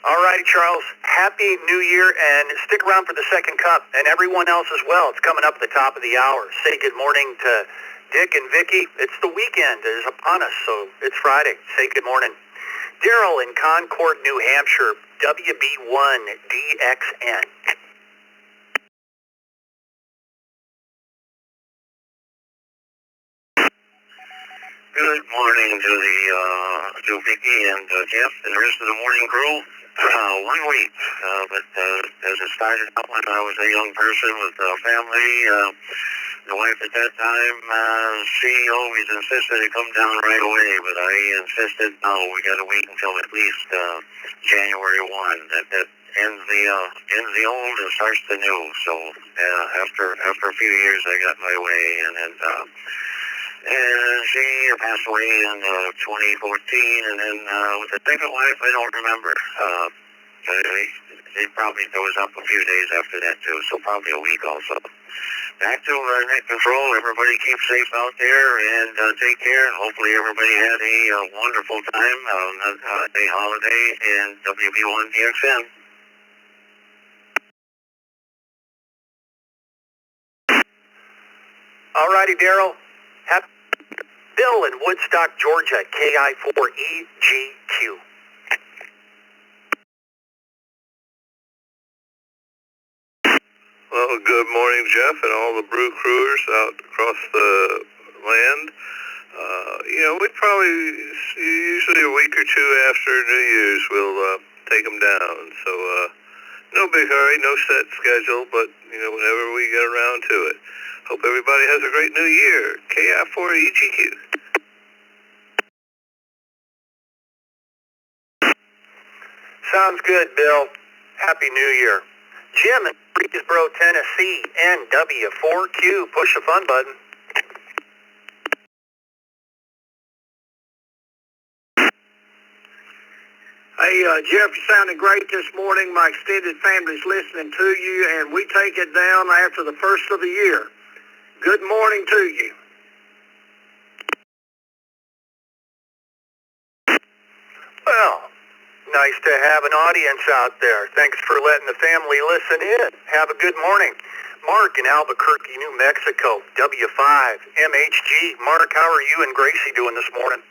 All righty, Charles. Happy New Year, and stick around for the second cup, and everyone else as well. It's coming up at the top of the hour. Say good morning to Dick and Vicki. It's the weekend. It is upon us, so it's Friday. Say good morning. Daryl in Concord, New Hampshire, WB1DXN. Good morning to Vicki and Jeff and the rest of the morning crew. 1 week, but as it started out when I was a young person with a family, the wife at that time, she always insisted it come down right away, but I insisted, no, we got to wait until at least January 1. That ends the old and starts the new. So after a few years, I got my way, and then. And she passed away in 2014, and then with the second wife, I don't remember. It probably goes up a few days after that, too, so probably a week also. Back to net control. Everybody keep safe out there, and take care. Hopefully everybody had a wonderful time on a holiday in WB1DXN. All righty, Daryl. Bill in Woodstock, Georgia, KI4EGQ. Well, good morning, Jeff, and all the brew crewers out across the land. We probably, usually a week or two after New Year's, we'll take them down. So, no big hurry, no set schedule, but, whenever we get around to it. Hope everybody has a great New Year. KI4EGQ. Sounds good, Bill. Happy New Year. Jim in Greensboro, Tennessee, NW4Q. Push the fun button. Hey, Jeff, you sounded great this morning. My extended family's listening to you, and we take it down after the first of the year. Good morning to you. Well, nice to have an audience out there. Thanks for letting the family listen in. Have a good morning. Mark in Albuquerque, New Mexico, W5MHG. Mark, how are you and Gracie doing this morning?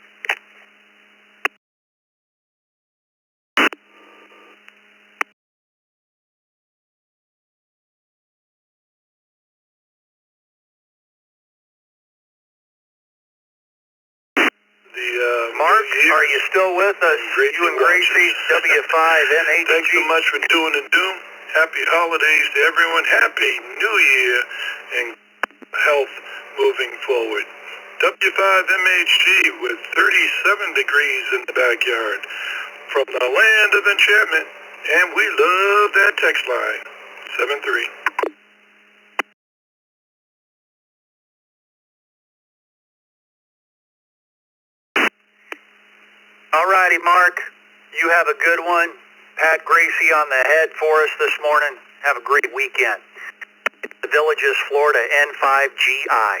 Mark, are you still with us? Great You and Gracie, W5MHG. Thanks so much for doing the doom. Happy holidays to everyone. Happy New Year and health moving forward. W5MHG with 37 degrees in the backyard. From the land of enchantment And we love that text line, 73. All righty, Mark. You have a good one. Pat Gracie on the head for us this morning. Have a great weekend. The Villages, Florida, N5GI.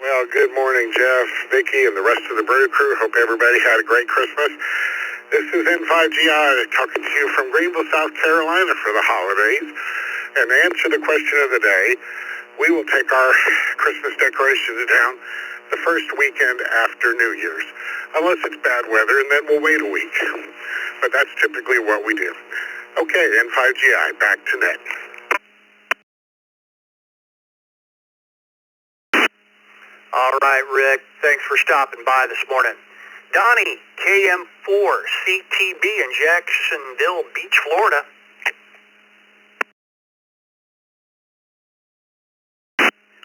Well, good morning, Jeff, Vicki, and the rest of the Brew crew. Hope everybody had a great Christmas. This is N5GI talking to you from Greenville, South Carolina for the holidays. And to answer the question of the day, we will take our Christmas decorations down the first weekend after New Year's, unless it's bad weather, and then we'll wait a week. But that's typically what we do. Okay, N5GI, back to net. All right, Rick. Thanks for stopping by this morning. Donnie, KM4CTB in Jacksonville Beach, Florida.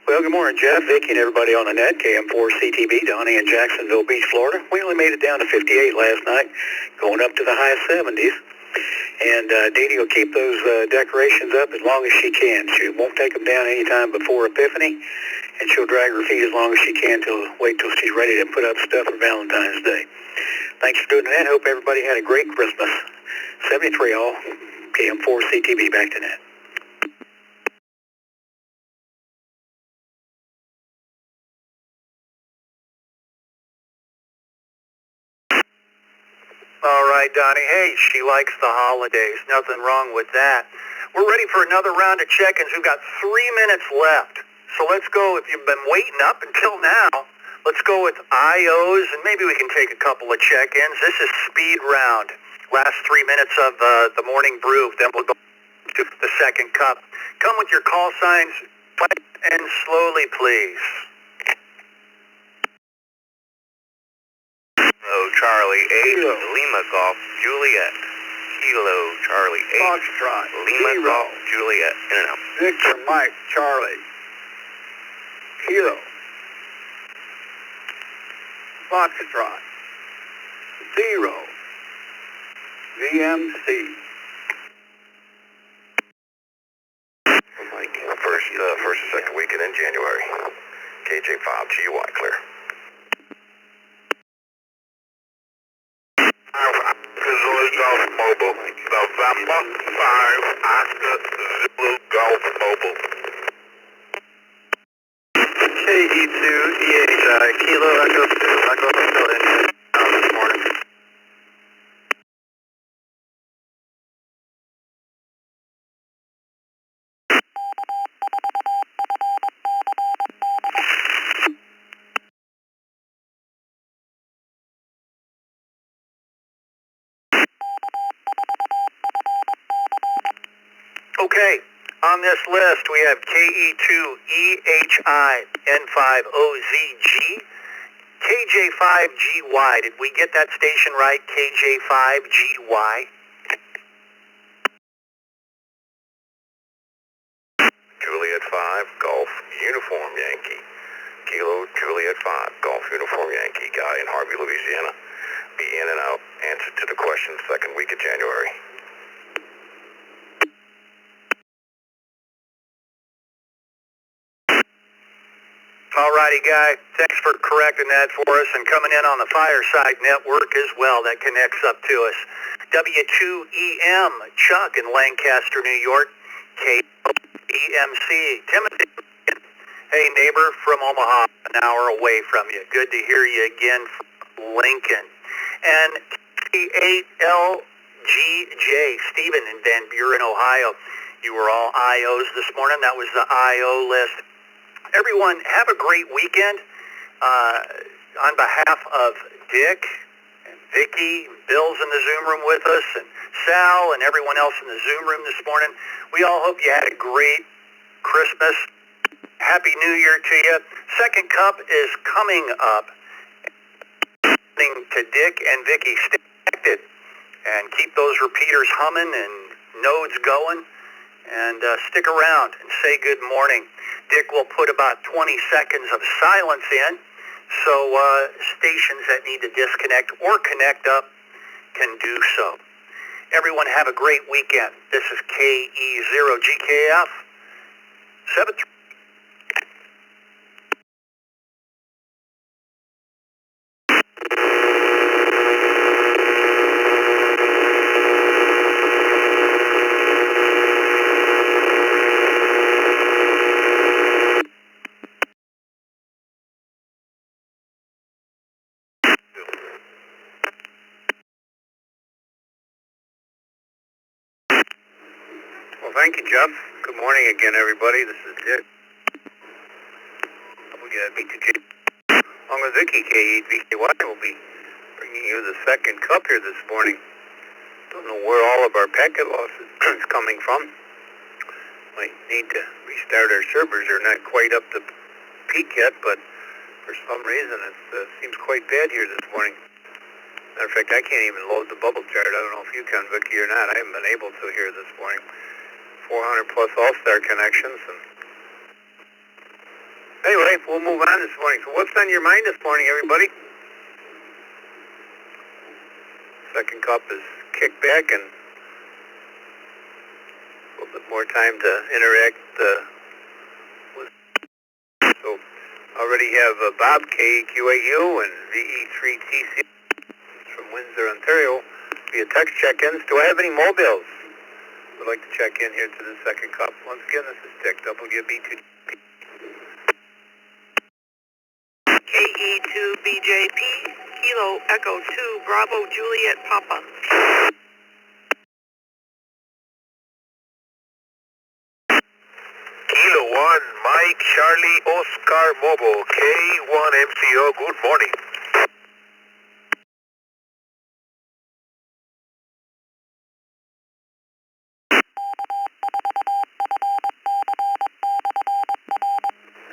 Well, good morning, Jeff, Vicki, and everybody on the net. KM4CTB, Donnie in Jacksonville Beach, Florida. We only made it down to 58 last night, going up to the high 70s. And Dee Dee will keep those decorations up as long as she can. She won't take them down anytime before Epiphany, and she'll drag her feet as long as she can wait till she's ready to put up stuff for Valentine's Day. Thanks for doing that. Hope everybody had a great Christmas. 73 all. KM4CTB, back to net. All right, Donnie. Hey, she likes the holidays. Nothing wrong with that. We're ready for another round of check-ins. We've got 3 minutes left. So let's go. If you've been waiting up until now, let's go with IOs, and maybe we can take a couple of check-ins. This is speed round. Last 3 minutes of the morning brew. Then we'll go to the second cup. Come with your call signs, and slowly, please. Kilo Charlie 8, Lima Golf Juliet. Kilo Charlie 8, Foxtrot, Lima Zero. Golf Juliet. In and out. Victor Mike Charlie. Kilo. Foxtrot. 0. VMC. Mike, first and second weekend in January. KJ5 GY, clear. Golf Mobile, November 5, Oscar Zulu Golf Mobile. KE2 EHI, Kilo Echo 2, Echo Hotel India, this morning. Okay, on this list we have KE2EHI N5OZG, KJ5GY. Did we get that station right? KJ5GY. Juliet 5, Golf Uniform Yankee. Kilo Juliet 5, Golf Uniform Yankee. Guy in Harvey, Louisiana. Be in and out. Answer to the question, second week of January. Alrighty, Guy. Thanks for correcting that for us and coming in on the Fireside Network as well. That connects up to us. W2EM, Chuck in Lancaster, New York. KEMC, Timothy. Hey, neighbor from Omaha, an hour away from you. Good to hear you again from Lincoln. And T8LGJ, Stephen in Van Buren, Ohio. You were all IOs this morning. That was the IO list. Everyone, have a great weekend. On behalf of Dick and Vicki, Bill's in the Zoom room with us, and Sal and everyone else in the Zoom room this morning, we all hope you had a great Christmas. Happy New Year to you. Second cup is coming up. To Dick and Vicki, stay connected and keep those repeaters humming and nodes going. And stick around and say good morning. Dick will put about 20 seconds of silence in. So stations that need to disconnect or connect up can do so. Everyone have a great weekend. This is KE0GKF 73. Well, thank you, Jeff. Good morning again, everybody. This is Dick. We got B2J. Along with Vicky, KE3KY will be bringing you the second cup here this morning. Don't know where all of our packet loss is coming from. Might need to restart our servers. They're not quite up to peak yet, but for some reason it seems quite bad here this morning. Matter of fact, I can't even load the bubble chart. I don't know if you can, Vicky, or not. I haven't been able to here this morning. 400 plus All-Star connections. And anyway, we'll move on this morning. So what's on your mind this morning, everybody? Second cup is kicked back and a little bit more time to interact with. So already have Bob KQAU and VE3TC from Windsor, Ontario via text check-ins. Do I have any mobiles? Would like to check in here to the second cup. Once again, this is Dick, WB2. KE2BJP, Kilo Echo 2, Bravo Juliet Papa. Kilo 1, Mike Charlie Oscar Mobile, K1MCO, good morning.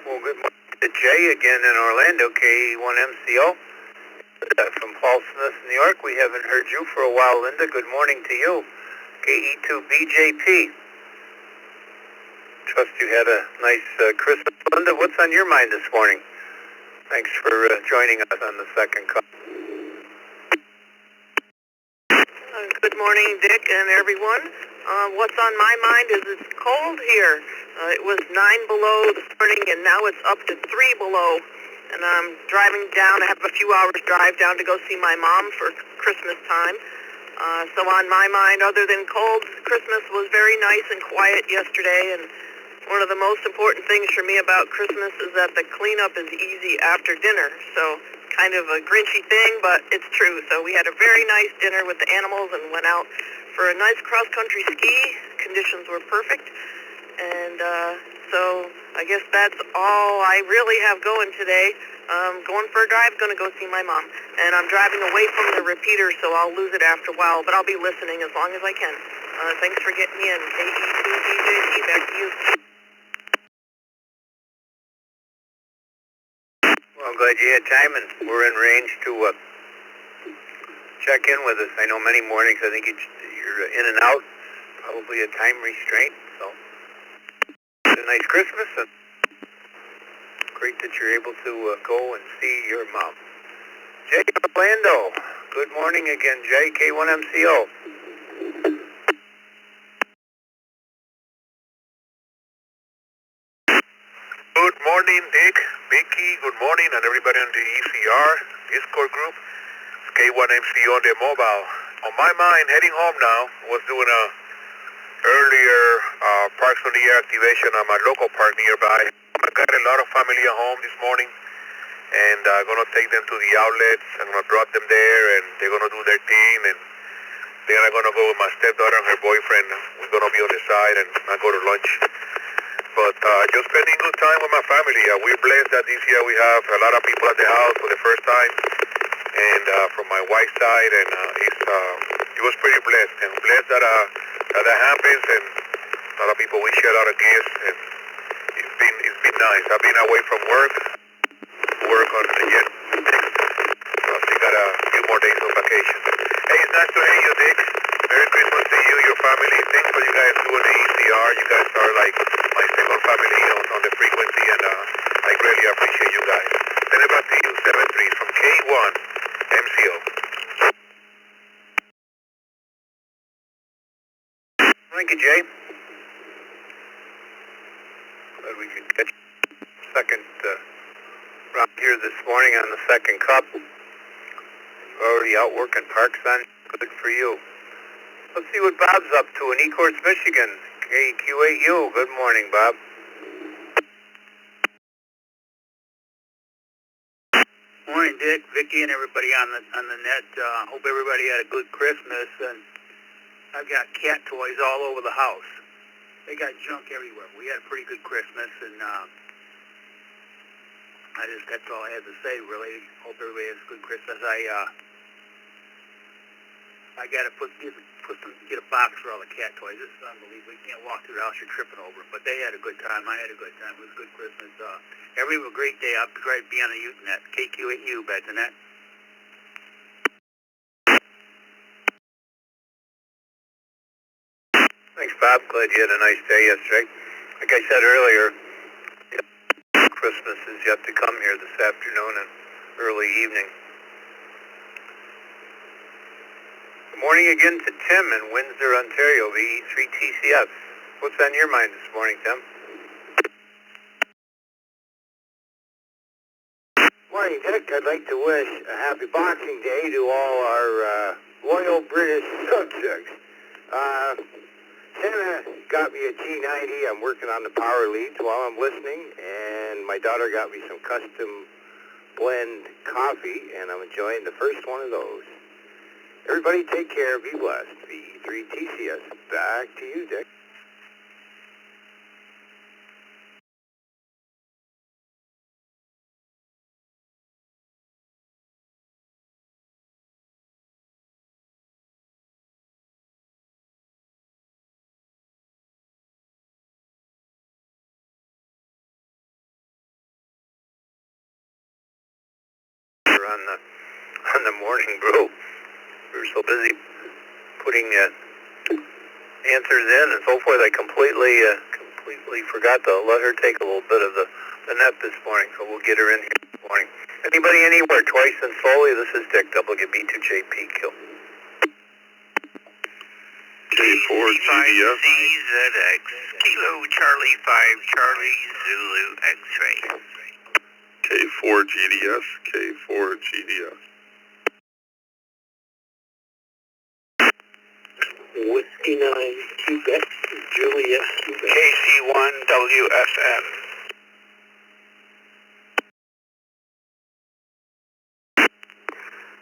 Well, good morning to Jay again in Orlando, K1MCO. From Paul Smith, New York. We haven't heard you for a while, Linda. Good morning to you. KE2BJP. Trust you had a nice Christmas. Linda, what's on your mind this morning? Thanks for joining us on the second call. Good morning, Dick and everyone. What's on my mind is it's cold here. It was 9 below this morning, and now it's up to 3 below. And I'm driving down. I have a few hours drive down to go see my mom for Christmas time. So on my mind, other than cold, Christmas was very nice and quiet yesterday. And one of the most important things for me about Christmas is that the cleanup is easy after dinner. So kind of a grinchy thing, but it's true. So we had a very nice dinner with the animals and went out for a nice cross-country ski. Conditions were perfect. And so I guess that's all I really have going today. Going for a drive, going to go see my mom. And I'm driving away from the repeater, so I'll lose it after a while, but I'll be listening as long as I can. Thanks for getting me in. KE2BJP, back to you. Well, I'm glad you had time and we're in range to check in with us. I know many mornings, I think you're in and out, probably a time restraint, so it's a nice Christmas and great that you're able to go and see your mom. Jay Orlando, good morning again, Jay, K1MCO. Good morning, Dick, Vicky, good morning, and everybody on the ECR Discord group. It's K1MCO on the mobile. On my mind, heading home now, was doing a earlier Parks on the Air activation on my local park nearby. I got a lot of family at home this morning, and I'm going to take them to the outlets. I'm going to drop them there, and they're going to do their thing, and then I'm going to go with my stepdaughter and her boyfriend. We're going to be on the side, and I go to lunch. But just spending good time with my family. We're blessed that this year we have a lot of people at the house for the first time, and from my wife's side, and it was pretty blessed. And blessed that that happens, and a lot of people wish you a lot of gifts, and it's been nice. I've been away from work on it again. So I still got a few more days of vacation. Hey, it's nice to hear you, Dick. Merry Christmas to you, your family. Thanks for you guys doing the ECR. You guys are like my second family on the frequency, and I greatly appreciate you guys. Send it back to you, Seth. Thank you, Jay. Glad we could catch second round here this morning on the second cup. You're already out working Parkside. Good for you. Let's see what Bob's up to in Ecorse, Michigan. KQ8U. Good morning, Bob. Morning, Dick, Vicky, and everybody on the net. Hope everybody had a good Christmas. And I've got cat toys all over the house. They got junk everywhere. We had a pretty good Christmas, and that's all I have to say, really. Hope everybody has a good Christmas. I got to get a box for all the cat toys. This is unbelievable. You can't walk through the house, you're tripping over them. But they had a good time. I had a good time. It was a good Christmas. Everybody had a great day. I'll try to be on the net. KQ8U back to net. Thanks, Bob. Glad you had a nice day yesterday. Like I said earlier, Christmas is yet to come here this afternoon and early evening. Good morning again to Tim in Windsor, Ontario, VE3TCS. What's on your mind this morning, Tim? Morning, Dick. I'd like to wish a happy Boxing Day to all our loyal British subjects. Santa got me a G90. I'm working on the power leads while I'm listening, and my daughter got me some custom blend coffee, and I'm enjoying the first one of those. Everybody take care. Be blessed. V3TCS. Back to you, Dick. On the morning brew. We were so busy putting answers in and so forth, I completely forgot to let her take a little bit of the net this morning, so we'll get her in here this morning. Anybody anywhere, twice and slowly, this is Dick, WB2JPQ. K4GDF. CZX, Kilo Charlie 5, Charlie Zulu X-Ray. K4GDS, K4GDS. Whiskey 9, Quebec, Julia, Quebec. KC1 WFM.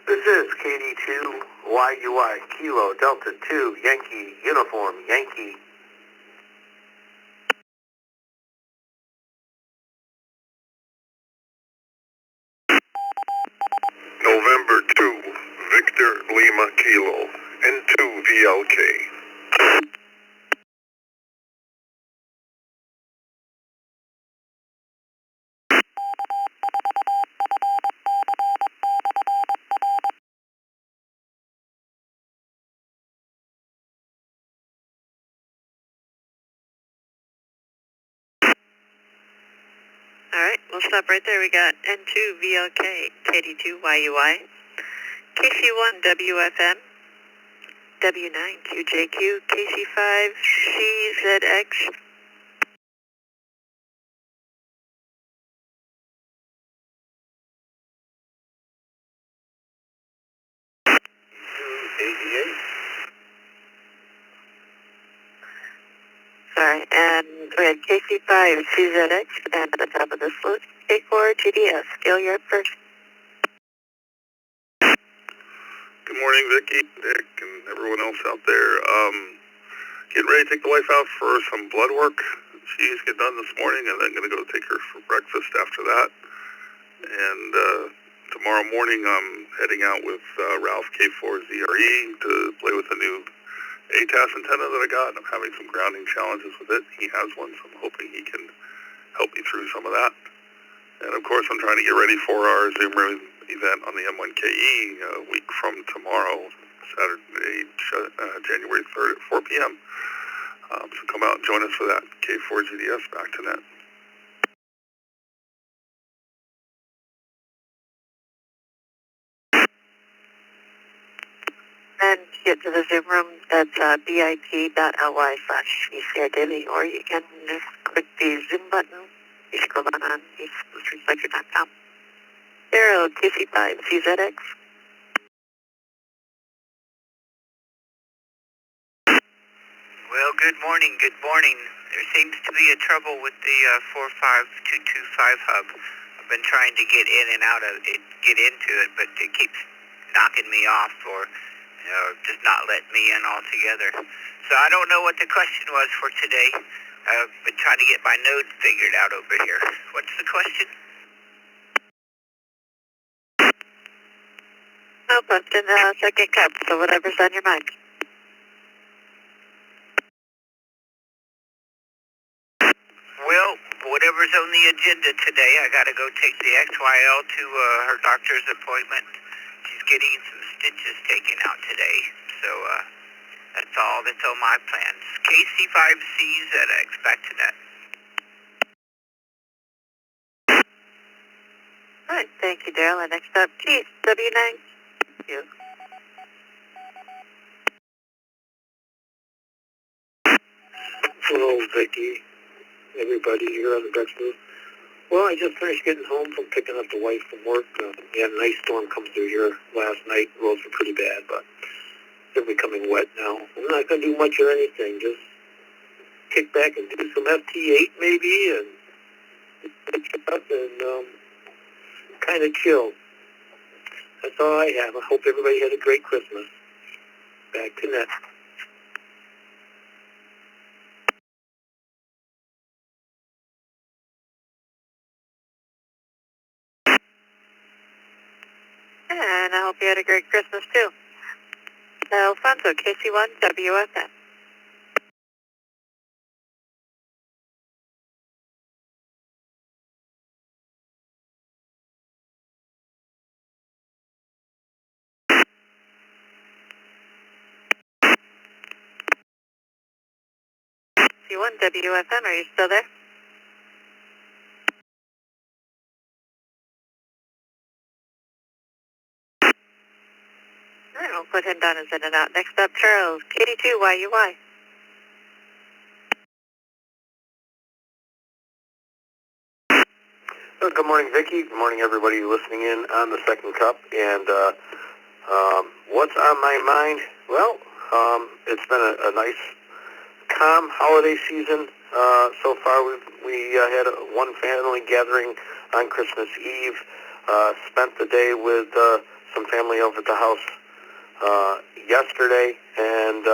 This is KD2 YUI Kilo Delta 2 Yankee Uniform Yankee. November 2, Victor Lima Kilo, N2 VLK. Alright, we'll stop right there. We got N2 VLK, KD2 YUI, KC1 WFM, W9 QJQ, KC5 CZX. Sorry, and we had KC5 CZX, and at the top of this list, K4 GDS. Gil, you're up first. Good morning, Vicky, Dick, and everyone else out there. Getting ready to take the wife out for some blood work. She's getting done this morning, and then going to go take her for breakfast after that. And tomorrow morning, I'm heading out with Ralph K4ZRE to play with a new ATAS antenna that I got. I'm having some grounding challenges with it. He has one, so I'm hoping he can help me through some of that. And of course, I'm trying to get ready for our Zoom room event on the M1KE a week from tomorrow, Saturday, January 3rd at 4 p.m. So come out and join us for that. K4GDS, back to net. And get to the Zoom room, that's bit.ly/ECR Daily, or you can just click the Zoom button. You scroll down on reflector.com. 0KC5CZX. Well, good morning, good morning. There seems to be a trouble with the 45225 hub. I've been trying to get in and out of it, get into it, but it keeps knocking me off or just not letting me in altogether. So I don't know what the question was for today. I've been trying to get my nodes figured out over here. What's the question? No question, second cup, so whatever's on your mind. Well, whatever's on the agenda today, I got to go take the XYL to her doctor's appointment. She's getting some stitches taken out today, so that's all that's on my plans. KC5CZX, back to that. All right, thank you, Daryl. And next up, Chief, W9. Thank you. Hello, Vicki. Everybody here on the breakfast. Well, I just finished getting home from picking up the wife from work. We had a nice storm come through here last night. Roads were pretty bad, but they're becoming wet now. I'm not going to do much or anything. Just kick back and do some FT8 maybe, and up and kind of chill. That's all I have. I hope everybody had a great Christmas. Back to net. And I hope you had a great Christmas, too. Alfonso, KC1, WFN. KC1, WFN, are you still there? All right, we'll put him down as in and out. Next up, Charles, KD2, YUY. Good morning, Vicki. Good morning, everybody listening in on the second cup. And what's on my mind? Well, it's been a nice, calm holiday season so far. We had one family gathering on Christmas Eve. Spent the day with some family over at the house yesterday, and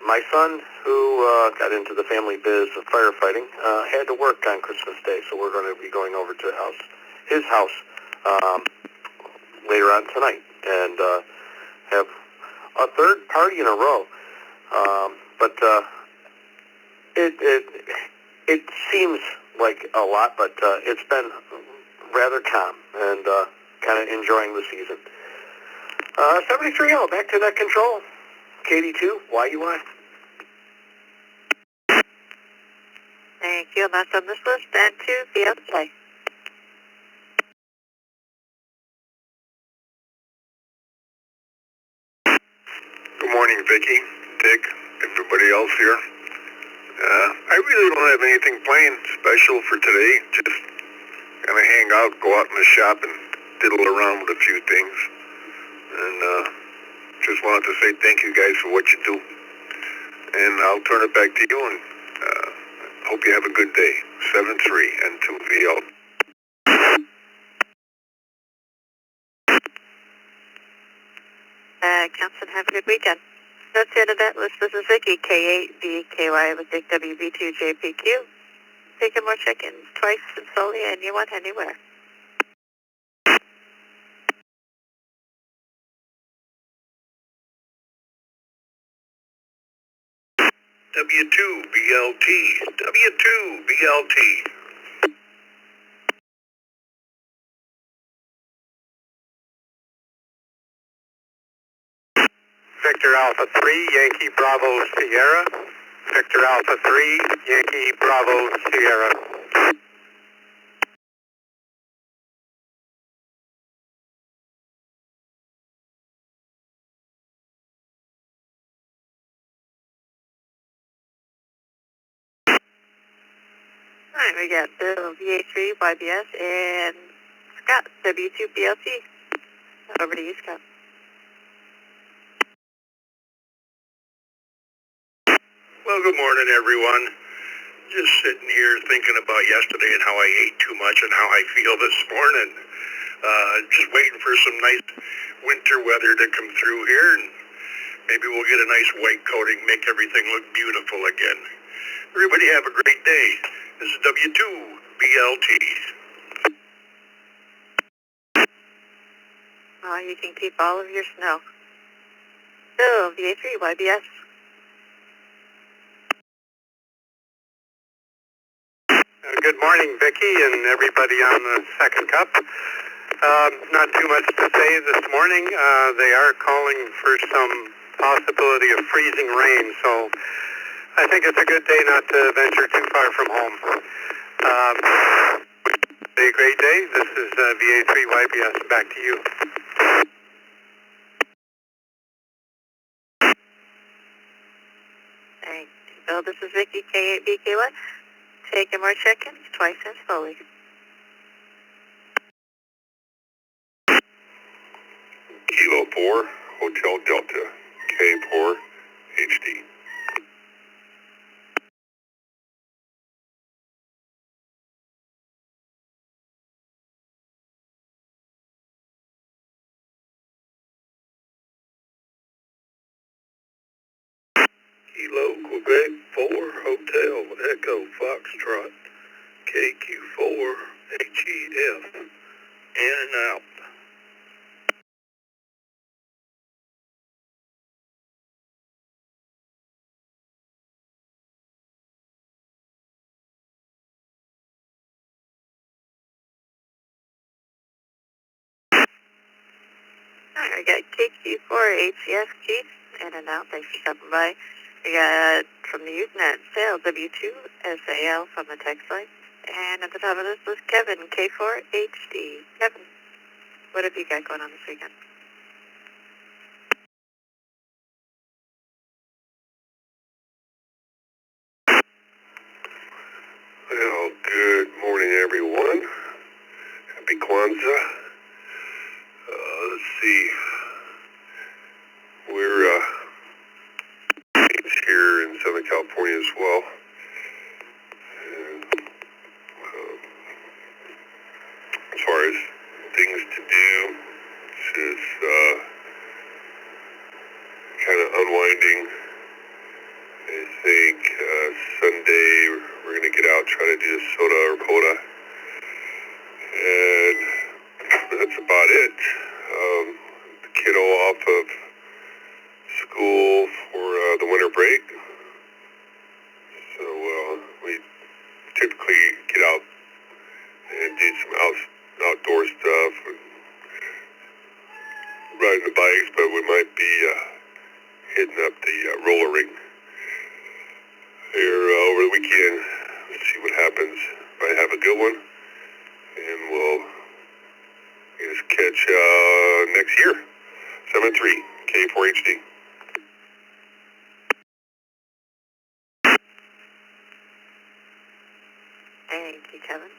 my son, who got into the family biz of firefighting, had to work on Christmas Day, so we're going to be going over to his house later on tonight, and have a third party in a row. But it seems like a lot, but it's been rather calm and kind of enjoying the season. 73-0, back to that control. KD2, YUI. Thank you. And that's on this list. And to the outside. Good morning, Vicki, Dick, everybody else here. I really don't have anything planned special for today. Just kind of hang out, go out in the shop and diddle around with a few things. And just wanted to say thank you guys for what you do. And I'll turn it back to you, and hope you have a good day. 7-3 and 2VL. Johnson, have a good weekend. That's the end of that list. This is Vicki, K8BKY with Dick WB2JPQ. Taking more check-ins twice and slowly anyone, anywhere. W2BLT, W2BLT. Victor Alpha 3, Yankee Bravo Sierra. Victor Alpha 3, Yankee Bravo Sierra. Alright, we got Bill VA3 YBS and Scott W2 BLT. Over to you, Scott. Well, good morning, everyone. Just sitting here thinking about yesterday and how I ate too much and how I feel this morning. Just waiting for some nice winter weather to come through here, and maybe we'll get a nice white coating, make everything look beautiful again. Everybody have a great day. This is W2 BLT. You can keep all of your snow. Bill VA3 YBS. Good morning, Vicki, and everybody on the second cup. Not too much to say this morning. They are calling for some possibility of freezing rain, so I think it's a good day not to venture too far from home. A great day. This is VA3 YBS. Back to you. Thanks. Bill, this is Vicky K8BKY. Taking more check-ins twice and slowly. Kilo 4, Hotel Delta, K4, HD. Kilo Quebec 4 Hotel Echo Foxtrot KQ4 HEF. In and out. Alright, we got KQ4 HEF Keith. In and out. Thanks for stopping by. We got from the Usenet Sale W2 SAL from the text line. And at the top of this was Kevin K4 HD. Kevin, what have you got going on this weekend? Well, good morning, everyone. Happy Kwanzaa. Let's see. We're here in Southern California as well. And, as far as things to do, it's just kind of unwinding. I think Sunday we're going to get out, try to do a soda or coda. And that's about it. The kiddo off of school for the winter break. So we typically get out and do some outdoor stuff and riding the bikes, but we might be hitting up the roller rink here over the weekend. Let's see what happens. Might have a good one, and we'll just catch next year. 7-3 K4 HD. Thank you, Kevin.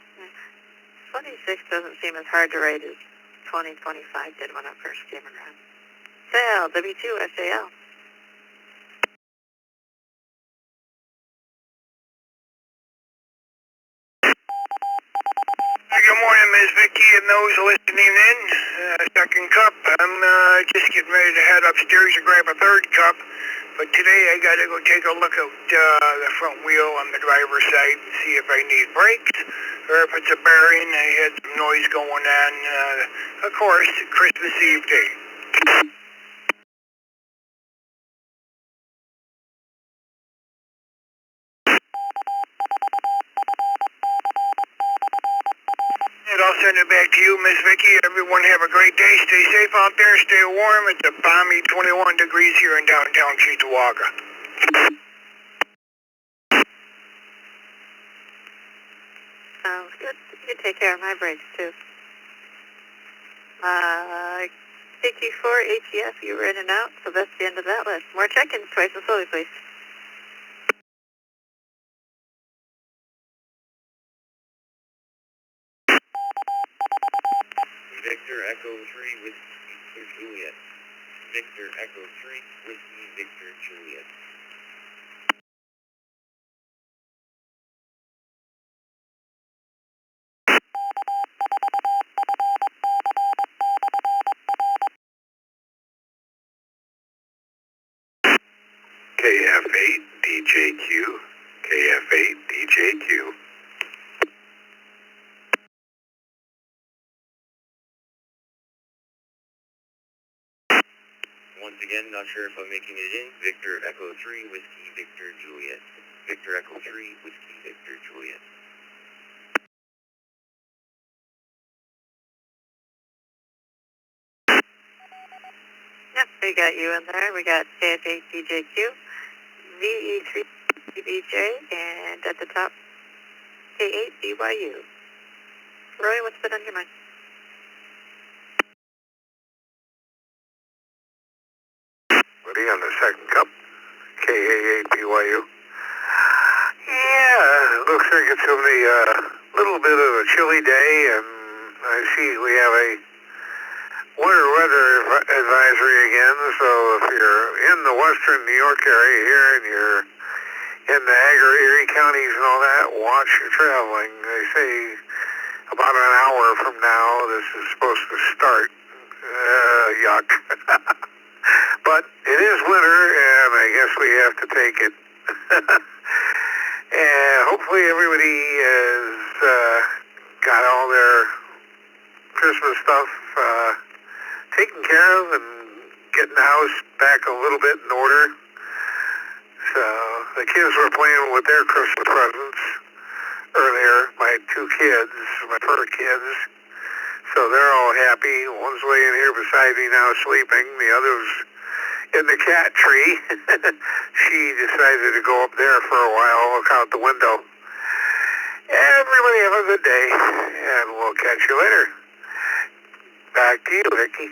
26 doesn't seem as hard to write as 2025 did when I first came around. Sale W2 SAL. Good morning, Ms. Vicky and those listening in. Second cup. I'm just getting ready to head upstairs and grab a third cup. But today I got to go take a look at the front wheel on the driver's side and see if I need brakes or if it's a bearing. I had some noise going on. Of course, Christmas Eve day. And I'll send it back to you, Miss Vicky. Everyone have a great day. Stay safe out there. Stay warm. It's a balmy 21 degrees here in downtown Cheektowaga. Sounds good. You take care of my brakes, too. KQ4 HEF, you were in and out, so that's the end of that list. More check-ins twice and slowly, please. Victor Echo 3 Whiskey Victor Juliet. Victor Echo 3 Whiskey Victor Juliet. KF8 DJQ. KF8 DJQ. Once again, not sure if I'm making it in. Victor Echo 3 Whiskey Victor Juliet. Victor Echo 3 Whiskey Victor Juliet. Yep, we got you in there. We got KF8 DJQ, VE3 BJ, and at the top, K8 BYU. Roy, what's been on your mind? Buddy on the second cup. KA8 BYU. Yeah, looks like it's going to be a little bit of a chilly day, and I see we have a winter weather advisory again, so if you're in the western New York area here and you're in the Erie counties and all that, watch your traveling. They say about an hour from now this is supposed to start. Yuck. But it is winter, and I guess we have to take it. And hopefully everybody has got all their Christmas stuff taken care of and getting the house back a little bit in order. So the kids were playing with their Christmas presents earlier, my two kids, my fur kids. So they're all happy. One's laying here beside me now sleeping. The other's in the cat tree. She decided to go up there for a while, look out the window. Everybody have a good day, and we'll catch you later. Back to you, Vicki.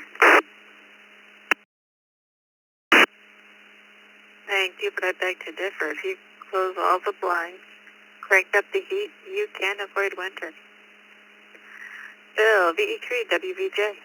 Thank you, but I beg to differ. If you close all the blinds, crank up the heat, you can avoid winter. Bill, VE3 WVJ.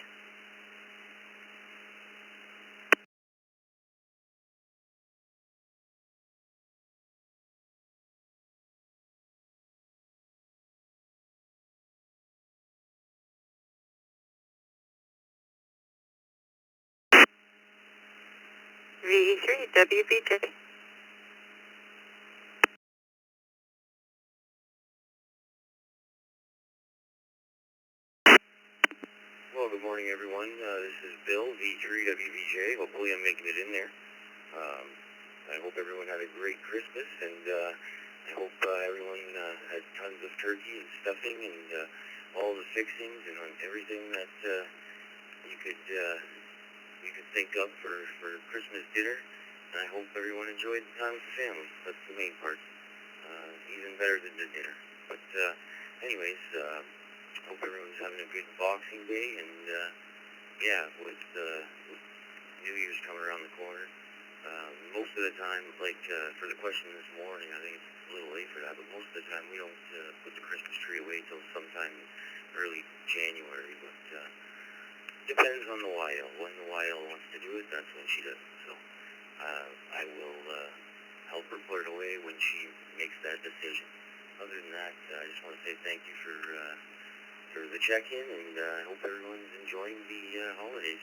VE3 WVJ. Well, good morning, everyone. This is Bill, V3WVJ. Hopefully I'm making it in there. I hope everyone had a great Christmas, and I hope everyone had tons of turkey and stuffing and all the fixings and everything that you could think of for Christmas dinner. And I hope everyone enjoyed the time with the family. That's the main part. Even better than the dinner. But anyways, hope everyone's having a good Boxing Day, and yeah, with New Year's coming around the corner, most of the time, like for the question this morning, I think it's a little late for that, but most of the time we don't put the Christmas tree away till sometime early January, but depends on the YL. When the YL wants to do it, that's when she does it. So I will help her put it away when she makes that decision. Other than that, I just want to say thank you for the check-in, and I hope everyone's enjoying the holidays.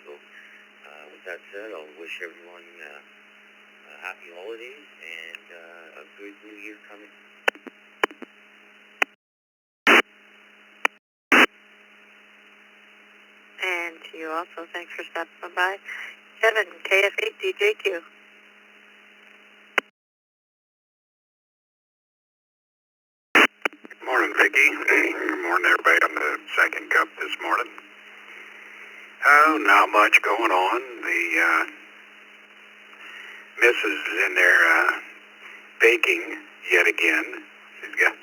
So with that said, I'll wish everyone happy holidays and a good new year coming. And to you also, thanks for stopping by. Kevin, KF8 DJQ. Morning, Vicki. Good morning, everybody on the second cup this morning. Oh, not much going on. The missus is in there baking yet again. She's got,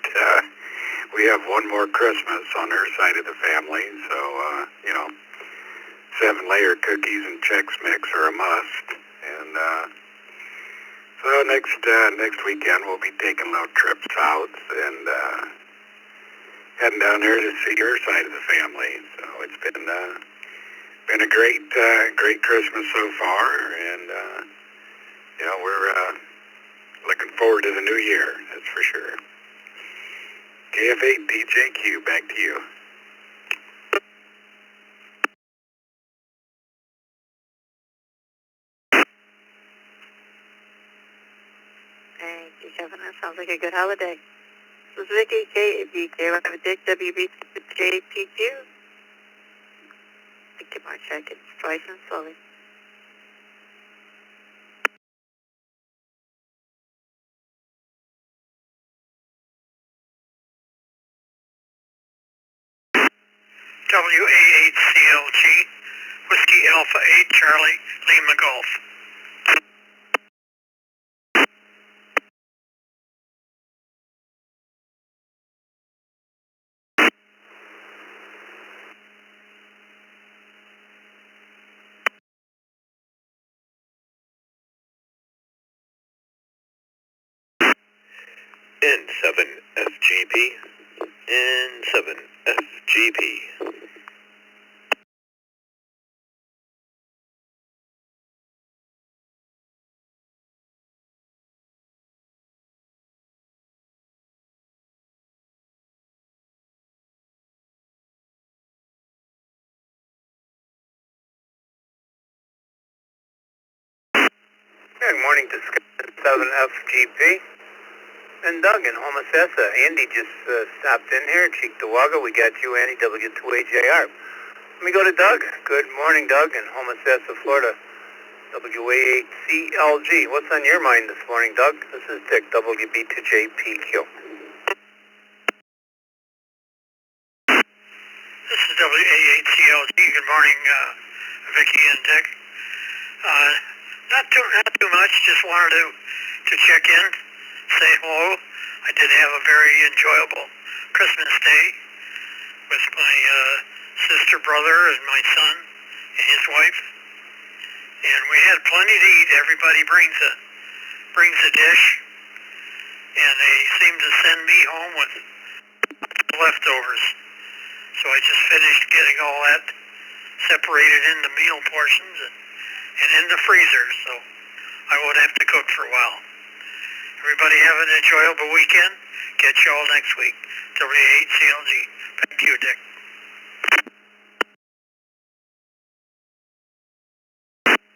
we have one more Christmas on her side of the family, so, 7-layer cookies and Chex Mix are a must. And so next weekend we'll be taking little trips south and heading down there to see your side of the family. So it's been a great Christmas so far, and we're looking forward to the new year. That's for sure. KF8 DJQ, back to you. Thank you, Kevin. That sounds like a good holiday. This is Vicky, KFBK, Dick, WB2JPQ. Thank you, Mark. Check it twice and slowly. WA8CLG, Whiskey Alpha 8, Charlie, Lima Golf. N7FGP, N7FGP. Good morning to 7FGP. And Doug in Homosassa. Andy just stopped in here, Cheektowaga. We got you, Andy, W2AJR. Let me go to Doug. Good morning, Doug in Homosassa, Florida. WA8CLG. What's on your mind this morning, Doug? This is Dick, WB2JPQ. This is WA8CLG. Good morning, Vicky and Dick. Not too much. Just wanted to check in, say hello. I did have a very enjoyable Christmas Day with my sister, brother, and my son and his wife. And we had plenty to eat. Everybody brings a dish, and they seem to send me home with leftovers. So I just finished getting all that separated into meal portions and in the freezer, so I won't have to cook for a while. Everybody have an enjoyable weekend. Catch you all next week. WA8CLG. Back to you, Dick.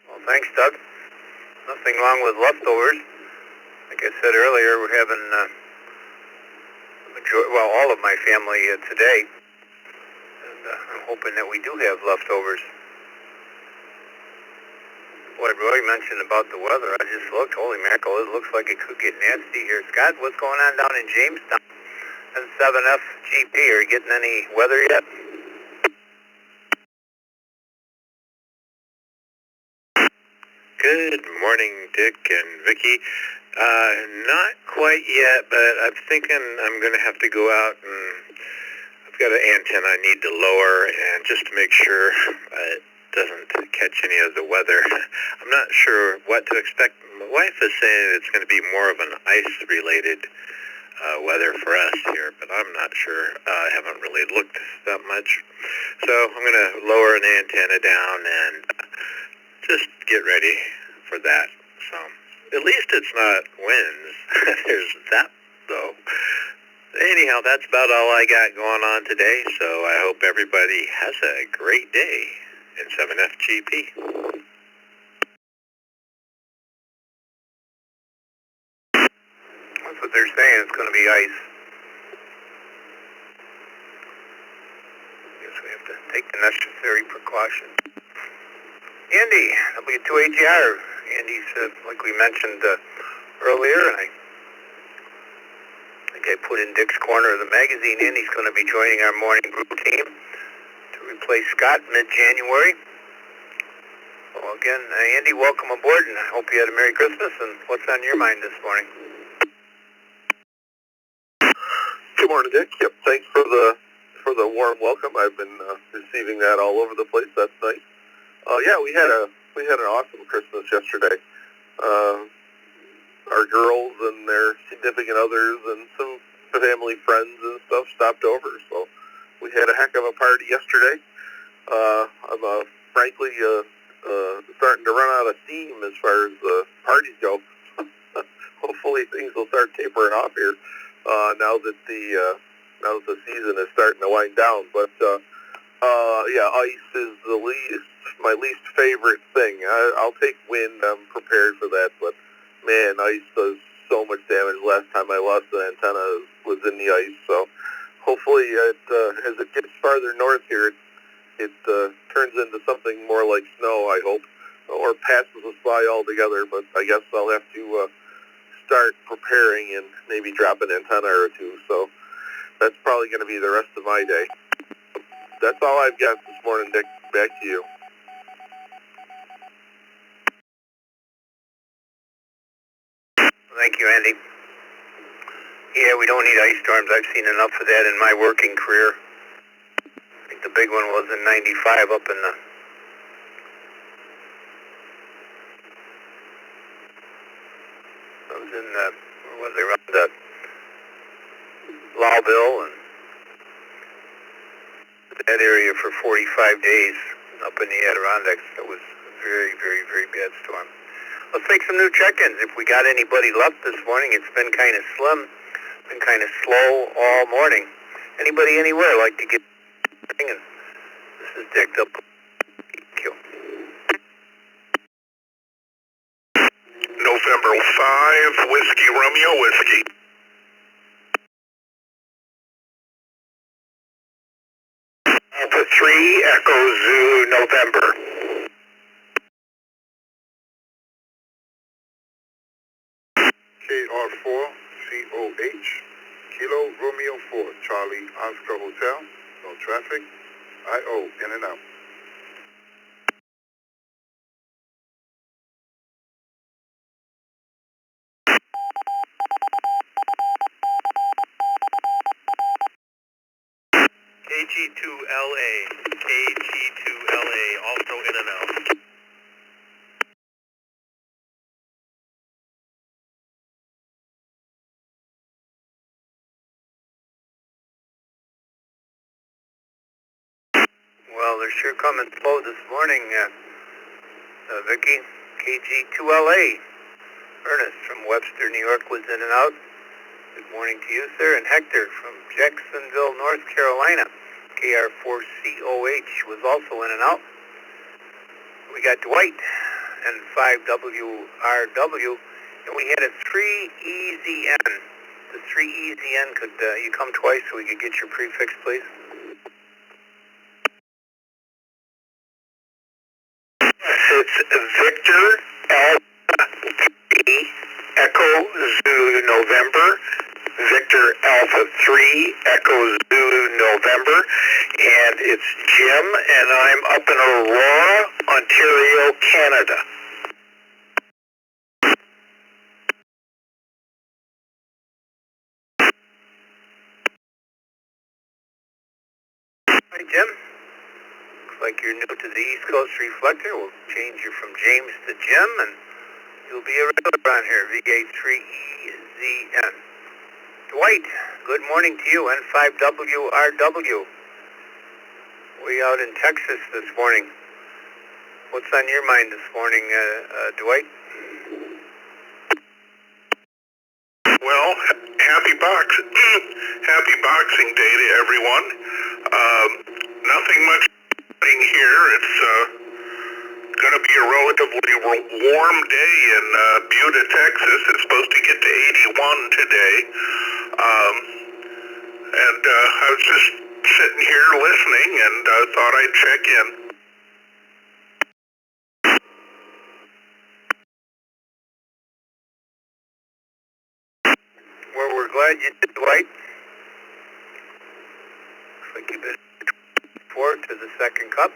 Well, thanks, Doug. Nothing wrong with leftovers. Like I said earlier, we're having, all of my family today. And I'm hoping that we do have leftovers. What Roy mentioned about the weather, I just looked, holy mackerel, it looks like it could get nasty here. Scott, what's going on down in Jamestown? And 7FGP, are you getting any weather yet? Good morning, Dick and Vicky. Not quite yet, but I'm thinking I'm going to have to go out and I've got an antenna I need to lower, and just to make sure it doesn't catch any of the weather. I'm not sure what to expect. My wife is saying it's going to be more of an ice-related weather for us here, but I'm not sure. I haven't really looked that much. So I'm going to lower an antenna down and just get ready for that. So at least it's not winds. There's that, though. Anyhow, that's about all I got going on today, so I hope everybody has a great day in 7FGP. That's what they're saying, it's going to be ice. Guess we have to take the necessary precautions. Andy, W2AGR. Andy's, like we mentioned earlier, and I think I put in Dick's Corner of the magazine. Andy's going to be joining our morning brew team to replace Scott mid-January. Well, again, Andy, welcome aboard, and I hope you had a Merry Christmas. And what's on your mind this morning? Good morning, Dick. Yep, thanks for the warm welcome. I've been receiving that all over the place. That's nice. Yeah, we had an awesome Christmas yesterday. Our girls and their significant others and some family, friends, and stuff stopped over. So we had a heck of a party yesterday. I'm frankly starting to run out of steam as far as parties go. Hopefully things will start tapering off here now that the season is starting to wind down. But yeah, ice is my least favorite thing. I'll take wind. I'm prepared for that. But man, ice does so much damage. Last time I lost an antenna was in the ice. So hopefully, as it gets farther north here, it turns into something more like snow, I hope, or passes us by altogether. But I guess I'll have to start preparing and maybe drop an antenna or two. So that's probably going to be the rest of my day. That's all I've got this morning, Dick. Back to you. Thank you, Andy. Yeah, we don't need ice storms. I've seen enough of that in my working career. I think the big one was in '95 up in the where was it, around the Lowville and that area for 45 days up in the Adirondacks. That was a very, very, very bad storm. Let's make some new check-ins. If we got anybody left this morning, it's been kind of slim, been kind of slow all morning. Anybody anywhere like to get and this is Dick up. Thank you. November 5, Whiskey Romeo Whiskey. Alpha 3, Echo Zulu November. KR4, COH, Kilo Romeo 4, Charlie Oscar Hotel, no traffic, IO, in and out. KG2LA, KG2LA, also in and out. Well, they're sure coming slow this morning, Vicky. KG2LA. Ernest from Webster, New York was in and out. Good morning to you, sir. And Hector from Jacksonville, North Carolina. KR4COH was also in and out. We got Dwight and 5WRW, and we had a 3EZN. The 3EZN, could you come twice so we could get your prefix, please? It's Victor Alpha 3 Echo Zulu November. Victor Alpha 3 Echo Zulu November. And it's Jim, and I'm up in Aurora, Ontario, Canada. Hi, Jim. Looks like you're new to the East Coast Reflector. We'll change you from James to Jim, and you'll be a regular around here, VA3EZN. Dwight, good morning to you, N5WRW. We out in Texas this morning. What's on your mind this morning, Dwight? Well, happy Boxing Day to everyone. Nothing much here. It's going to be a relatively warm day in Buda, Texas. It's supposed to get to 81 today. And I was just sitting here listening and thought I'd check in. Well, we're glad you did, Dwight. Looks like you've been forward to the second cup.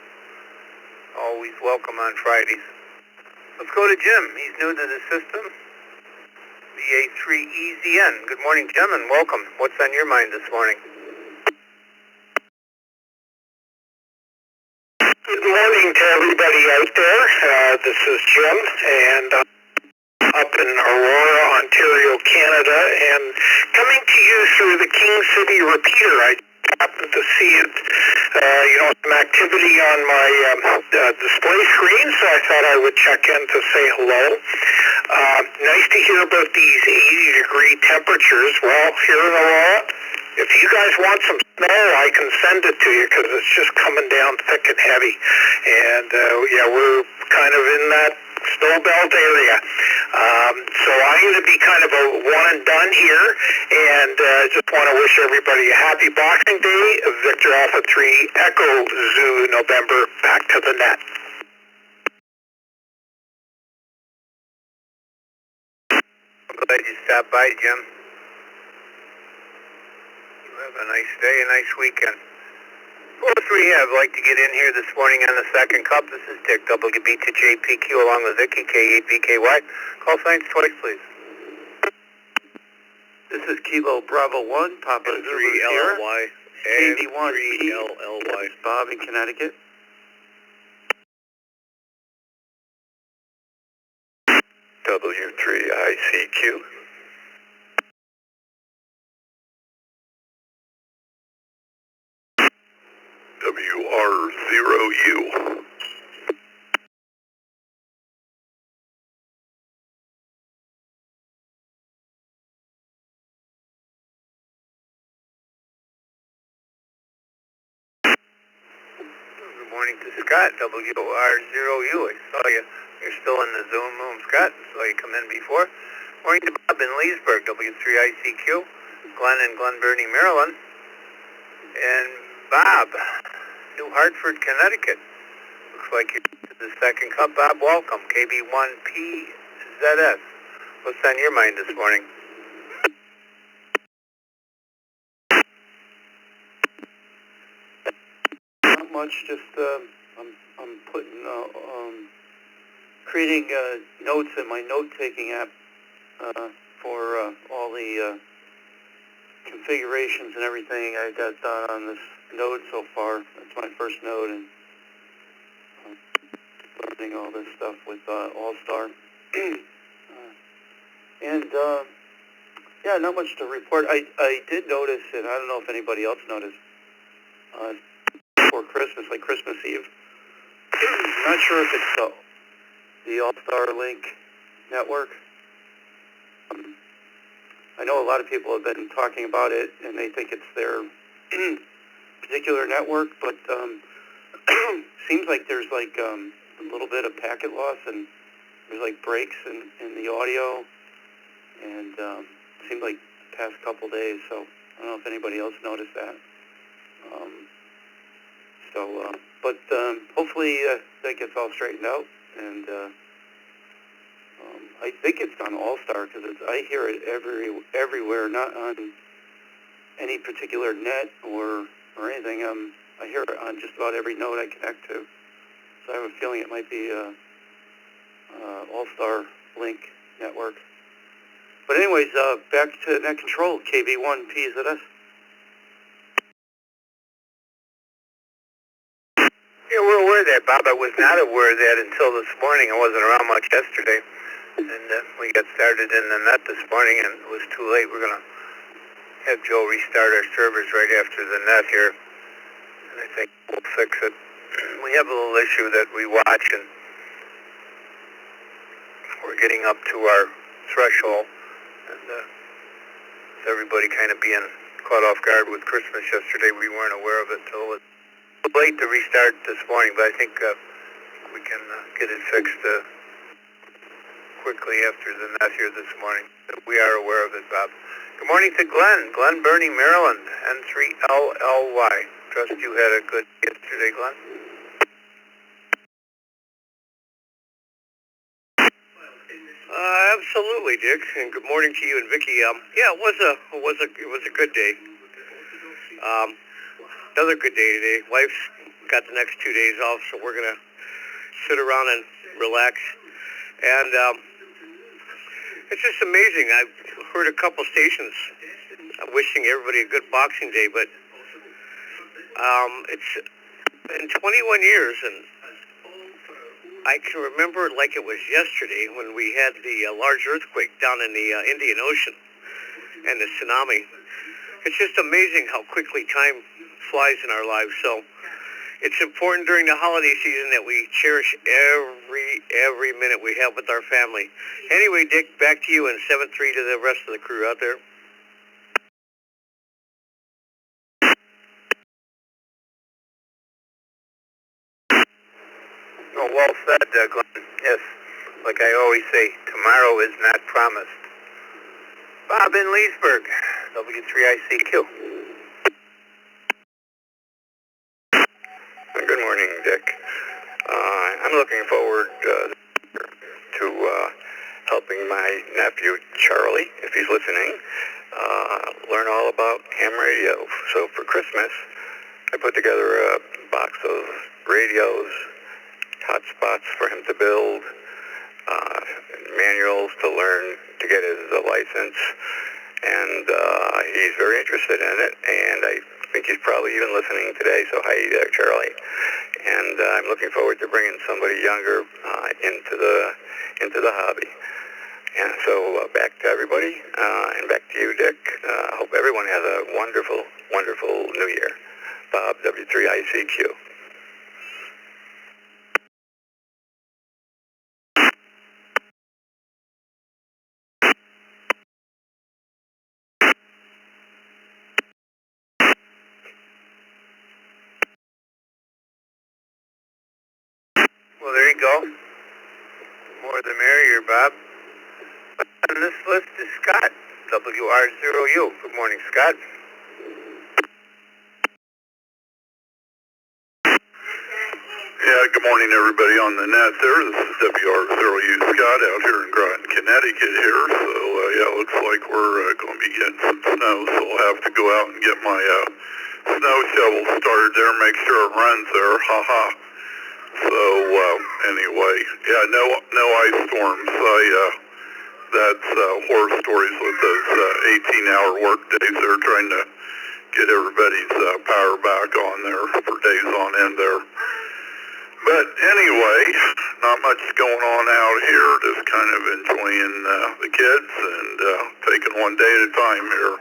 Always welcome on Fridays. Let's go to Jim. He's new to the system. VA3EZN. Good morning, Jim, and welcome. What's on your mind this morning? Good morning to everybody out there. This is Jim, and up in Aurora, Ontario, Canada, and Coming to you through the King City repeater. I happened to see it, some activity on my display screen, so I thought I would check in to say hello. Nice to hear about these 80-degree temperatures. Well, here in Aurora, if you guys want some snow, I can send it to you because it's just coming down thick and heavy. And, we're kind of in that snow belt area. So I'm going to be kind of a one and done here, and just want to wish everybody a happy Boxing Day. Victor Alpha 3 Echo Zoo November, back to the net. I'm glad you stopped by, Jim. You have a nice day, a nice weekend. 4-3, I'd like to get in here this morning on the second cup. This is Dick, WB to JPQ, along with Vicky, K8BKY. Call signs twice, please. This is Kilo Bravo 1, Papa Zulu Sierra, KD1LLY. Bob in Connecticut. W3ICQ. WR0U. Good morning to Scott, WR0U. I saw you. You're still in the Zoom room, Scott. Saw you come in before. Morning to Bob in Leesburg, W3ICQ. Glenn in Glen Burnie, Maryland. And Bob, New Hartford, Connecticut. Looks like you're to the second cup. Bob, welcome. KB1PZS. What's on your mind this morning? Not much, just I'm putting creating notes in my note-taking app for all the configurations and everything I got done on this node so far. That's my first node, and learning all this stuff with All-Star. Yeah, not much to report. I did notice, and I don't know if anybody else noticed, before Christmas, like Christmas Eve, I'm not sure if it's the All-Star Link network. I know a lot of people have been talking about it, and they think it's their particular network, but seems like there's like a little bit of packet loss, and there's like breaks in the audio, and seemed like the past couple days, so I don't know if anybody else noticed that. But hopefully that gets all straightened out, and I think it's on All-Star because I hear it everywhere, not on any particular net or anything. I hear it on just about every node I connect to. So I have a feeling it might be All-Star Link network. But anyways, back to net control, KB1PZS. Yeah, we're aware of that, Bob. I was not aware of that until this morning. I wasn't around much yesterday. And we got started in the net this morning, and it was too late. We're going to have Joe restart our servers right after the net here. And I think we'll fix it. We have a little issue that we watch, and we're getting up to our threshold. And with everybody kind of being caught off guard with Christmas yesterday, we weren't aware of it until it was late to restart this morning. But I think we can get it fixed quickly after the net here this morning. We are aware of it, Bob. Good morning to Glenn. Glen Burnie, Maryland, N3LLY. Trust you had a good yesterday, Glenn. Absolutely, Dick, and good morning to you and Vicky. Yeah, it was a good day. Another good day today. Wife's got the next 2 days off, so we're gonna sit around and relax. And it's just amazing. I've heard a couple stations wishing everybody a good Boxing Day, but it's been 21 years, and I can remember it like it was yesterday when we had the large earthquake down in the Indian Ocean. and the tsunami. It's just amazing how quickly time flies in our lives. So it's important during the holiday season that we cherish every minute we have with our family. Anyway, Dick, back to you, and 7-3 to the rest of the crew out there. Oh, well said, Glenn. Yes, like I always say, tomorrow is not promised. Bob in Leesburg, W3ICQ. Good morning, Dick. I'm looking forward to helping my nephew, Charlie, if he's listening, learn all about ham radio. So for Christmas, I put together a box of radios, hotspots for him to build, manuals to learn to get his license, and he's very interested in it, and I think he's probably even listening today, so hi there, Charlie. And I'm looking forward to bringing somebody younger into the hobby. And so back to everybody, and back to you, Dick. Hope everyone has a wonderful, wonderful New Year. Bob, W3ICQ. Well, there you go. More the merrier, Bob. On this list is Scott, WR0U. Good morning, Scott. Yeah, good morning, everybody on the net there. This is WR0U Scott out here in Groton, Connecticut here. So, yeah, looks like we're going to be getting some snow, so I'll have to go out and get my snow shovel started there, make sure it runs there. Ha-ha. So, anyway, yeah, no ice storms. That's horror stories with those 18-hour work days. They're trying to get everybody's power back on there for days on end there. But anyway, not much going on out here, just kind of enjoying the kids and taking one day at a time here.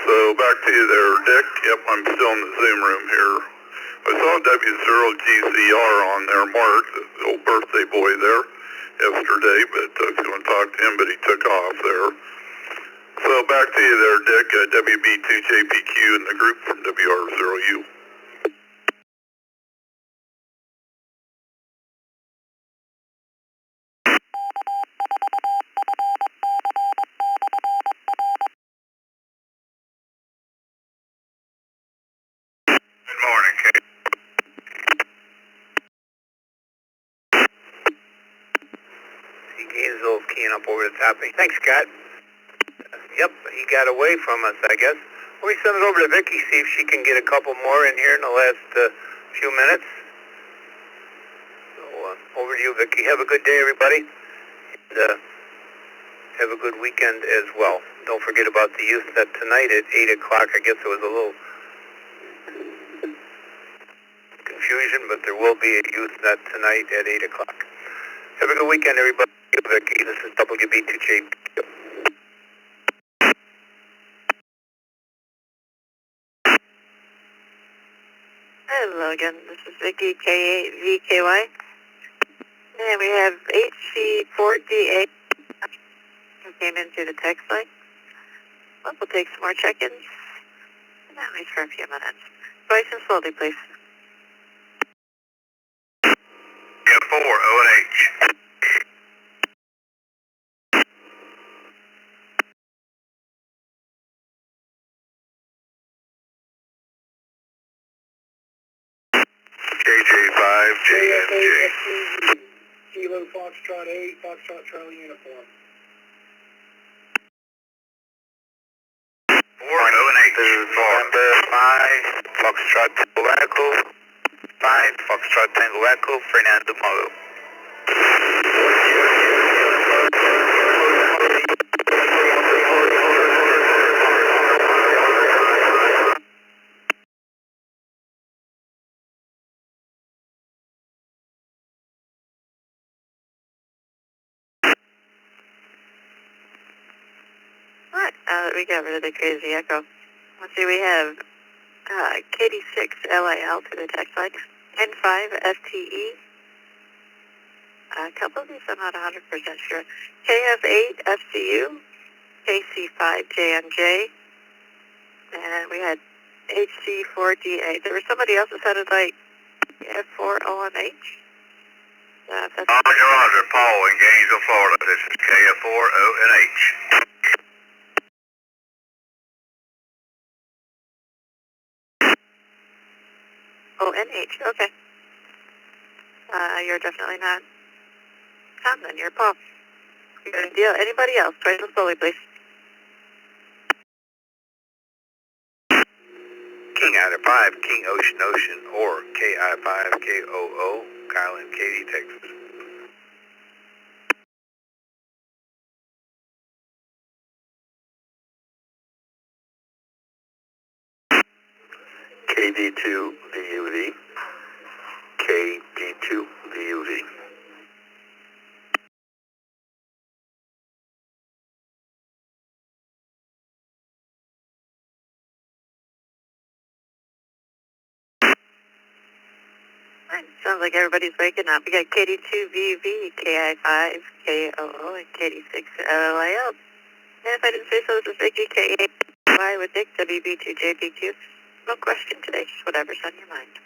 So back to you there, Dick. Yep, I'm still in the Zoom room here. I saw W0GCR on there, Mark, the old birthday boy there, yesterday, but I was going to talk to him, but he took off there. So back to you there, Dick, WB2JPQ and the group from WR0U. Good morning, Kate. See Gainesville's keying up over the top. Thanks, Scott. Yep, he got away from us, I guess. Let me send it over to Vicki, see if she can get a couple more in here in the last few minutes. So, over to you, Vicki. Have a good day, everybody. And have a good weekend as well. Don't forget about the youth net tonight at 8 o'clock. I guess there was a little confusion, but there will be a youth net tonight at 8 o'clock. Have a good weekend, everybody. Vicki, this is WB2J. Hello again, this is Vicky, K8VKY, and we have HC4DA who came in through the text line. Well, we'll take some more check-ins, and that means for a few minutes. Twice and slowly, please. Yeah, 4, ONH. KJ5, JMJ. Kilo Foxtrot 8, Foxtrot Charlie uniform. 4, ONH. This is November 5, Foxtrot Tango Echo. 5, Foxtrot Tango Echo, Fernando Molo. Alright, that we got rid of the crazy echo. Let's see, we have KD6LIL to the text line, N5FTE. A couple of these I'm not 100% sure. KF8FCU, KC5JNJ, and we had HC4DA. There was somebody else that sounded like F4OMH. Roger, Paul in Gainesville, Florida. This is KF4ONH. ONH, okay. You're definitely not Tom, then you're Paul. Good deal. Anybody else? Try to slowly, please. King Ider 5, King Ocean Ocean, or KI5KOO, Kyle and Katy, Texas. KD2 VUV, KD2 VUV. Sounds like everybody's waking up. We got KD2VV, KI5KOO, and KD6LIL. And if I didn't say so, this is Vicky, KA with Nick, WB2JPQ. No question today, just whatever's on your mind.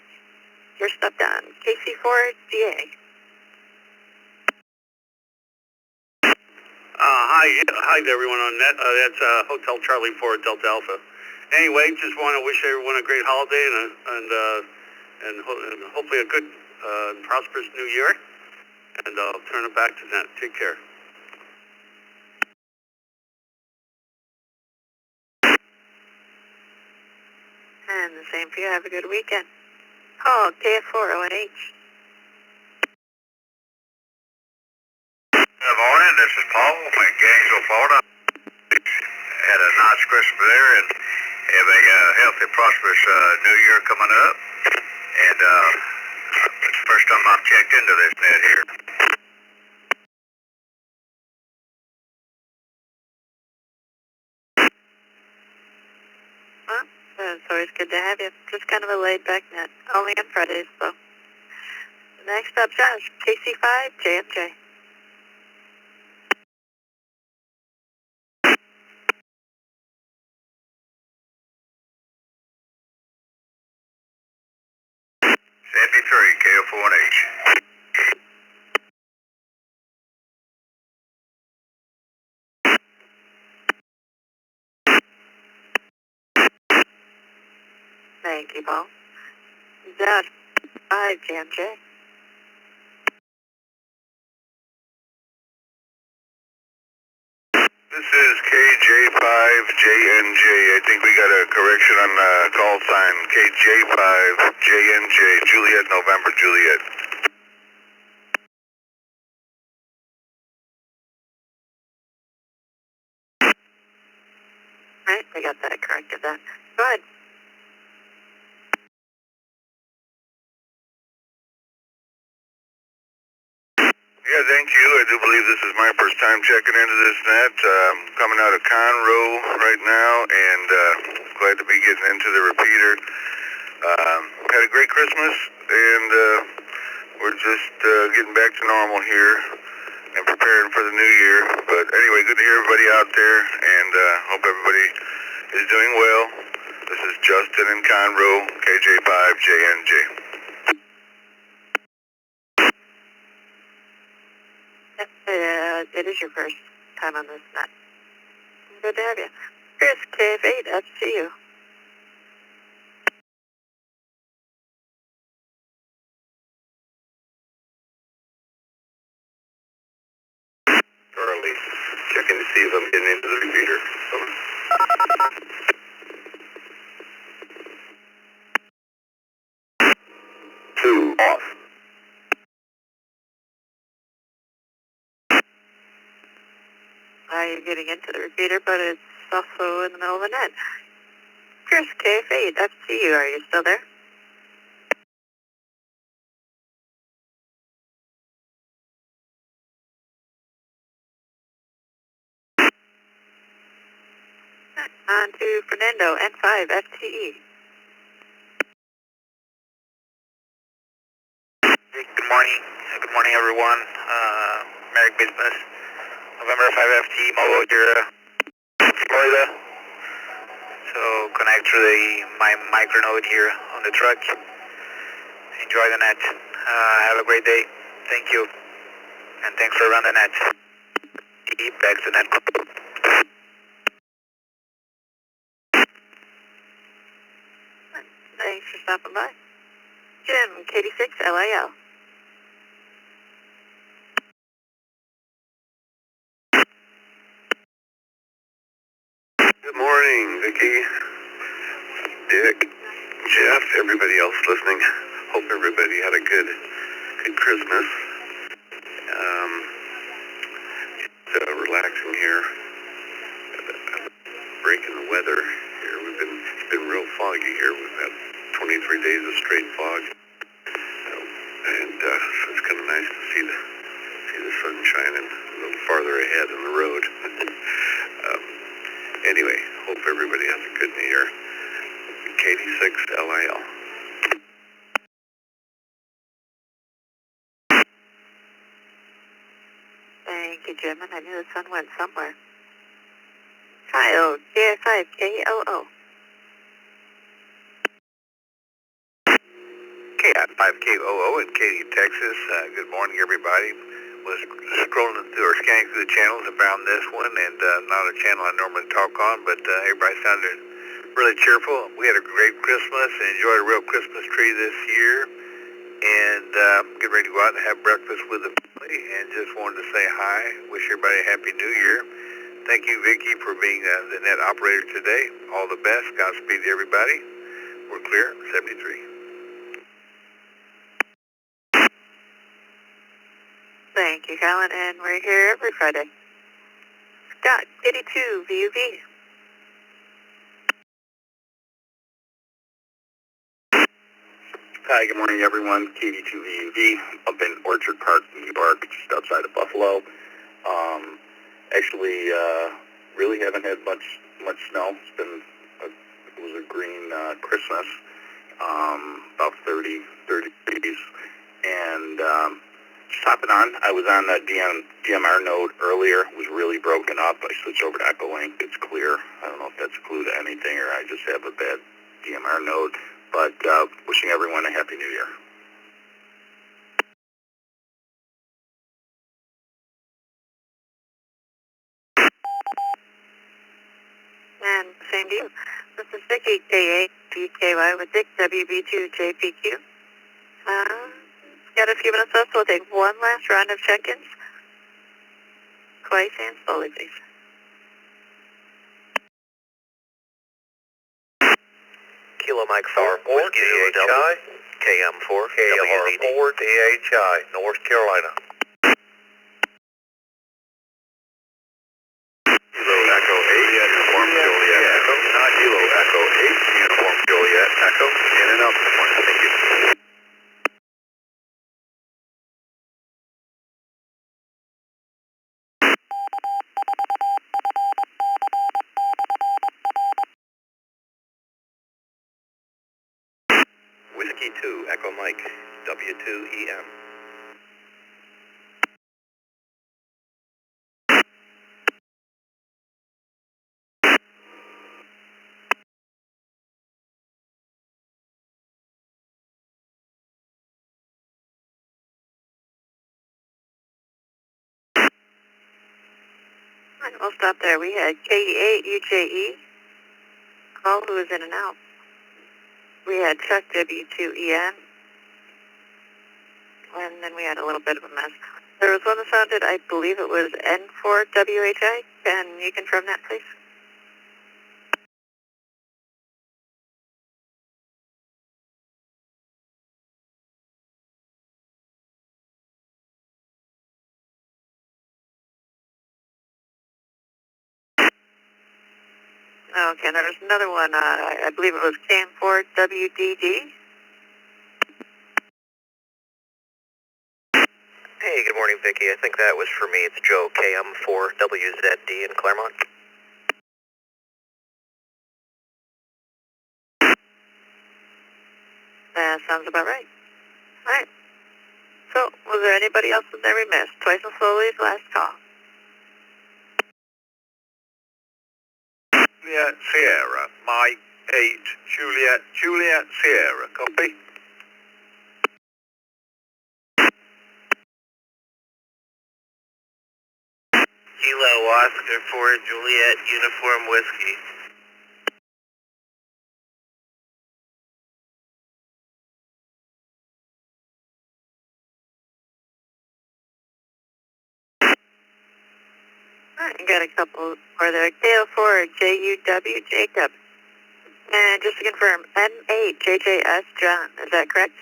Your stuff done. KC4DA. Hi to everyone on net. That's Hotel Charlie 4 Delta Alpha. Anyway, just want to wish everyone a great holiday and hopefully a good prosperous new year. And I'll turn it back to net. Take care. And the same for you. Have a good weekend. Oh, KF4ONH. Good morning, this is Paul from Gainesville, Florida. Had a nice Christmas there and have a healthy, prosperous new year coming up. And it's the first time I've checked into this net here. Well, it's always good to have you. Just kind of a laid-back net. Only on Fridays, so. Next up, Josh, KC5JMJ. KF4H. Thank you, Paul. Josh, 5JMJ. This is KJ5JNJ. I think we got a correction on the call sign. KJ5JNJ, Juliet, November, Juliet. Right, we got that corrected then. Go ahead. Yeah, thank you. I do believe this is my first time checking into this net. Coming out of Conroe right now, and glad to be getting into the repeater. Had a great Christmas, and we're just getting back to normal here and preparing for the new year. But anyway, good to hear everybody out there, and hope everybody is doing well. This is Justin in Conroe, KJ5JNJ. It is your first time on this net. Good to have you. Chris, KF8, FCU. Charlie, checking to see if I'm getting into the repeater. Two, off. You're getting into the repeater, but it's also in the middle of the net. Chris, KF8, FCU, are you still there? On to Fernando, N5, FTE. Hey, good morning. Good morning, everyone. Merry Christmas. November 5 FT, Mobile here, Florida. So connect to my micronode here on the truck. Enjoy the net. Have a great day. Thank you. And thanks for running the net. Back to net. Thanks for stopping by. Jim, KD6, LIL. Good morning, Vicki, Dick, Jeff, everybody else listening. Hope everybody had a good Christmas. Relaxing here. Breaking the weather here. It's been real foggy here. We've had 23 days of straight fog, and so it's kind of nice to see the sun shining a little farther ahead on the road. Anyway, hope everybody has a good New Year. KD6 LIL. Thank you, Jim, and I knew the sun went somewhere. Kyle, KI5, KOO. KI5KOO in Katy, Texas. Good morning, everybody. Was scrolling through or scanning through the channels and found this one, and not a channel I normally talk on, but everybody sounded really cheerful. We had a great Christmas and enjoyed a real Christmas tree this year, and get ready to go out and have breakfast with the family, and just wanted to say hi. Wish everybody a Happy New Year. Thank you, Vicki, for being the net operator today. All the best. Godspeed to everybody. We're clear. 73. Thank you, Colin, and we're here every Friday. Scott, 82, VUV. Hi, good morning, everyone. KD2VUV up in Orchard Park, New York, just outside of Buffalo. Actually, really haven't had much snow. It was a green Christmas, about 30 degrees, and just hopping on. I was on the DMR node earlier. It was really broken up. I switched over to Echo Link. It's clear. I don't know if that's a clue to anything or I just have a bad DMR node. But wishing everyone a Happy New Year. And same to you. This is Vicky, K8PKY with Dick, WB2JPQ. Got a few minutes left, so we'll take one last round of check-ins. Twice and slowly, please. Kilo Mike 4, DHI, KM4, KMR4, DHI, North Carolina. Kilo Echo 8, Uniform Juliet Echo. Kilo Echo 8, Uniform Juliet Echo. In and out this morning. Thank you. Whiskey 2, Echo Mike, W2EM. And we'll stop there. We had KE8UJE, call who was in and out. We had Chuck W2EN, and then we had a little bit of a mess. There was one that sounded, I believe it was N4WHI. Can you confirm that, please? Okay, there was another one, I believe it was KM4WDD. Hey, good morning, Vicki. I think that was for me. It's Joe, KM4WZD in Claremont. That sounds about right. All right. So, was there anybody else in there we missed? Twice and slowly, last call. Juliet Sierra, Mike 8, Juliet Sierra, copy? Kilo Oscar 4 Juliet Uniform Whiskey. All right, you got a couple more there. KO4 JUW Jacob. And just to confirm, M8JJS John, is that correct?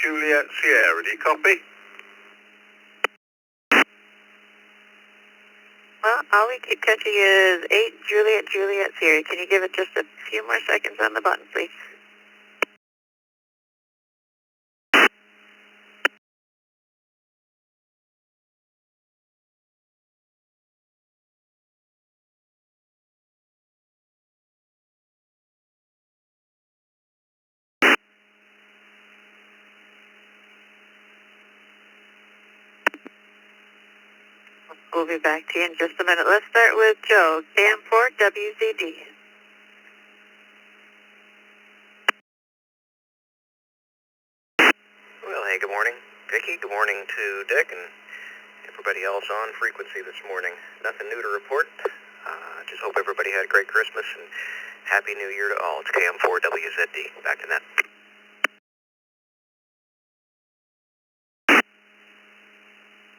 Juliet Sierra, do you copy? Well, all we keep catching is 8 Juliet Sierra. Can you give it just a few more seconds on the button, please? We'll be back to you in just a minute. Let's start with Joe, KM4WZD. Well, hey, good morning, Vicki. Good morning to Dick and everybody else on frequency this morning. Nothing new to report. Just hope everybody had a great Christmas and Happy New Year to all. It's KM4WZD. Back to net.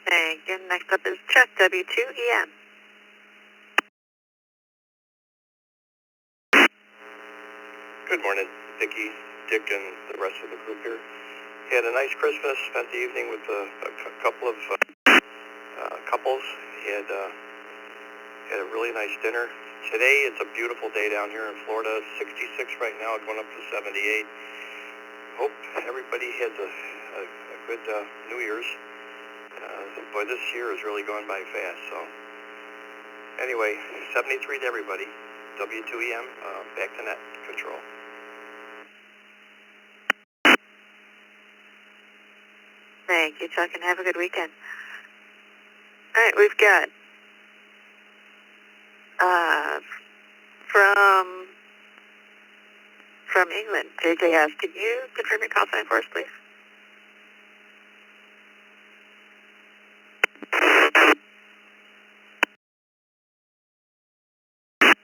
Thank you. Next up is Chuck, W2EM. Good morning, Vicki, Dick, and the rest of the group here. Had a nice Christmas, spent the evening with a couple of couples. Had a really nice dinner. Today it's a beautiful day down here in Florida. 66 right now, going up to 78. Hope everybody has a good New Year's. Boy, this year has really gone by fast. So anyway, 73 to everybody. W2EM, back to net control. Thank you, Chuck, and have a good weekend. All right, we've got from England, JJS. Can you confirm your call sign for us, please?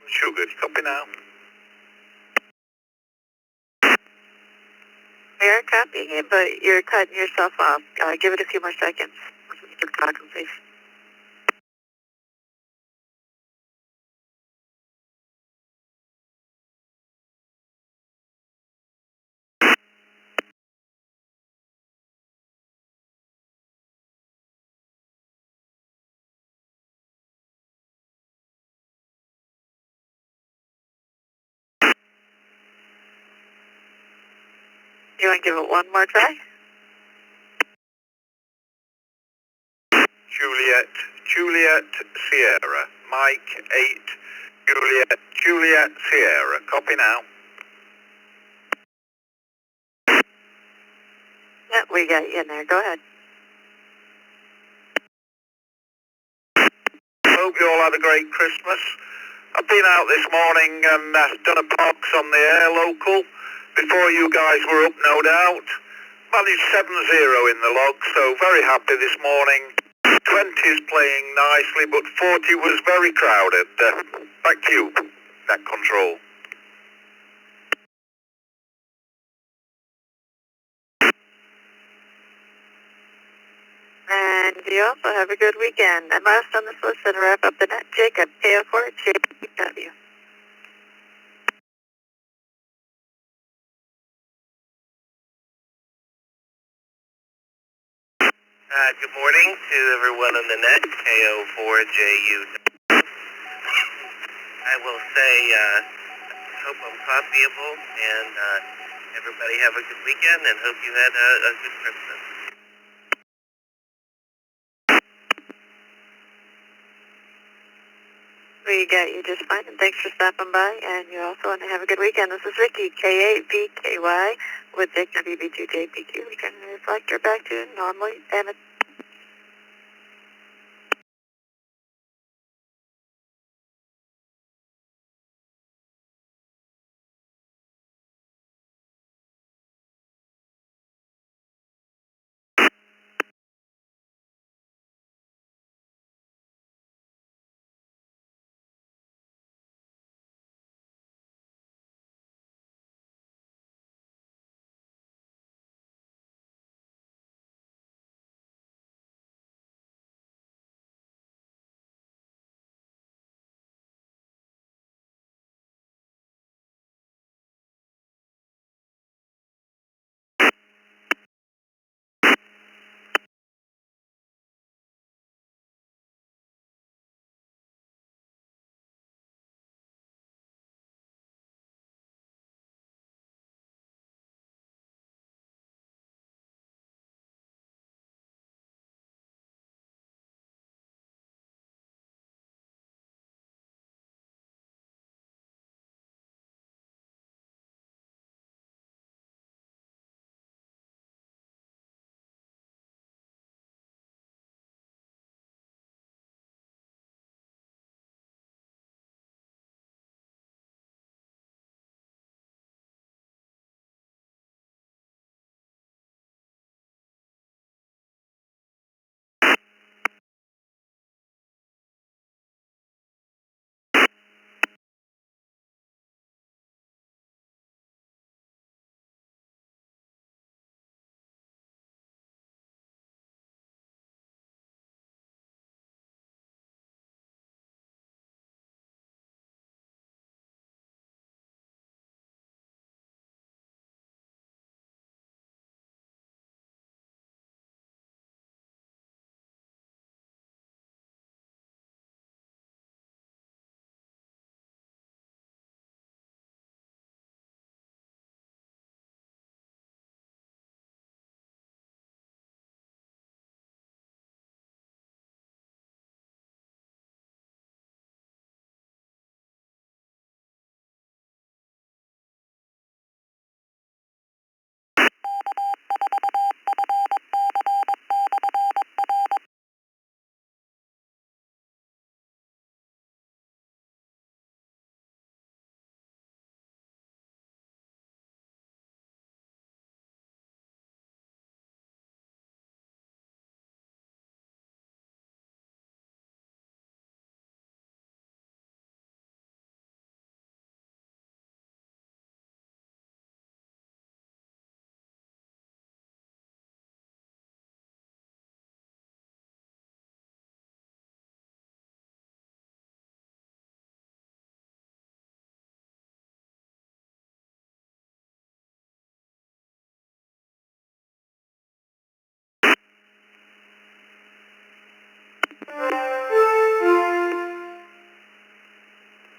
Sugar, copy now. We are copying it, but you're cutting yourself off. Give it a few more seconds. Keep talking, please. You want to give it one more try? Juliet Sierra, Mike 8, Juliet Sierra, copy now. Yep, we got you in there. Go ahead. Hope you all had a great Christmas. I've been out this morning and done a parks on the air local before you guys were up, no doubt. Managed 7-0 in the log, so very happy this morning. 20's playing nicely, but 40 was very crowded. Back to you, net control. And you also have a good weekend. And last on this list to wrap up the net, Jacob, KO4 JW. Good morning to everyone on the net, KO4JU. I will say, hope I'm copyable, and everybody have a good weekend, and hope you had a good Christmas. We get you just fine, and thanks for stopping by, and you also want to have a good weekend. This is Vicky, K-A-V-K-Y, with Victor BB2JPQ, returning the reflector back to normally, and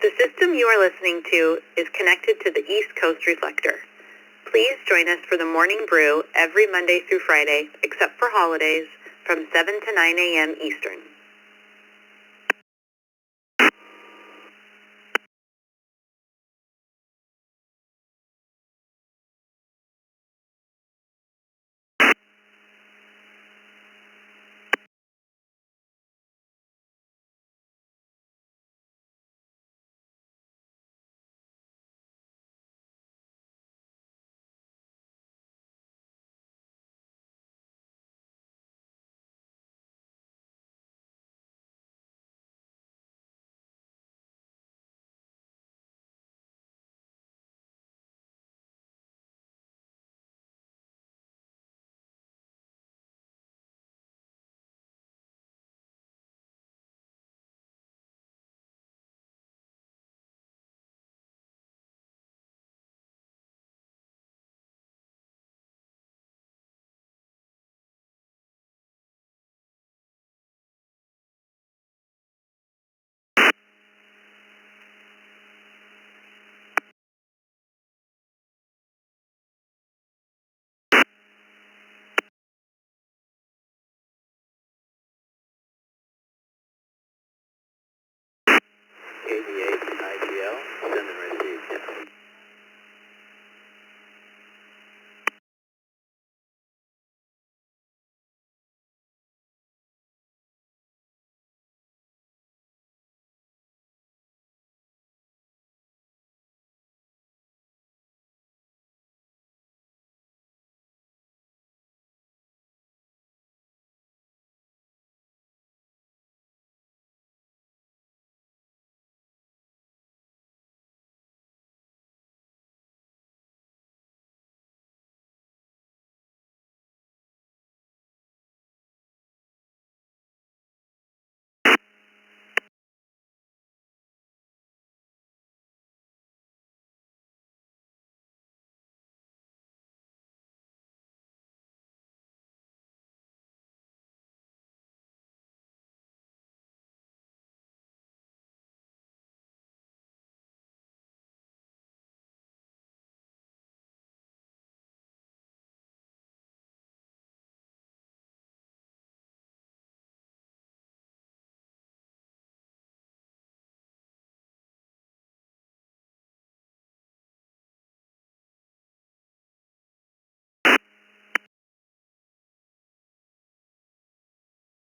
the system you are listening to is connected to the East Coast Reflector. Please join us for the Morning Brew every Monday through Friday, except for holidays, from 7 to 9 a.m. Eastern. KV8 IGL. Send